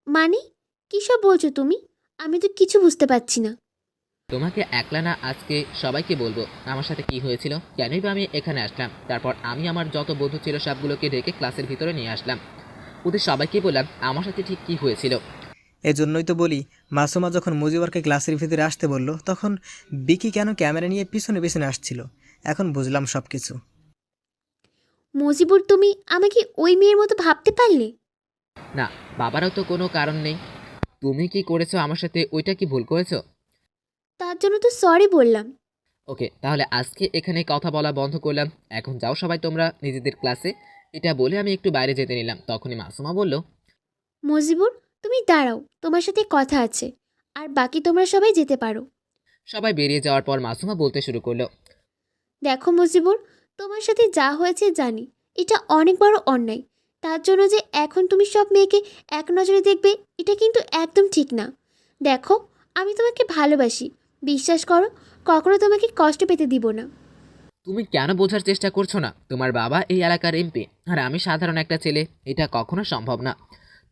মানে কী সব বলছো তুমি? আমি তো কিছু বুঝতে পারছি না। তোমাকে একলা না, আজকে সবাইকে বলবো আমার সাথে কি হয়েছিল, কেনই বা আমি এখানে আসলাম। তারপর আমি আমার যত বন্ধু ছিল সবগুলোকে ডেকে ক্লাসের ভিতরে নিয়ে আসলাম। ওদের সবাইকে বললাম আমার সাথে ঠিক কি হয়েছিল। এজন্যই তো বলি, মাসুমা যখন মুজিবরকে ক্লাসের ভিতরে আসতে বলল, তখন বিকি কেন ক্যামেরা নিয়ে পিছনে পিছনে আসছিল। এখন বুঝলাম সব কিছু। মজিবুর, তুমি আমাকে ওই মেয়ের মতো ভাবতে পারলে? না, বাবারও তো কোনো কারণ নেই। তুমি কি করেছো আমার সাথে, ওইটা কি ভুল করেছো? তার জন্য তো সরি বললাম। ওকে, তাহলে আজকে এখানে কথা বলা বন্ধ করলাম। এখন যাও সবাই তোমরা নিজেদের ক্লাসে। এটা বলে আমি একটু বাইরে যেতে নিলাম, তখনই মাসুমা বলল, মজিবুর, তুমি দাঁড়াও, তোমার সাথে কথা আছে। আর বাকি তোমরা সবাই যেতে পারো। সবাই বেরিয়ে যাওয়ার পর মাসুমা বলতে শুরু করলো, দেখো মজিবুর, তোমার সাথে যা হয়েছে জানি, এটা অনেক বড় অন্যায়। তার জন্য যে এখন তুমি সব মেয়েকে এক নজরে দেখবে, এটা কিন্তু একদম ঠিক না। দেখো, আমি তোমাকে ভালোবাসি, বিশ্বাস করো, কখনো তোমাকে কষ্ট পেতে দিব না। তুমি কেন বোঝার চেষ্টা করছো না? তোমার বাবা এই এলাকার এমপি, আর আমি সাধারণ একটা ছেলে। এটা কখনো সম্ভব না।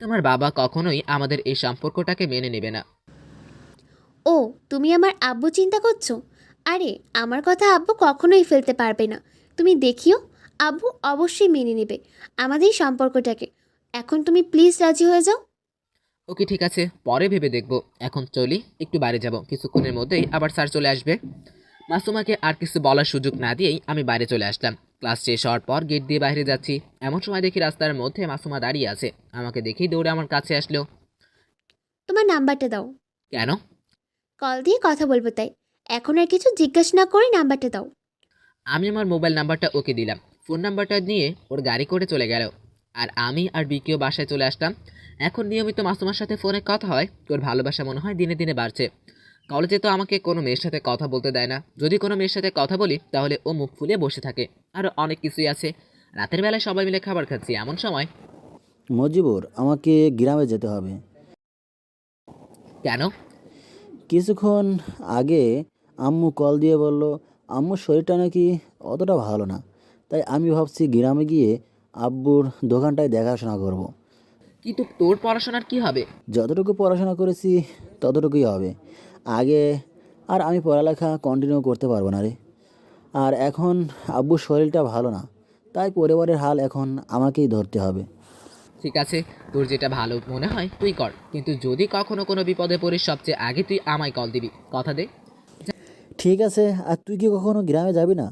তোমার বাবা কখনোই আমাদের এই সম্পর্কটাকে মেনে নেবে না। ও, তুমি আমার আব্বু চিন্তা করছো? আরে, আমার কথা আব্বু কখনোই ফেলতে পারবে না। তুমি দেখিও, আব্বু অবশ্যই মেনে নেবে আমাদের এই সম্পর্কটাকে। এখন তুমি প্লিজ রাজি হয়ে যাও। ওকে, ঠিক আছে, পরে ভেবে দেখবো। এখন চলি, একটু বাইরে যাব, কিছুক্ষণের মধ্যেই আবার স্যার চলে আসবে। মাসুমাকে আর কিছু বলার সুযোগ না দিয়েই আমি বাইরে চলে আসলাম। ক্লাস শেষ হওয়ার পর গেট দিয়ে বাইরে যাচ্ছি, এমন সময় দেখি রাস্তার মধ্যে মাসুমা দাঁড়িয়ে আছে। আমাকে দেখেই দৌড়ে আমার কাছে আসলো। তোমার নাম্বারটা দাও। কেন? কল দিয়ে কথা বলবো তাই। এখন আর কিছু জিজ্ঞাসা না করে নাম্বারটা দাও। আমি আমার মোবাইল নাম্বারটা ওকে দিলাম। ফোন নাম্বারটা নিয়ে ওর গাড়ি করে চলে গেল। আর আমি আর বিকিও বাসায় চলে আসলাম। এখন নিয়মিত মাসুমার সাথে ফোনে কথা হয়। ওর ভালোবাসা মনে হয় দিনে দিনে বাড়ছে। কলেজে তো আমাকে কোনো মেয়ের সাথে কথা বলতে দেয় না। যদি কোনো মেয়ের সাথে কথা বলি তাহলে ও মুখ ফুলিয়ে বসে থাকে। আরও অনেক কিছুই আছে। রাতের বেলায় সবাই মিলে খাবার খাচ্ছি, এমন সময়। মজিবুর, আমাকে গ্রামে যেতে হবে। কেন? কিছুক্ষণ আগে আম্মু কল দিয়ে বলল আম্মুর শরীরটা নাকি অতটা ভালো না। তাই আমি ভাবছি গ্রামে গিয়ে আব্বুর দোকানটায় দেখাশোনা করব। কিন্তু তোর পড়াশোনার কি হবে? যতটুকু পড়াশোনা করেছি ততটুকুই হবে। আগে আর আমি পড়ালেখা কন্টিনিউ করতে পারবো না রে। আর এখন আব্বুর শরীরটা ভালো না, তাই পরিবারের হাল এখন আমাকেই ধরতে হবে। ঠিক আছে, তোর যেটা ভালো মনে হয় তুই কর, কিন্তু যদি কখনো কোনো বিপদে পড়িস সবচেয়ে আগে তুই আমায় কল দিবি, কথা দে। ঠিক আছে, আর তুই কি কখনো গ্রামে যাবি না?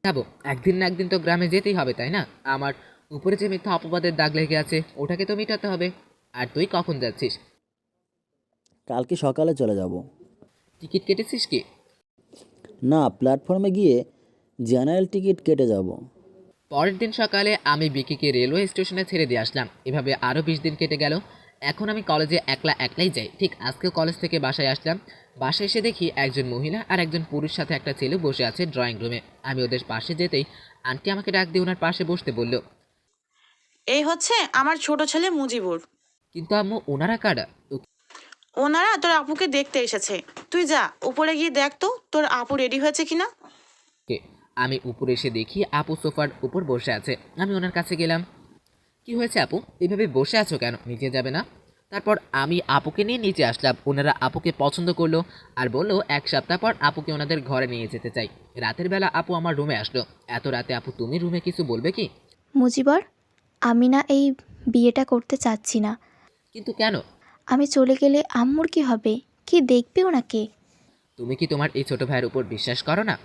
যাবো, একদিন না একদিন তো গ্রামে যেতেই হবে, তাই না? আমার উপরে যে মিথ্যা অপবাদের দাগ লেগে আছে ওটাকে তো মেটাতে হবে। আর তুই কখন যাচ্ছিস? কালকে সকালে চলে যাব। টিকিট কেটেছিস কি? না, প্ল্যাটফর্মে গিয়ে জেনারেল টিকিট কেটে যাব। পরের দিন সকালে আমি বিকিকে রেলওয়ে স্টেশনে ছেড়ে দিয়ে আসলাম। এভাবে আরও 20 দিন কেটে গেল। এখন আমি কলেজে একলাই যাই। ঠিক আজকেও কলেজ থেকে বাসায় আসলাম। বাসায় এসে দেখি একজন মহিলা আর একজন পুরুষ সাথে একটা ছেলে বসে আছে ড্রয়িং রুমে। আমি ওদের পাশে যেতেই আন্টি আমাকে ডাক দিয়ে ওনার পাশে বসতে বলল। এই হচ্ছে আমার ছোট ছেলে মুজিবুর। কিন্তু আম্মু, ওনারা কারা? ওনারা তোর আপুকে দেখতে এসেছে। তুই যা উপরে গিয়ে দেখ তো তোর আপু রেডি হয়েছে কিনা। ওকে। আমি উপরে এসে দেখি আপু সোফার উপর বসে আছে। আমি ওনার কাছে গেলাম। কি হয়েছে আপু, এইভাবে বসে আছো কেন? নিচে যাবে না? তারপর আমি আপুকে নিয়ে নিচে আসলাম। ওনারা আপুকে পছন্দ করলো আর বললো 1 সপ্তাহ পর আপুকে ওনাদের ঘরে নিয়ে যেতে চাই। রাতের বেলা আপু আমার রুমে আসলো। এত রাতে আপু তুমি রুমে কিছু বলবে কি? মুজিবর, আমি না এই বিয়েটা করতে চাচ্ছি না। কিন্তু কেন? আমি চলে গেলে আম্মুর কি হবে? কি দেখবে ওনাকে? তুমি কি তোমার এই ছোট ভাইয়ের উপর বিশ্বাস করো না?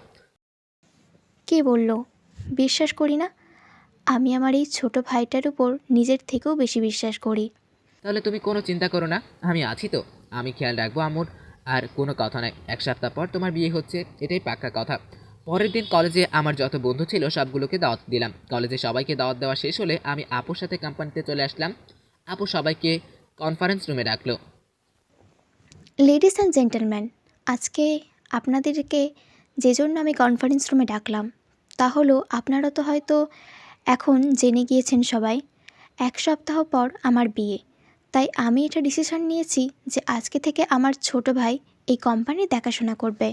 কে বলল বিশ্বাস করি না? আমি আমার এই ছোট ভাইটার উপর নিজের থেকেও বেশি বিশ্বাস করি। তাহলে তুমি কোনো চিন্তা করো না, আমি আছি তো। আমি খেয়াল রাখবো আম্মুর। আর কোনো কথা নাই, 1 সপ্তাহ পর তোমার বিয়ে হচ্ছে, এটাই পাক্কা কথা। পরের দিন কলেজে আমার যত বন্ধু ছিল সবগুলোকে দাওয়াত দিলাম। কলেজে সবাইকে দাওয়াত দেওয়া শেষ হলে আমি আপুর সাথে কোম্পানিতে চলে আসলাম। আপু সবাইকে কনফারেন্স রুমে ডাকলো। লেডিস অ্যান্ড জেন্টলম্যান, আজকে আপনাদেরকে যে জন্য আমি কনফারেন্স রুমে ডাকলাম তা হলো, আপনারা তো হয়তো এখন জেনে গিয়েছেন সবাই, 1 সপ্তাহ পর আমার বিয়ে। তাই আমি এটা ডিসিশন নিয়েছি যে আজকে থেকে আমার ছোট ভাই এই কোম্পানির দেখাশোনা করবে।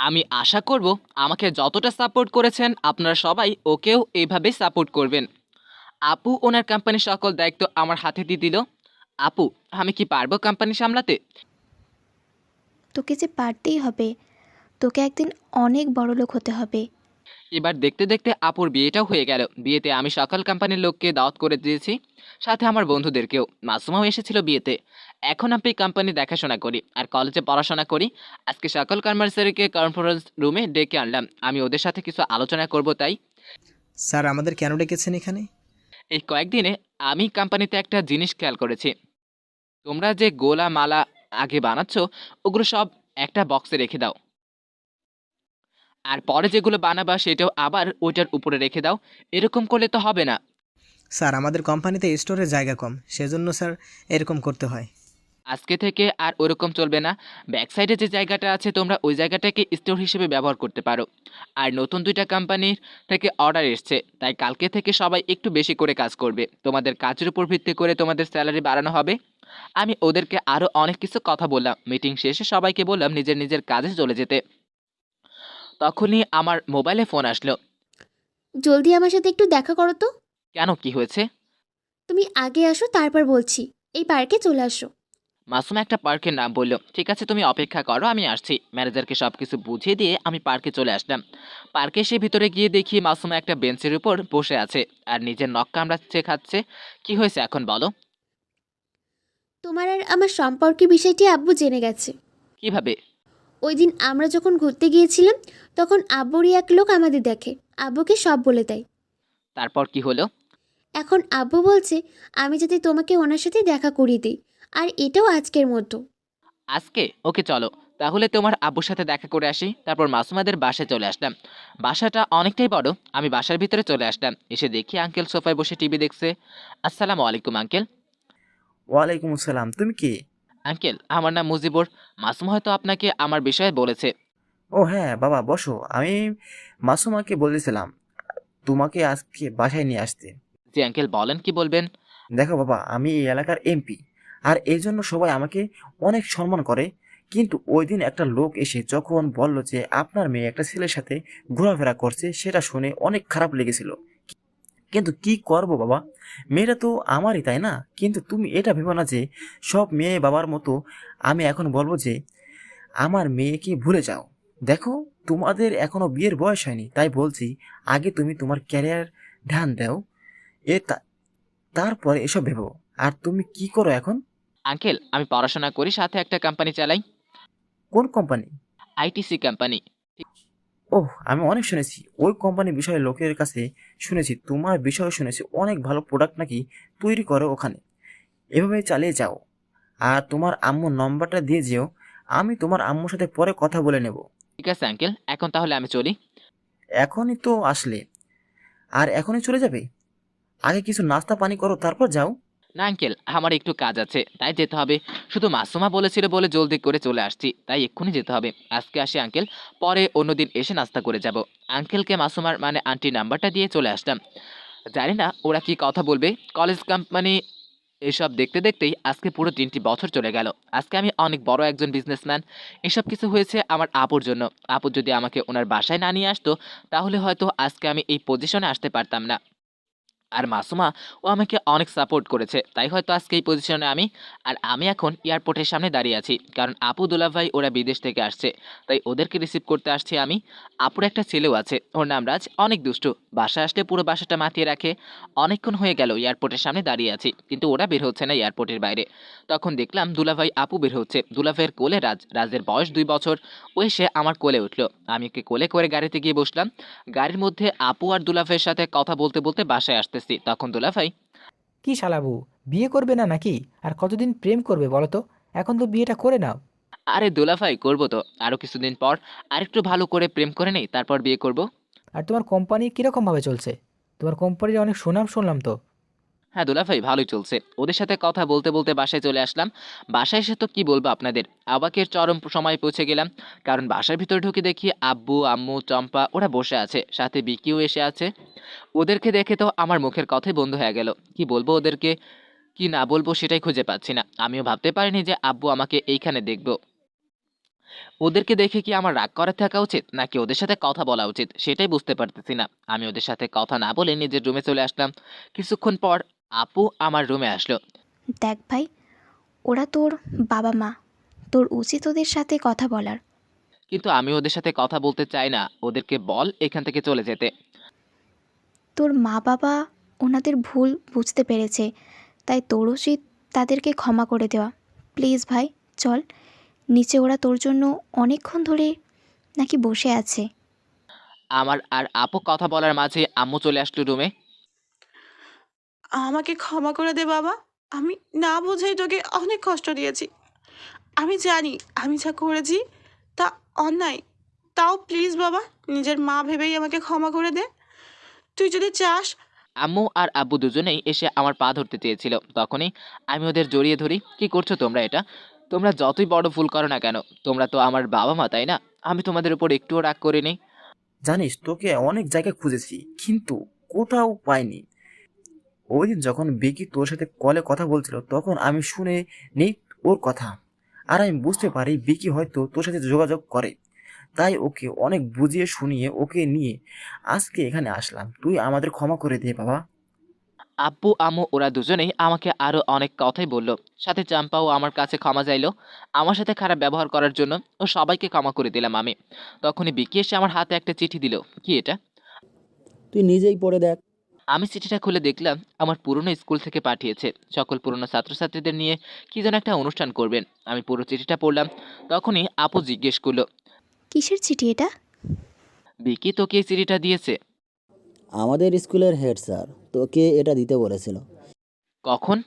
আমি আশা করব আমাকে যতটা সাপোর্ট করেছেন আপনারা সবাই ওকেও এইভাবে সাপোর্ট করবেন। আপু ওনার কোম্পানির সকল দায়িত্ব আমার হাতে দিয়ে দিল। আপু, আমি কি পারবো কোম্পানি সামলাতে? তোকে যে পারতেই হবে, তোকে একদিন অনেক বড়লোক হতে হবে। এবার দেখতে দেখতে আপুর বিয়েটাও হয়ে গেল। বিয়েতে আমি সকল কোম্পানির লোককে দাওয়াত করে দিয়েছি, সাথে আমার বন্ধুদেরকেও। মাসুমাও এসেছিল বিয়েতে। এখন আমি কোম্পানি দেখাশোনা করি আর কলেজে পড়াশোনা করি। আজকে সকল কর্মচারীকে কনফারেন্স রুমে ডেকে আনলাম, আমি ওদের সাথে কিছু আলোচনা করব। তাই স্যার আমাদের কেন ডেকেছেন এখানে? এই কয়েকদিনে আমি কোম্পানিতে একটা জিনিস খেয়াল করেছি। তোমরা যে গোলা মালা আগে বানাচ্ছ, ওগুলো সব একটা বক্সে রেখে দাও, আর পরে যেগুলো বানাবা সেটাও আবার ওইটার উপরে রেখে দাও। এরকম করলে তো হবে না। স্যার আমাদের কোম্পানিতে স্টোরের জায়গা কম, সেজন্য স্যার এরকম করতে হয়। আজকে থেকে আর ওরকম চলবে না। ব্যাক সাইডে যে জায়গাটা আছে তোমরা ওই জায়গাটাকে স্টোর হিসেবে ব্যবহার করতে পারো। আর নতুন 2টা কোম্পানির থেকে অর্ডার এসছে, তাই কালকে থেকে সবাই একটু বেশি করে কাজ করবে। তোমাদের কাজের উপর ভিত্তি করে তোমাদের স্যালারি বাড়ানো হবে। আমি ওদেরকে আরও অনেক কিছু কথা বললাম। মিটিং শেষে সবাইকে বললাম নিজের নিজের কাজে চলে যেতে। তখনই আমার মোবাইলে ফোন আসলো। জলদি আমার সাথে একটু দেখা করো তো। কেন, কি হয়েছে? তুমি আগে আসো, তারপর বলছি। এই পার্কে চলে আসো। মাসুম একটা পার্কের নাম বলল। ঠিক আছে, তুমি অপেক্ষা করো, আমি আসছি। ম্যানেজারকে সব কিছু বুঝিয়ে দিয়ে আমি পার্কে চলে আসলাম। পার্কে এসে ভিতরে গিয়ে দেখি মাসুমা একটা বেঞ্চের উপর বসে আছে আর নিজের নখ কামড়াচ্ছে খাচ্ছে। কি হয়েছে এখন বলো? তোমার আর আমার সম্পর্কে বিষয়টি আব্বু জেনে গেছে। কিভাবে? ওই দিন আমরা যখন ঘুরতে গিয়েছিলাম, তখন আব্বুরই এক লোক আমাদের দেখে, আব্বুকে সব বলে দেয়। তারপর কি হলো? এখন আব্বু বলছে আমি যাতে তোমাকে ওনার সাথে দেখা করিয়ে দিই, আর এটাও আজকের মতো। আজকে? ওকে, চলো তাহলে তোমার আব্বুর সাথে দেখা করে আসি। তারপর মাসুমাদের বাসায় চলে আসলাম। বাসাটা অনেকটাই বড়। আমি বাসার ভিতরে চলে আসলাম। এসে দেখি আঙ্কেল সোফায় বসে টিভি দেখছে। আসসালামু আলাইকুম আঙ্কেল। ওয়ালাইকুম আসসালাম। তুমি কি? আঙ্কেল, আমার নাম মুজিবুর। মাসুম হয়তো আপনাকে আমার বিষয়ে বলেছে। ও হ্যাঁ বাবা, বসো। আমি মাসুমাকে বলেছিলাম তোমাকে আজকে বাসায় নিয়ে আসতে। জি আঙ্কেল, বলেন কি বলবেন। দেখো বাবা, আমি এই এলাকার এমপি, আর এই জন্য সবাই আমাকে অনেক সম্মান করে। কিন্তু ওই দিন একটা লোক এসে যখন বলল যে আপনার মেয়ে একটা ছেলের সাথে ঘোরাফেরা করছে, সেটা শুনে অনেক খারাপ লেগেছিল। কিন্তু কি করব বাবা, মেয়েটা তো আমারই, তাই না? কিন্তু তুমি এটা ভেবো না যে সব মেয়ে বাবার মতো আমি এখন বলবো যে আমার মেয়েকে ভুলে যাও। দেখো, তোমাদের এখনো বিয়ের বয়স হয়নি, তাই বলছি আগে তুমি তোমার ক্যারিয়ার ধ্যান দাও, এ তারপরে এসব ভেবো। আর তুমি কি করো এখন? আঙ্কেল, আমি পড়াশোনা করি, সাথে একটা কোম্পানি চালাই। কোন কোম্পানি? ITC company. ওহ, আমি অনেক শুনেছি ওই কোম্পানির বিষয়ে, লোকের কাছে শুনেছি, তোমার বিষয়ে শুনেছি অনেক ভালো প্রোডাক্ট নাকি তৈরি করো ওখানে। এভাবে চালিয়ে যাও, আর তোমার আম্মুর নম্বরটা দিয়ে যেও। আমি তোমার আম্মুর সাথে পরে কথা বলে নেব। ঠিক আছে আঙ্কেল, এখন তাহলে আমি চলি। এখনই তো আসলে, আর এখনই চলে যাবে? আগে কিছু নাস্তা পানি করো, তারপর যাও। না আঙ্কেল, আমার একটু কাজ আছে, তাই যেতে হবে। শুধু মাসুমা বলেছিল বলে জলদি করে চলে আসছি, তাই এক্ষুনি যেতে হবে। আজকে আসি আঙ্কেল, পরে অন্যদিন এসে নাস্তা করে যাব। আঙ্কেলকে মাসুমার মানে আন্টির নাম্বারটা দিয়ে চলে আসলাম। জানি না ওরা কি কথা বলবে। কলেজ কোম্পানি এসব দেখতে দেখতেই আজকে পুরো 3টি বছর চলে গেল। আজকে আমি অনেক বড় একজন বিজনেসম্যান। এসব কিছু হয়েছে আমার আপুর জন্য। আপু যদি আমাকে ওনার বাসায় না নিয়ে আসতো, তাহলে হয়তো আজকে আমি এই পজিশনে আসতে পারতাম না। আর মাসুমা, ও আমাকে অনেক সাপোর্ট করেছে, তাই হয়তো আজকে এই পজিশনে আমি। আর আমি এখন এয়ারপোর্টের সামনে দাঁড়িয়ে আছি, কারণ আপু দুলাভাই ওরা বিদেশ থেকে আসছে, তাই ওদেরকে রিসিভ করতে আসছি আমি। আপুর একটা ছেলেও আছে, ওর নাম রাজ, অনেক দুষ্টু। বাসায় আসলে পুরো বাসাটা মাতিয়ে রাখে। অনেকক্ষণ হয়ে গেল এয়ারপোর্টের সামনে দাঁড়িয়ে আছি, কিন্তু ওরা বের হচ্ছে না এয়ারপোর্টের বাইরে। তখন দেখলাম দুলাভাই আপু বের হচ্ছে। দুলাভাইয়ের কোলে রাজ। রাজের বয়স 2 বছর। ও এসে আমার কোলে উঠলো। আমি ওকে কোলে করে গাড়িতে গিয়ে বসলাম। গাড়ির মধ্যে আপু আর দুলাভাইয়ের সাথে কথা বলতে বলতে বাসায় আসতেছি। তখন দুলাভাই, কি শালাবু, বিয়ে করবে না নাকি? আর কতদিন প্রেম করবে বলো তো? এখন তো বিয়েটা করে নাও। আরে দুলাভাই, করবো তো আরো কিছুদিন পর। আরেকটু ভালো করে প্রেম করে নেই, তারপর বিয়ে করব। আর তোমার কোম্পানি কীরকমভাবে চলছে? তোমার কোম্পানির অনেক সুনাম শুনলাম তো। হ্যাঁ দুলাভাই, ভালোই চলছে। ওদের সাথে কথা বলতে বলতে বাসায় চলে আসলাম। বাসায় এসে তো কি বলবো আপনাদের, অবাকের চরম সময় পৌঁছে গেলাম। কারণ বাসার ভিতরে ঢুকে দেখি আব্বু, আম্মু, চম্পা ওরা বসে আছে, সাথে বিকিও এসে আছে। ওদেরকে দেখে তো আমার মুখের কথাই বন্ধ হয়ে গেল। কি বলবো ওদেরকে, কি না বলবো সেটাই খুঁজে পাচ্ছি না। আমিও ভাবতে পারিনি যে আব্বু আমাকে এইখানে দেখবো। ওদেরকে দেখে কি আমার রাগ করে থাকা উচিত, নাকি ওদের সাথে কথা বলা উচিত, সেটাই বুঝতে পারতেছি না। আমি ওদের সাথে কথা না বলে নিজের রুমে চলে আসলাম। কিছুক্ষণ পর আপু আমার রুমে আসলো। দেখ ভাই, ওরা তোর বাবা মা, তোর উচিত ওদের সাথে কথা বলার। কিন্তু আমি ওদের সাথে কথা বলতে চাই না। ওদেরকে বল এখান থেকে চলে যেতে। তোর মা বাবা ওনাদের ভুল বুঝতে পেরেছে, তাই তোর উচিত তাদেরকে ক্ষমা করে দেওয়া। প্লিজ ভাই, চল নিচে, ওরা তোর জন্য অনেকক্ষণ ধরে নাকি বসে আছে। আমার আর আপু কথা বলার মাঝে আম্মু চলে আসলো রুমে। আমাকে ক্ষমা করে দে বাবা। আমি না বুঝেই তোকে অনেক কষ্ট দিয়েছি। আমি জানি আমি যা করেছি তা অন্যায়। তাও প্লিজ বাবা, নিজের মা ভেবেই আমাকে ক্ষমা করে দে। তুই যদি চাস। আম্মু আর আব্বু দুজনেই এসে আমার পা ধরতে চেয়েছিল, তখনই আমি ওদের জড়িয়ে ধরি। কি করছো তোমরা এটা? তোমরা যতই বড় ভুল করো না কেন, তোমরা তো আমার বাবা মা, তাই না? আমি তোমাদের উপর একটুও রাগ করিনি। জানিস, তোকে অনেক জায়গায় খুঁজেছি কিন্তু কোথাও পাইনি। ওই দিন যখন বেকি তোর সাথে কলে কথা বলছিল তখন আমি শুনে নেই ওর কথা, আর আমি বুঝতে পারি বিকি হয়তো তোর সাথে যোগাযোগ করে। তাই ওকে অনেক বুঝিয়ে শুনিয়ে ওকে নিয়ে আজকে এখানে আসলাম। তুই আমাদের ক্ষমা করে দে বাবা। আব্বু আম্মু ওরা দুজনেই আমাকে আরো অনেক কথাই বললো, সাথে চাম্পাও আমার কাছে ক্ষমা চাইলো আমার সাথে খারাপ ব্যবহার করার জন্য। ও সবাইকে ক্ষমা করে দিলাম আমি। তখনই বিকি এসে আমার হাতে একটা চিঠি দিল। কি এটা? তুই নিজেই পড়ে দেখ। আমি চিঠিটা খুলে দেখলাম আমার পুরনো স্কুল থেকে পাঠিয়েছে, সকল পুরনো ছাত্রছাত্রীদের নিয়ে কি যেন একটা অনুষ্ঠান করবেন। আমি পুরো চিঠিটা পড়লাম। তখনই আপু জিজ্ঞেস করলো, কিসের চিঠি এটা? বিকি তোকে এই চিঠিটা দিয়েছে? আমাদের স্কুলের হেড স্যার তোকে এটা দিতে বলেছিল। কখন?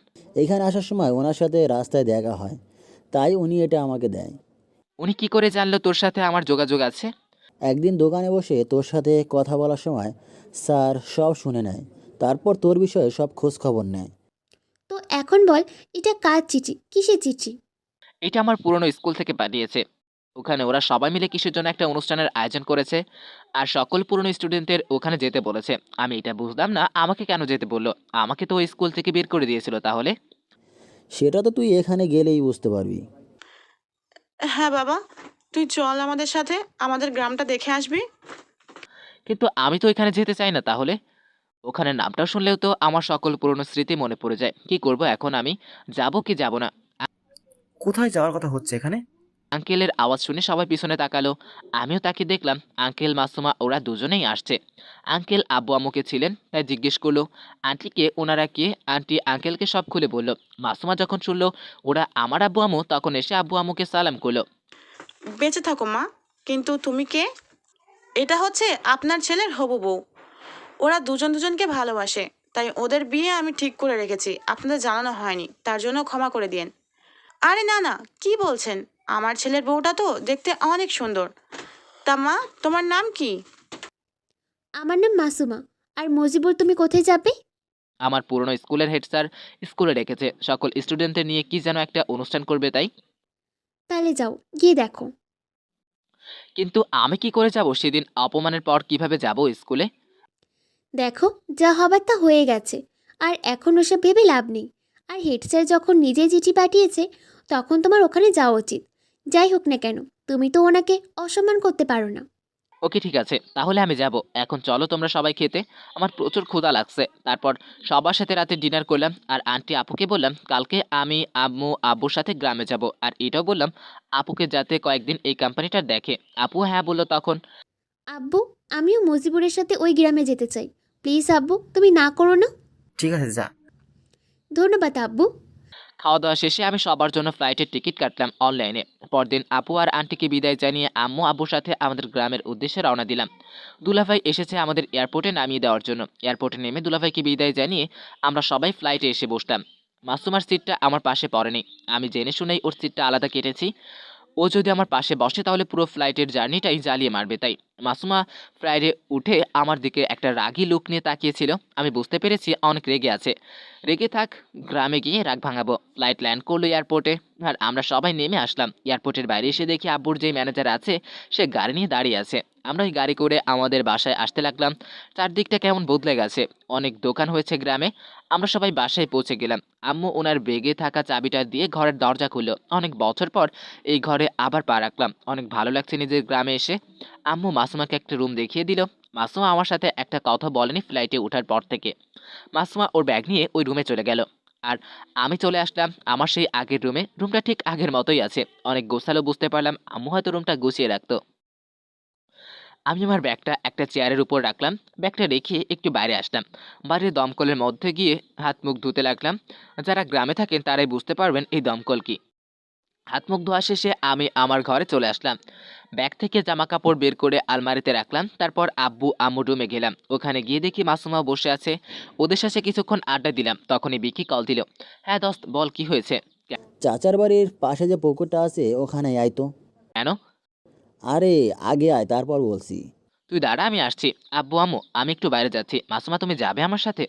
এখানে আসার সময় ওনার সাথে রাস্তায় দেখা হয়, তাই উনি এটা আমাকে দেয়। উনি কি করে জানলো তোর সাথে আমার যোগাযোগ আছে? একদিন দোকানে বসে তোর সাথে কথা বলার সময় স্যার সব শুনে নেয়, তারপর তোর বিষয়ে সব খোঁজ খবর নেয়। তো এখন বল, এটা কার চিঠি, কিসের চিঠি? এটা আমার পুরনো স্কুল থেকে পাঠিয়েছে। ওখানে ওরা সবাই মিলে কিসের জন্য একটা অনুষ্ঠানের আয়োজন করেছে, আর সকল পুরনো স্টুডেন্টদের ওখানে যেতে বলেছে। আমি এটা বুঝলাম না আমাকে কেন যেতে বললো। আমাকে তো ওই স্কুল থেকে বের করে দিয়েছিল তাহলে। সেটা তো তুই এখানে গেলেই বুঝতে পারবি। হ্যাঁ বাবা, তুই চল আমাদের সাথে, আমাদের গ্রামটা দেখে আসবি। কিন্তু আমি তো এখানে যেতে চাই না তাহলে। ওখানে নামটা শুনলেও তো আমার সকল পুরনো স্মৃতি মনে পড়ে যায়। কি করব এখন আমি? যাব কি যাব না? কোথায় যাওয়ার কথা হচ্ছে এখানে? আঙ্কেলের আওয়াজ শুনে সবাই পিছনে তাকালো। আমিও তাকে দেখলাম। আঙ্কেল মাসুমা ওরা দুজনেই আসছে। আঙ্কেল আব্বু আম্মুকে ছিলেন, তাই জিজ্ঞেস করলো আন্টিকে ওনারা কে। আন্টি আঙ্কেলকে সব খুলে বলল। মাসুমা যখন শুনলো ওরা আমার আব্বু আম্মু, তখন এসে আব্বু আম্মুকে সালাম করলো। বেঁচে থাকো মা। কিন্তু তুমি কে? এটা হচ্ছে আপনার ছেলের হবু বউ। ওরা দুজন দুজনকে ভালোবাসে, তাই ওদের বিয়ে আমি ঠিক করে রেখেছি। আপনাদের জানানো হয়নি, তার জন্য ক্ষমা করে দিন। আরে না না, কি বলছেন? আমার ছেলের বউটা তো দেখতে অনেক সুন্দর। তা মা, তোমার নাম কি? আমার নাম মাসুমা। আর মজিবুর, তুমি কোথায় যাবে? আমার পুরনো স্কুলের হেড স্যার স্কুলে রেখেছে, সকল স্টুডেন্টদের নিয়ে কি যেন একটা অনুষ্ঠান করবে তাই। তাহলে যাও, গিয়ে দেখো। কিন্তু আমি কি করে যাব? সেদিন অপমানের পর কিভাবে যাব স্কুলে? দেখো, যা হবার তা হয়ে গেছে, আর এখন ওসব ভেবে লাভ নেই। আর হেড স্যার যখন নিজে চিঠি পাঠিয়েছে, তখন তোমার ওখানে যাওয়া উচিত। যাই হোক না কেন, তুমি তো ওনাকে অসম্মান করতে পারো না। ওকে ঠিক আছে, তাহলে আমি যাব। এখন চলো তোমরা সবাই খেতে, আমার প্রচুর ক্ষুধা লাগছে। তারপর সবার সাথে রাতে ডিনার করলাম। আর আন্টি আপুকে বললাম কালকে আমি আম্মু আব্বুর সাথে গ্রামে যাব। আর এটাও বললাম আপুকে যাতে কয়েকদিন এই কোম্পানিটা দেখে। আপু হ্যাঁ বললো তখন। আব্বু, আমিও মজিবুরের সাথে ওই গ্রামে যেতে চাই। প্লিজ আব্বু, তুমি না করো না। ঠিক আছে, যা। ধন্যবাদ আব্বু। খাওয়া দাওয়া শেষে আমি সবার জন্য ফ্লাইটের টিকিট কাটলাম অনলাইনে। পরদিন আপু আর আন্টিকে বিদায় জানিয়ে আম্মু আব্বুর সাথে আমাদের গ্রামের উদ্দেশ্যে রওনা দিলাম। দুলাভাই এসেছে আমাদের এয়ারপোর্টে নামিয়ে দেওয়ার জন্য। এয়ারপোর্টে নেমে দুলাভাইকে বিদায় জানিয়ে আমরা সবাই ফ্লাইটে এসে বসলাম। মাসুমার সিটটা আমার পাশে পড়েনি। আমি জেনে শুনেই ওর সিটটা আলাদা কেটেছি। ও যদি আমার পাশে বসে তাহলে পুরো ফ্লাইটের জার্নিটাই জ্বালিয়ে মারবে, তাই। মাসুমা ফ্লাইটে উঠে আমার দিকে একটা রাগী লুক নিয়ে তাকিয়েছিল। আমি বুঝতে পেরেছি অনেক রেগে আছে। রেগে থাক, গ্রামে গিয়ে রাগ ভাঙাবো। ফ্লাইট ল্যান্ড করলো এয়ারপোর্টে, আর আমরা সবাই নেমে আসলাম। এয়ারপোর্টের বাইরে এসে দেখি আব্বুর যেই ম্যানেজার আছে সে গাড়ি নিয়ে দাঁড়িয়ে আছে। আমরা ওই গাড়ি করে আমাদের বাসায় আসতে লাগলাম। চারদিকটা কেমন বদলে গেছে, অনেক দোকান হয়েছে গ্রামে। আমরা সবাই বাসায় পৌঁছে গেলাম। আম্মু ওনার বেগে থাকা চাবিটা দিয়ে ঘরের দরজা খুললো। অনেক বছর পর এই ঘরে আবার পা রাখলাম, অনেক ভালো লাগছে নিজের গ্রামে এসে। আম্মু মাসুমাকে একটা রুম দেখিয়ে দিল। মাসুমা আমার সাথে একটা কথা বলেনি ফ্লাইটে ওঠার পর থেকে। মাসুমা ওর ব্যাগ নিয়ে ওই রুমে চলে গেল। আর আমি চলে আসলাম আমার সেই আগের রুমে। রুমটা ঠিক আগের মতোই আছে, অনেক গোছালো। বুঝতে পারলাম আম্মু হয়তো রুমটা গুছিয়ে রাখতো। আমি আমার ব্যাগটা একটা চেয়ারের উপর রাখলাম, ব্যাগটা রেখে একটু বাইরে আসলাম। বাইরে দমকলের মধ্যে গিয়ে হাত মুখ ধুতে লাগলাম। যারা গ্রামে থাকেন তারাই বুঝতে পারবেন এই দমকল কি। হাত মুখ ধোয়া শেষে আমি আমার ঘরে চলে আসলাম। ব্যাগ থেকে জামা কাপড় বের করে আলমারিতে রাখলাম। তারপর আব্বু আম্মু রুমে গেলাম। ওখানে গিয়ে দেখি মাসুমা বসে আছে। ওদের সাথে কিছুক্ষণ আড্ডা দিলাম। তখনই বিকি কল দিল। হ্যাঁ দোস্ত, বল কি হয়েছে? চাচার বাড়ির পাশে যে পুকুরটা আছে ওখানে আয় তো। কেন? আরে আগে আয়, তারপর বলছি। তুই দাঁড়া, আমি আসছি। আব্বু আম্মু, আমি একটু বাইরে যাচ্ছি। মাসুমা, তুমি যাবে আমার সাথে?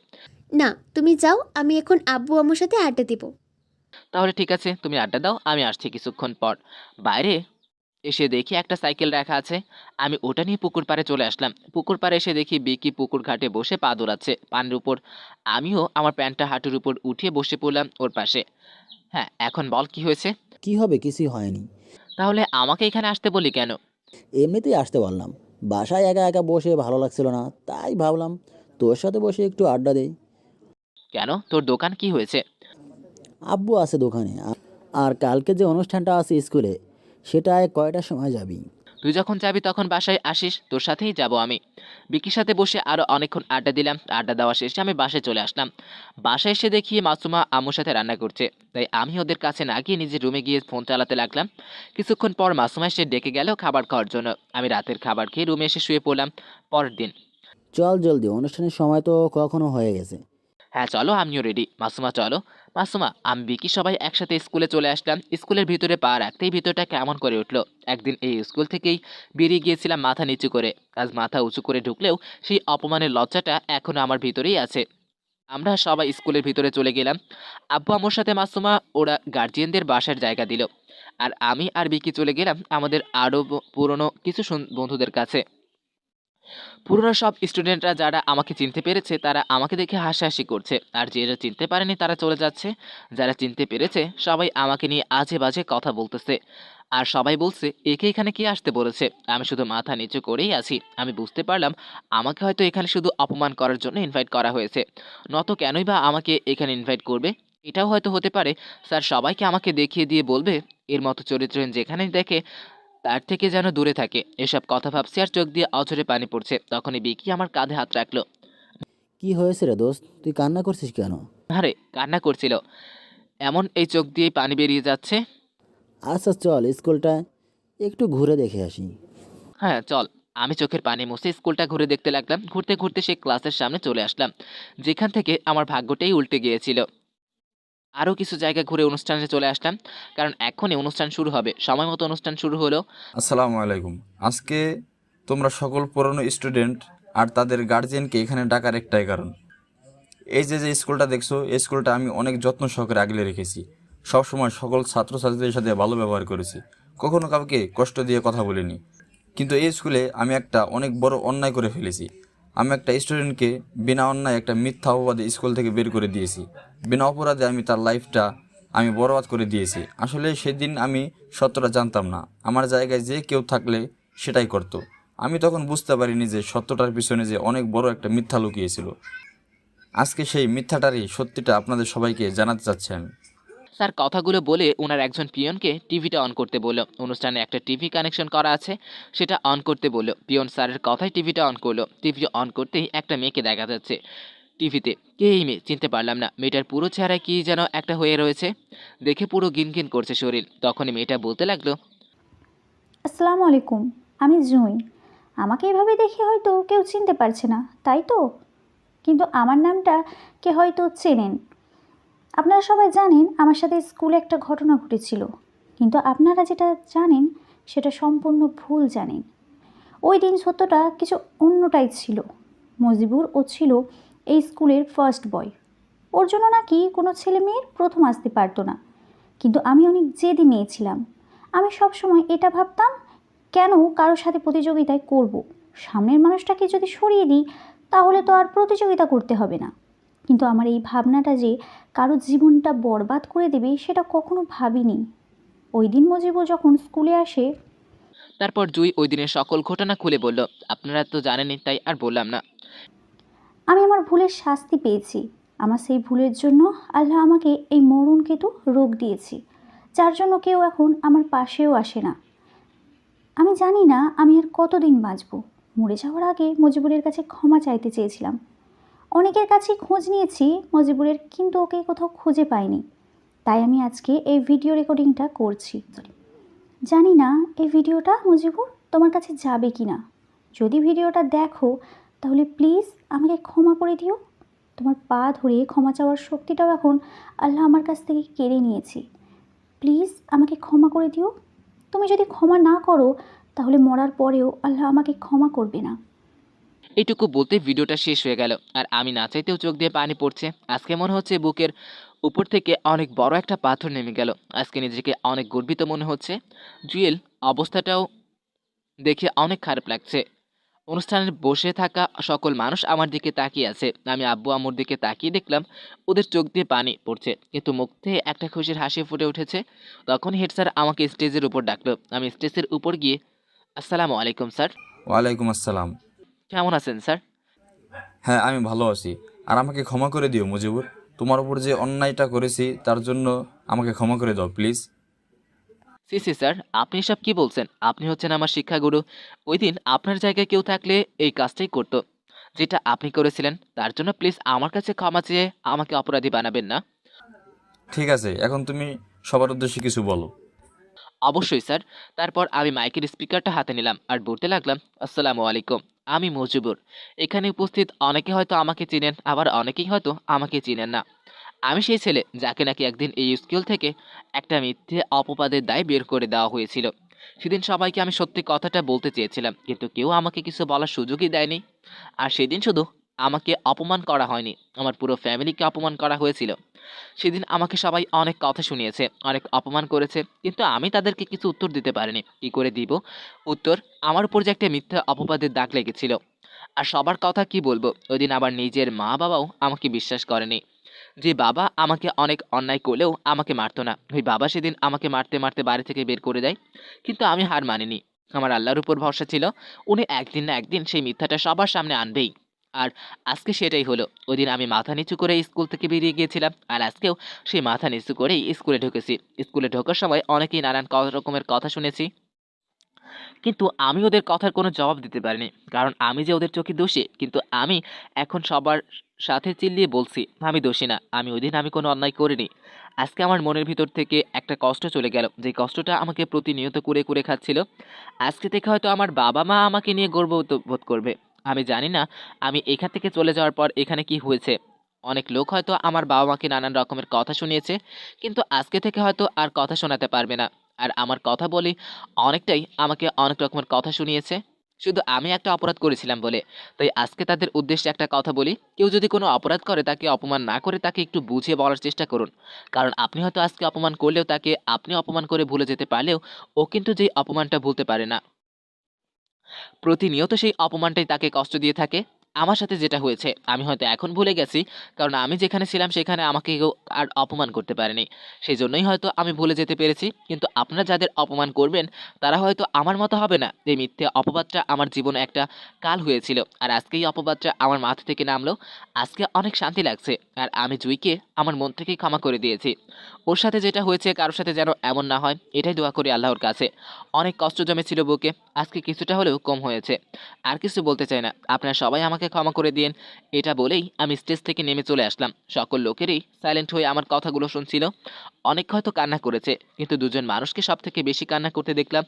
না, তুমি যাও, আমি এখন আব্বু আম্মুর সাথে আড্ডা দিব। তাহলে ঠিক আছে, তুমি আড্ডা দাও, আমি আসছি কিছুক্ষণ পর। বাইরে এসে দেখি একটা সাইকেল রাখা আছে। আমি ওটা নিয়ে পুকুর পাড়ে চলে আসলাম। পুকুর পাড়ে এসে দেখি বিকি পুকুর ঘাটে বসে পা দৌড়াচ্ছে পানির উপর। আমিও আমার প্যান্টটা হাঁটুর উপর উঠিয়ে বসে পড়লাম ওর পাশে। হ্যাঁ, এখন বল কি হয়েছে? কি হবে, কিছুই হয়নি। তাহলে আমাকে এখানে আসতে বলি কেন? এমনিতেই আসতে বললাম। বাসায় একা একা বসে ভালো লাগছিল না, তাই ভাবলাম তোর সাথে বসে একটু আড্ডা দেই। কেন, তোর দোকান কি হয়েছে? আব্বু আছে দোকানে, আর কালকে যে অনুষ্ঠানটা আছে স্কুলে, সেটায় কয়টার সময় যাবি? তুই যখন যাবি তখন বাসায় আসিস, তোর সাথেই যাব আমি। বিকির সাথে বসে আরো অনেকক্ষণ আড্ডা দিলাম। আড্ডা দেওয়া শেষে আমি বাসায় চলে আসলাম। বাসায় এসে দেখি মাসুমা আম্মুর সাথে রান্না করছে। তাই আমি ওদের কাছে না গিয়ে নিজের রুমে গিয়ে ফোন চালাতে লাগলাম। কিছুক্ষণ পর মাসুমা এসে ডেকে গেল খাবার খাওয়ার জন্য। আমি রাতের খাবার খেয়ে রুমে এসে শুয়ে পড়লাম। পরের দিন। চল জলদি, অনুষ্ঠানের সময় তো কখনো হয়ে গেছে। হ্যাঁ চলো, আমিও রেডি। মাসুমা চলো। মাসুমা, আমি বিকি সবাই একসাথে স্কুলে চলে আসলাম। স্কুলের ভিতরে পা রাখতেই ভিতরটা কেমন করে উঠলো। একদিন এই স্কুল থেকেই বেরিয়ে গিয়েছিলাম মাথা নিচু করে। আজ মাথা উঁচু করে ঢুকলেও সেই অপমানের লজ্জাটা এখনো আমার ভিতরেই আছে। আমরা সবাই স্কুলের ভিতরে চলে গেলাম। আব্বু আম্মুর সাথে মাসুমা ওরা গার্জিয়ানদের বাসার জায়গা দিল। আর আমি আর বিকি চলে গেলাম আমাদের আরও পুরনো কিছু বন্ধুদের কাছে। পুরনো সব স্টুডেন্টরা যারা আমাকে চিনতে পেরেছে তারা আমাকে দেখে হাসাহাসি করছে, আর যারা চিনতে পারেনি তারা চলে যাচ্ছে। যারা চিনতে পেরেছে সবাই আমাকে নিয়ে আজে বাজে কথা বলতেছে। আর সবাই বলছে একে এখানে কে আসতে বলেছে। আমি শুধু মাথা নিচু করেই আছি। আমি বুঝতে পারলাম আমাকে হয়তো এখানে শুধু অপমান করার জন্য ইনভাইট করা হয়েছে, নত কেনই বা আমাকে এখানে ইনভাইট করবে। এটাও হয়তো হতে পারে স্যার সবাইকে আমাকে দেখিয়ে দিয়ে বলবে এর মতো চরিত্রহীন যেখানেই দেখে তার থেকে যেন দূরে থাকে। এসব কথা ভাবছি আর চোখ দিয়ে অঝরে পানি পড়ছে। তখনই বিকি আমার কাঁধে হাত রাখলো। কি হয়েছে রে দোস্ত, তুই কান্না করছিস কেন? আরে কান্না করছিল, এমন এই চোখ দিয়ে পানি বেরিয়ে যাচ্ছে। আচ্ছা চল স্কুলটা একটু ঘুরে দেখে আসি। হ্যাঁ চল। আমি চোখের পানি মুছে স্কুলটা ঘুরে দেখতে লাগলাম। ঘুরতে ঘুরতে সেই ক্লাসের সামনে চলে আসলাম যেখান থেকে আমার ভাগ্যটাই উল্টে গিয়েছিল। আরও কিছু জায়গা ঘুরে অনুষ্ঠানে চলে আসলাম, কারণ এখনই অনুষ্ঠান শুরু হবে। সময় মতো অনুষ্ঠান শুরু হলো। আসসালামু আলাইকুম। আজকে তোমরা সকল পুরনো স্টুডেন্ট আর তাদের গার্জিয়ানকে এখানে ডাকার একটাই কারণ, এই যে যে স্কুলটা দেখছো, এই স্কুলটা আমি অনেক যত্ন সহকারে আগলে রেখেছি। সবসময় সকল ছাত্রছাত্রীদের সাথে ভালো ব্যবহার করেছি, কখনো কাউকে কষ্ট দিয়ে কথা বলিনি। কিন্তু এই স্কুলে আমি একটা অনেক বড় অন্যায় করে ফেলেছি। আমি একটা স্টুডেন্টকে বিনা অন্যায় একটা মিথ্যা অপবাদে স্কুল থেকে বের করে দিয়েছি। বিনা অপরাধে আমি তার লাইফটা আমি বরবাদ করে দিয়েছি। আসলে সেদিন আমি সত্যটা জানতাম না। আমার জায়গায় যে কেউ থাকলে সেটাই করতো। আমি তখন বুঝতে পারিনি যে সত্যটার পিছনে যে অনেক বড় একটা মিথ্যা লুকিয়েছিল। আজকে সেই মিথ্যাটারই সত্যিটা আপনাদের সবাইকে জানাতে চাচ্ছি আমি। স্যার কথাগুলো বলে ওনার একজন পিয়নকে টিভিটা অন করতে বলল। অনুষ্ঠানে একটা টিভি কানেকশন করা আছে, সেটা অন করতে বলল। পিয়ন স্যারের কথাই টিভিটা অন করলো। টিভি অন করতেই একটা মেয়েকে দেখা যাচ্ছে টিভিতে। কে এই মেয়ে চিনতে পারলাম না। মেয়েটার পুরো চেহারায় কি যেন একটা হয়ে রয়েছে, দেখে পুরো গিনগিন করছে শরীর। তখনই মেয়েটা বলতে লাগলো, আসসালামু আলাইকুম, আমি জুঁই। আমাকে এভাবে দেখে হয়তো কেউ চিনতে পারছে না, তাই তো? কিন্তু আমার নামটা কে হয়তো চেনেন। আপনারা সবাই জানেন আমার সাথে স্কুলে একটা ঘটনা ঘটেছিল, কিন্তু আপনারা যেটা জানেন সেটা সম্পূর্ণ ভুল জানেন। ওই দিন সত্যটা কিছু অন্যটাই ছিল। মজিবুর ও ছিল এই স্কুলের ফার্স্ট বয়। ওর জন্য নাকি কোনো ছেলে মেয়ের প্রথম আসতে পারতো না। কিন্তু আমি অনেক জেদি মেয়ে ছিলাম। আমি সবসময় এটা ভাবতাম, কেন কারোর সাথে প্রতিযোগিতায় করব? সামনের মানুষটাকে যদি সরিয়ে দিই তাহলে তো আর প্রতিযোগিতা করতে হবে না। কিন্তু আমার এই ভাবনাটা যে কারো জীবনটা বরবাদ করে দেবে সেটা কখনো ভাবিনি। ওই দিন মজিবুর যখন স্কুলে আসে, তারপর জুই ওই দিনের সকল ঘটনা খুলে বলল। আপনারা তো জানেনই, তাই আর বললাম না। আমি আমার ভুলের শাস্তি পেয়েছি। আমার সেই ভুলের জন্য আল্লাহ আমাকে এই মরণকেতু রোগ দিয়েছি, যার জন্য কেউ এখন আমার পাশেও আসে না। আমি জানি না আমি আর কতদিন বাঁচব। মরে যাওয়ার আগে মজিবুরের কাছে ক্ষমা চাইতে চেয়েছিলাম। অনেকের কাছেই খোঁজ নিয়েছি মজিবুরের, কিন্তু ওকে কোথাও খুঁজে পাইনি। তাই আমি আজকে এই ভিডিও রেকর্ডিংটা করছি। জানি না এই ভিডিওটা মজিবুর তোমার কাছে যাবে কি না। যদি ভিডিওটা দেখো তাহলে প্লিজ আমাকে ক্ষমা করে দিও। তোমার পা ধরে ক্ষমা চাওয়ার শক্তিটাও এখন আল্লাহ আমার কাছ থেকে কেড়ে নিয়েছে। প্লিজ আমাকে ক্ষমা করে দিও। তুমি যদি ক্ষমা না করো তাহলে মরার পরেও আল্লাহ আমাকে ক্ষমা করবে না। এইটুকু বলতে ভিডিওটা শেষ হয়ে গেল, আর আমি না চাইতেও চোখ দিয়ে পানি পড়ছে। আজকে মনে হচ্ছে বুকের উপর থেকে অনেক বড় একটা পাথর নেমে গেল। আজকে নিজেকে অনেক গর্বিত মনে হচ্ছে। জুয়েল অবস্থাটাও দেখে অনেক খারাপ লাগছে। অনুষ্ঠানে বসে থাকা সকল মানুষ আমার দিকে তাকিয়ে আছে। আমি আব্বু আম্মুর দিকে তাকিয়ে দেখলাম ওদের চোখ দিয়ে পানি পড়ছে, কিন্তু মুখ থেকে একটা খুশির হাসি ফুটে উঠেছে। তখন হেড স্যার আমাকে স্টেজের উপর ডাকলো। আমি স্টেজের উপর গিয়ে, আসসালামু আলাইকুম স্যার। ওয়ালাইকুম আসসালাম। কেমন আছেন স্যার? হ্যাঁ, আমি ভালো আছি। আর আমাকে ক্ষমা করে দিও মুজিবুর। তোমার উপর যে অন্যায়টা করেছি তার জন্য আমাকে ক্ষমা করে দাও প্লিজ। সি সি স্যার, আপনি সব কি বলছেন? আপনি হচ্ছেন আমার শিক্ষাগুরু। ওই দিন আপনার জায়গায় কেউ থাকলে এই কাজটাই করতো যেটা আপনি করেছিলেন। তার জন্য প্লিজ আমার কাছে ক্ষমা চেয়ে আমাকে অপরাধী বানাবেন না। ঠিক আছে, এখন তুমি সবার উদ্দেশ্যে কিছু বলো। অবশ্যই স্যার। তারপর আমি মাইকের স্পিকারটা হাতে নিলাম আর বলতে লাগলাম, আসসালামু আলাইকুম, আমি মজিবুর। এখানে উপস্থিত অনেকে হয়তো আমাকে চিনেন, আবার অনেকেই হয়তো আমাকে চিনেন না। আমি সেই ছেলে যাকে নাকি একদিন এই স্কুল থেকে একটা মিথ্যে অপবাদের দায় বের করে দেওয়া হয়েছিল। সেদিন সবাইকে আমি সত্যি কথাটা বলতে চেয়েছিলাম, কিন্তু কেউ আমাকে কিছু বলার সুযোগই দেয়নি। আর সেদিন শুধু আমাকে অপমান করা হয়নি, আমার পুরো ফ্যামিলিকে অপমান করা হয়েছিল। সেদিন আমাকে সবাই অনেক কথা শুনিয়েছে, অনেক অপমান করেছে, কিন্তু আমি তাদেরকে কিছু উত্তর দিতে পারিনি। কি করে দিব উত্তর? আমার উপর যে একটা মিথ্যা অপবাদের দাগ লেগেছিল। আর সবার কথা কি বলবো, ওই দিন আবার নিজের মা বাবাও আমাকে বিশ্বাস করেনি। যে বাবা আমাকে অনেক অন্যায় করলেও আমাকে মারতো না, ওই বাবা সেদিন আমাকে মারতে মারতে বাড়ি থেকে বের করে দেয়। কিন্তু আমি হার মানিনি। আমার আল্লাহর উপর ভরসা ছিল, উনি একদিন না একদিন সেই মিথ্যাটা সবার সামনে আনবেই। আর আজকে সেটাই হলো। ওই দিন আমি মাথা নিচু করে স্কুল থেকে বেরিয়ে গিয়েছিলাম, আর আজকেও সেই মাথা নিচু করেই স্কুলে ঢুকেছি। স্কুলে ঢোকার সময় অনেকেই নানান রকমের কথা শুনেছি, কিন্তু আমি ওদের কথার কোনো জবাব দিতে পারিনি, কারণ আমি যে ওদের চোখে দোষী। কিন্তু আমি এখন সবার সাথে চিল্লিয়ে বলছি, আমি দোষী না, আমি ওই দিন আমি কোনো অন্যায় করিনি। আজকে আমার মনের ভিতর থেকে একটা কষ্ট চলে গেল, যে কষ্টটা আমাকে প্রতিনিয়ত কুরে কুরে খাচ্ছিল। আজকে থেকে হয়তো আমার বাবা মা আমাকে নিয়ে বোধ করবে। আমি জানি না আমি এখান থেকে চলে যাওয়ার পর এখানে কি হয়েছে। অনেক লোক হয়তো আমার বাবা মাকে নানান রকমের কথা শুনিয়েছে, কিন্তু আজকে থেকে হয়তো আর কথা শোনাতে পারবে না। আর আমার কথা বলি অনেকটাই আমাকে অনেক রকমের কথা শুনিয়েছে, শুধু আমি একটা অপরাধ করেছিলাম বলে। তাই আজকে তাদের উদ্দেশ্যে একটা কথা বলি, কেউ যদি কোনো অপরাধ করে তাকে অপমান না করে তাকে একটু বুঝিয়ে বলার চেষ্টা করুন। কারণ আপনি হয়তো আজকে অপমান করলেও তাকে আপনি অপমান করে ভুলে যেতে পারলেও ও কিন্তু যেই অপমানটা ভুলতে পারে না, প্রতিনিয়ত সেই অপমানটাই তাকে কষ্ট দিয়ে থাকে। আমার সাথে যেটা হয়েছে আমি হয়তো এখন ভুলে গেছি, কারণ আমি যেখানে ছিলাম সেখানে আমাকে কেউ আর অপমান করতে পারেনি, সেই জন্যই হয়তো আমি ভুলে যেতে পেরেছি। কিন্তু আপনারা যাদের অপমান করবেন তারা হয়তো আমার মতো হবে না। এই মিথ্যে অপবাদটা আমার জীবনে একটা কাল হয়েছিল, আর আজকে এই অপবাদটা আমার মাথা থেকে নামলো। আজকে অনেক শান্তি লাগছে, আর আমি জুইকে আমার মন থেকেই ক্ষমা করে দিয়েছি। ওর সাথে যেটা হয়েছে কারোর সাথে যেন এমন না হয়, এটাই দোয়া করি আল্লাহর কাছে। অনেক কষ্ট জমেছিল বুকে, আজকে কিছুটা হলেও কম হয়েছে। আর কিছু বলতে চাই না, আপনারা সবাই আমাকে ক্ষমা করে দিন। এটা বলেই আমি স্টেজ থেকে নেমে চলে আসলাম। সকল লোকেরই সাইলেন্ট হয়ে আমার কথাগুলো শুনছিল। অনেক হয়তো কান্না করেছে, কিন্তু দুজন মানুষকে সব থেকে বেশি কান্না করতে দেখলাম।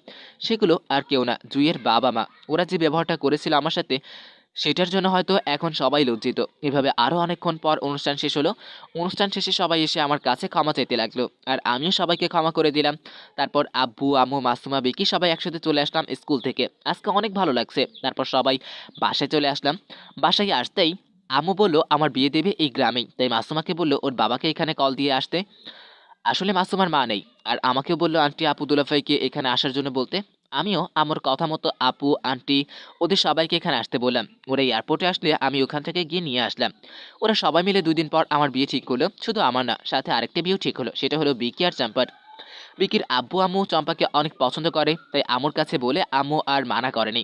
সেগুলো আর কেউ না, জুইয়ের বাবা মা। ওরা যে ব্যবহারটা করেছিল আমার সাথে, সেটার জন্য হয়তো এখন সবাই লজ্জিত। এভাবে আরও অনেকক্ষণ পর অনুষ্ঠান শেষ হলো। অনুষ্ঠান শেষে সবাই এসে আমার কাছে ক্ষমা চাইতে লাগলো, আর আমিও সবাইকে ক্ষমা করে দিলাম। তারপর আব্বু আম্মু মাসুমা বিকি সবাই একসাথে চলে আসলাম স্কুল থেকে। আজকে অনেক ভালো লাগছে। তারপর সবাই বাসায় চলে আসলাম। বাসায় আসতেই আম্মু বলল আমার বিয়ে দেবে এই গ্রামেই, তাই মাসুমাকে বলল ওর বাবাকে এখানে কল দিয়ে আসতে। আসলে মাসুমার মা নেই, আর আমাকেও বললো আন্টি আপু দুলাভাইকে এখানে আসার জন্য বলতে। আমিও আমার কথা মতো আপু আন্টি ওদের সবাইকে এখানে আসতে বললাম। ওরা এয়ারপোর্টে আসলে আমি ওখান থেকে গিয়ে নিয়ে আসলাম। ওরা সবাই মিলে 2 দিন পর আমার বিয়ে ঠিক হলো। শুধু আমার না, সাথে আরেকটা বিয়েও ঠিক হলো, সেটা হলো বিকি আর চাম্পার। বিকির আব্বু আম্মু চম্পাকে অনেক পছন্দ করে, তাই আম্মুর কাছে বলে আম্মু আর মানা করেনি।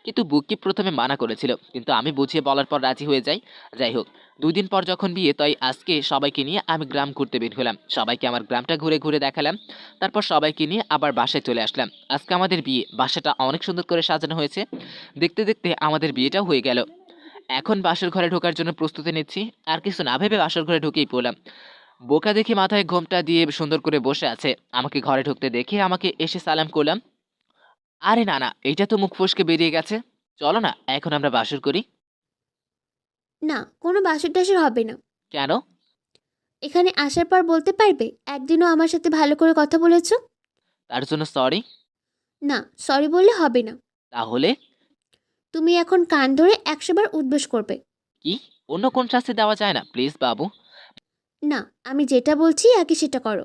কিন্তু বুকি প্রথমে মানা করেছিল, কিন্তু আমি বুঝিয়ে বলার পর রাজি হয়ে যাই। যাই হোক, 2 দিন পর যখন বিয়ে, তাই আজকে সবাইকে নিয়ে আমি গ্রাম ঘুরতে বের হলাম। সবাইকে আমার গ্রামটা ঘুরে ঘুরে দেখালাম। তারপর সবাইকে নিয়ে আবার বাসায় চলে আসলাম। আজকে আমাদের বিয়ে, বাসাটা অনেক সুন্দর করে সাজানো হয়েছে। দেখতে দেখতে আমাদের বিয়েটাও হয়ে গেল। এখন বাসর ঘরে ঢোকার জন্য প্রস্তুতি নিচ্ছি। আর কিছু না ভেবে বাসর ঘরে ঢুকেই পড়লাম। বোকা দেখি মাথায় ঘোমটা দিয়ে সুন্দর করে বসে আছে। আমাকে ঘরে ঢুকতে দেখে আমাকে এসে সালাম করলাম। আরে না না, এইটা তো মুখ ফসকে বেরিয়ে গেছে। চলো না এখন আমরা বাসর করি। না, কোনো বাসর টাসর হবে না। কেন? এখানে আসার পর বলতে পারবে একদিনও আমার সাথে ভালো করে কথা বলেছো? তার জন্য সরি। না, সরি বললে হবে না। তাহলে তুমি এখন কান ধরে 100 বার উদ্বোস করবে। কি? অন্য কোন শাস্তি দেওয়া যায় না প্লিজ বাবু? না, আমি যেটা বলছি আগে সেটা করো।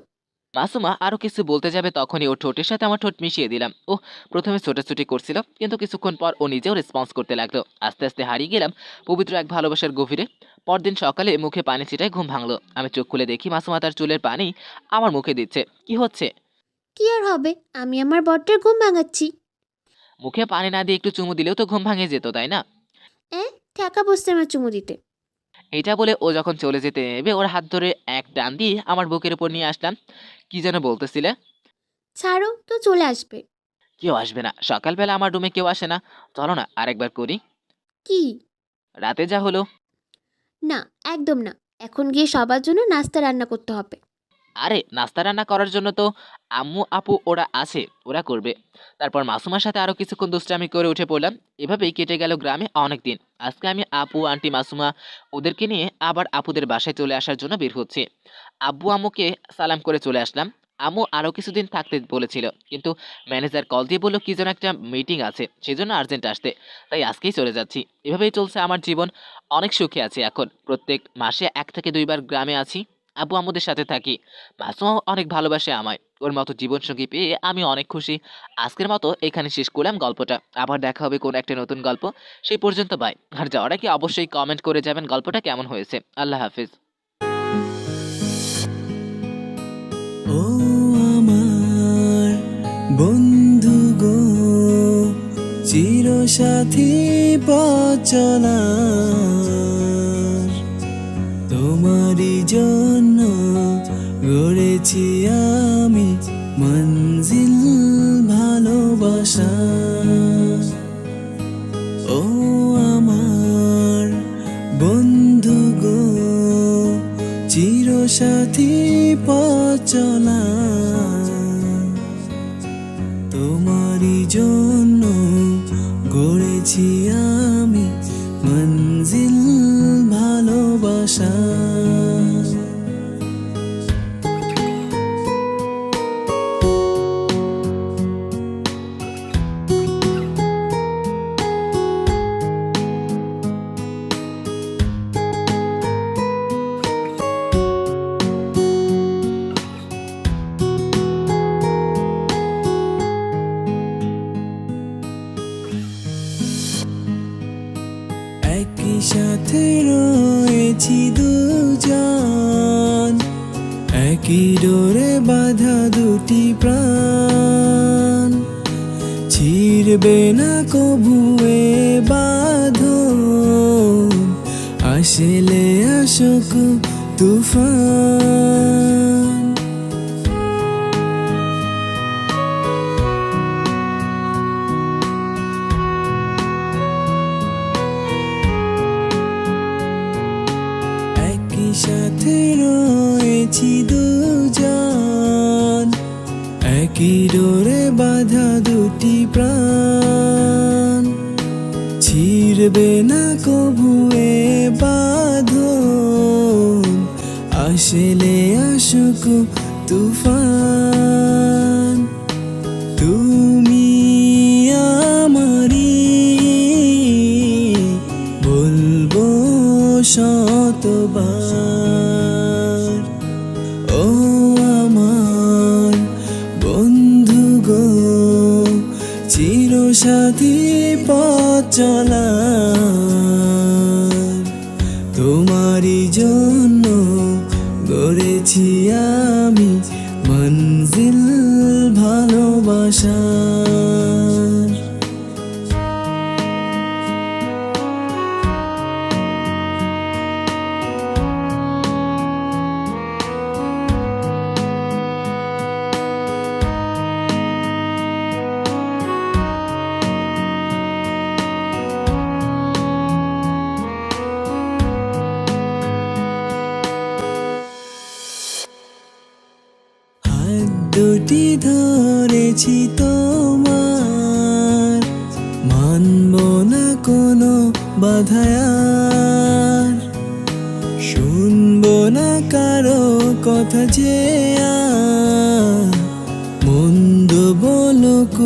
মাসুমা আরো কিছু বলতে যাবে, তখনই ও ঠোঁটের সাথে আমার ঠোঁট মিশিয়ে দিলাম। ও প্রথমে ছোটাছুটি করছিল, কিন্তু কিছুক্ষণ পর ও নিজেও রেসপন্স করতে লাগলো। আস্তে আস্তে হারিয়ে গেলাম পবিত্র এক ভালোবাসার গভীরে। পরদিন সকালে মুখে পানি ছিটায় ঘুম ভাঙলো। আমি চোখ খুলে দেখি মাসুমা তার চুলের পানি আমার মুখে দিচ্ছে। কি হচ্ছে? কি আর হবে, আমি আমার বরটার ঘুম ভাঙাচ্ছি। মুখে পানি না দিয়ে একটু চুমু দিলেও তো ঘুম ভাঙে যেত, তাই না? ঠেকা বসছে আমার চুমু দিতে। এটা বলে ও যখন চলে যেতে নেবে, ওর হাত ধরে এক টান দিয়ে আমার বুকের উপর নিয়ে আসলাম। কি যেন বলতেছিলে? ছাড়ো তো, চলে আসবে। কেউ আসবে না, সকালবেলা আমার রুমে কেউ আসে না। চলো না আরেকবার করি। কি? রাতে যা হলো। না, একদম না। এখন গিয়ে সবার জন্য নাস্তা রান্না করতে হবে। আরে নাস্তা রান্না করার জন্য তো আম্মু আপু ওরা আছে, ওরা করবে। তারপর মাসুমার সাথে আরো কিছুক্ষণ দুষ্টামি করে উঠে পড়লাম। এভাবেই কেটে গেল গ্রামে অনেক দিন। আজকে আমি আপু আন্টি মাসুমা ওদেরকে নিয়ে আবার আপুদের বাসায় চলে আসার জন্য বের হচ্ছি। আব্বু আম্মুকে সালাম করে চলে আসলাম। আম্মু আরো কিছুদিন থাকতে বলেছিল, কিন্তু ম্যানেজার কল দিয়ে বললো কি যেন একটা মিটিং আছে, সেজন্য আর্জেন্ট আসতে। তাই আজকেই চলে যাচ্ছি। এভাবেই চলছে আমার জীবন। অনেক সুখে আছি এখন। প্রত্যেক মাসে 1 থেকে 2 বার গ্রামে আছি, আব্বু আম্মুদের সাথে থাকি। মাসুমাও অনেক ভালোবাসে আমায়। ওর মতো জীবনসঙ্গী পেয়ে আমি অনেক খুশি। আজকের মতো এখানে শেষ করলাম গল্পটা। আবার দেখা হবে কোন একটা নতুন গল্প। সেই পর্যন্ত বাই। আর যাওয়ার আগে অবশ্যই কমেন্ট করে যাবেন গল্পটা কেমন হয়েছে। আল্লাহ হাফিজ। ও আমার বন্ধু গো, চিরসাথী পথ চলার, তোমারই জন্য গড়েছি আমি মঞ্জিল ভালোবাসা। ও আমার বন্ধু গো, চিরসাথী পথ চলা, তোমারই জন্য গড়েছি আমি মঞ্জিল ভালোবাসা। একই সাথে রয়েছি দুজন, একই ডোরে বাঁধা দুটি প্রাণ, ছিড়বে না কভু এ বাঁধন, আসলে আসুক তুফান। একই সাথে রয়েছি দুজন, একই ডোরে বাঁধা দুটি প্রাণ, ছিড়বে না কভু এ বাঁধন, আসলে আসুক তুফান। তুমি আমারি বলবো শতবার, ও আমার বন্ধু গো, চিরসাথী পথ চলা, তোমারই জন্য গড়েছি আমি মঞ্জিল ভালোবাসার। হাত দুটি ধরেছি তোমার, মানব না কোনো বাধায়ার, শুনবো না কারো কথা যে আর, মন্দ বলুক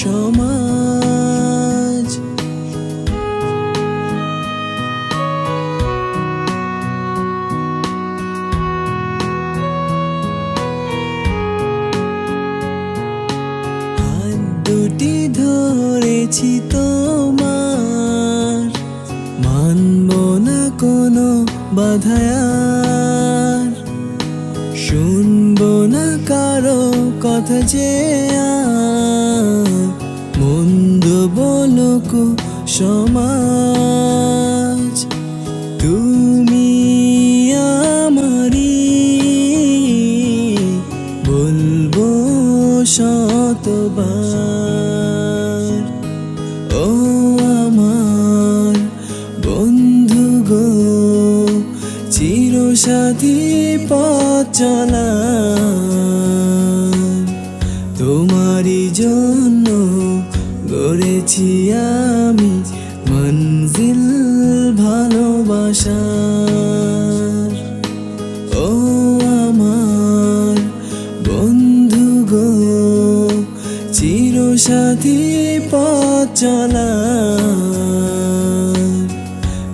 সমাজ। হাত দুটি ধরেছি তোমার, মানব না কোনো বাধায়ার, শুনবো না কারো কথা যে আর, মন্দ বলুক সমাজ। তুমি আমারি বলবো শতবার, ও আমার বন্ধু গো, চিরসাথী পথ চলা, তোমারই জন্য গড়েছি আমি মঞ্জিল ভালোবাসার। ও আমার বন্ধু গো, চিরসাথী পথ চলা,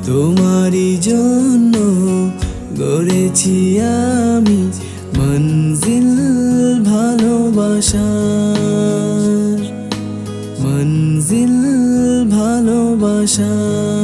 তোমারই জন্য গড়েছি আমি মঞ্জিল ভালোবাসার, মঞ্জিল ভালোবাসার।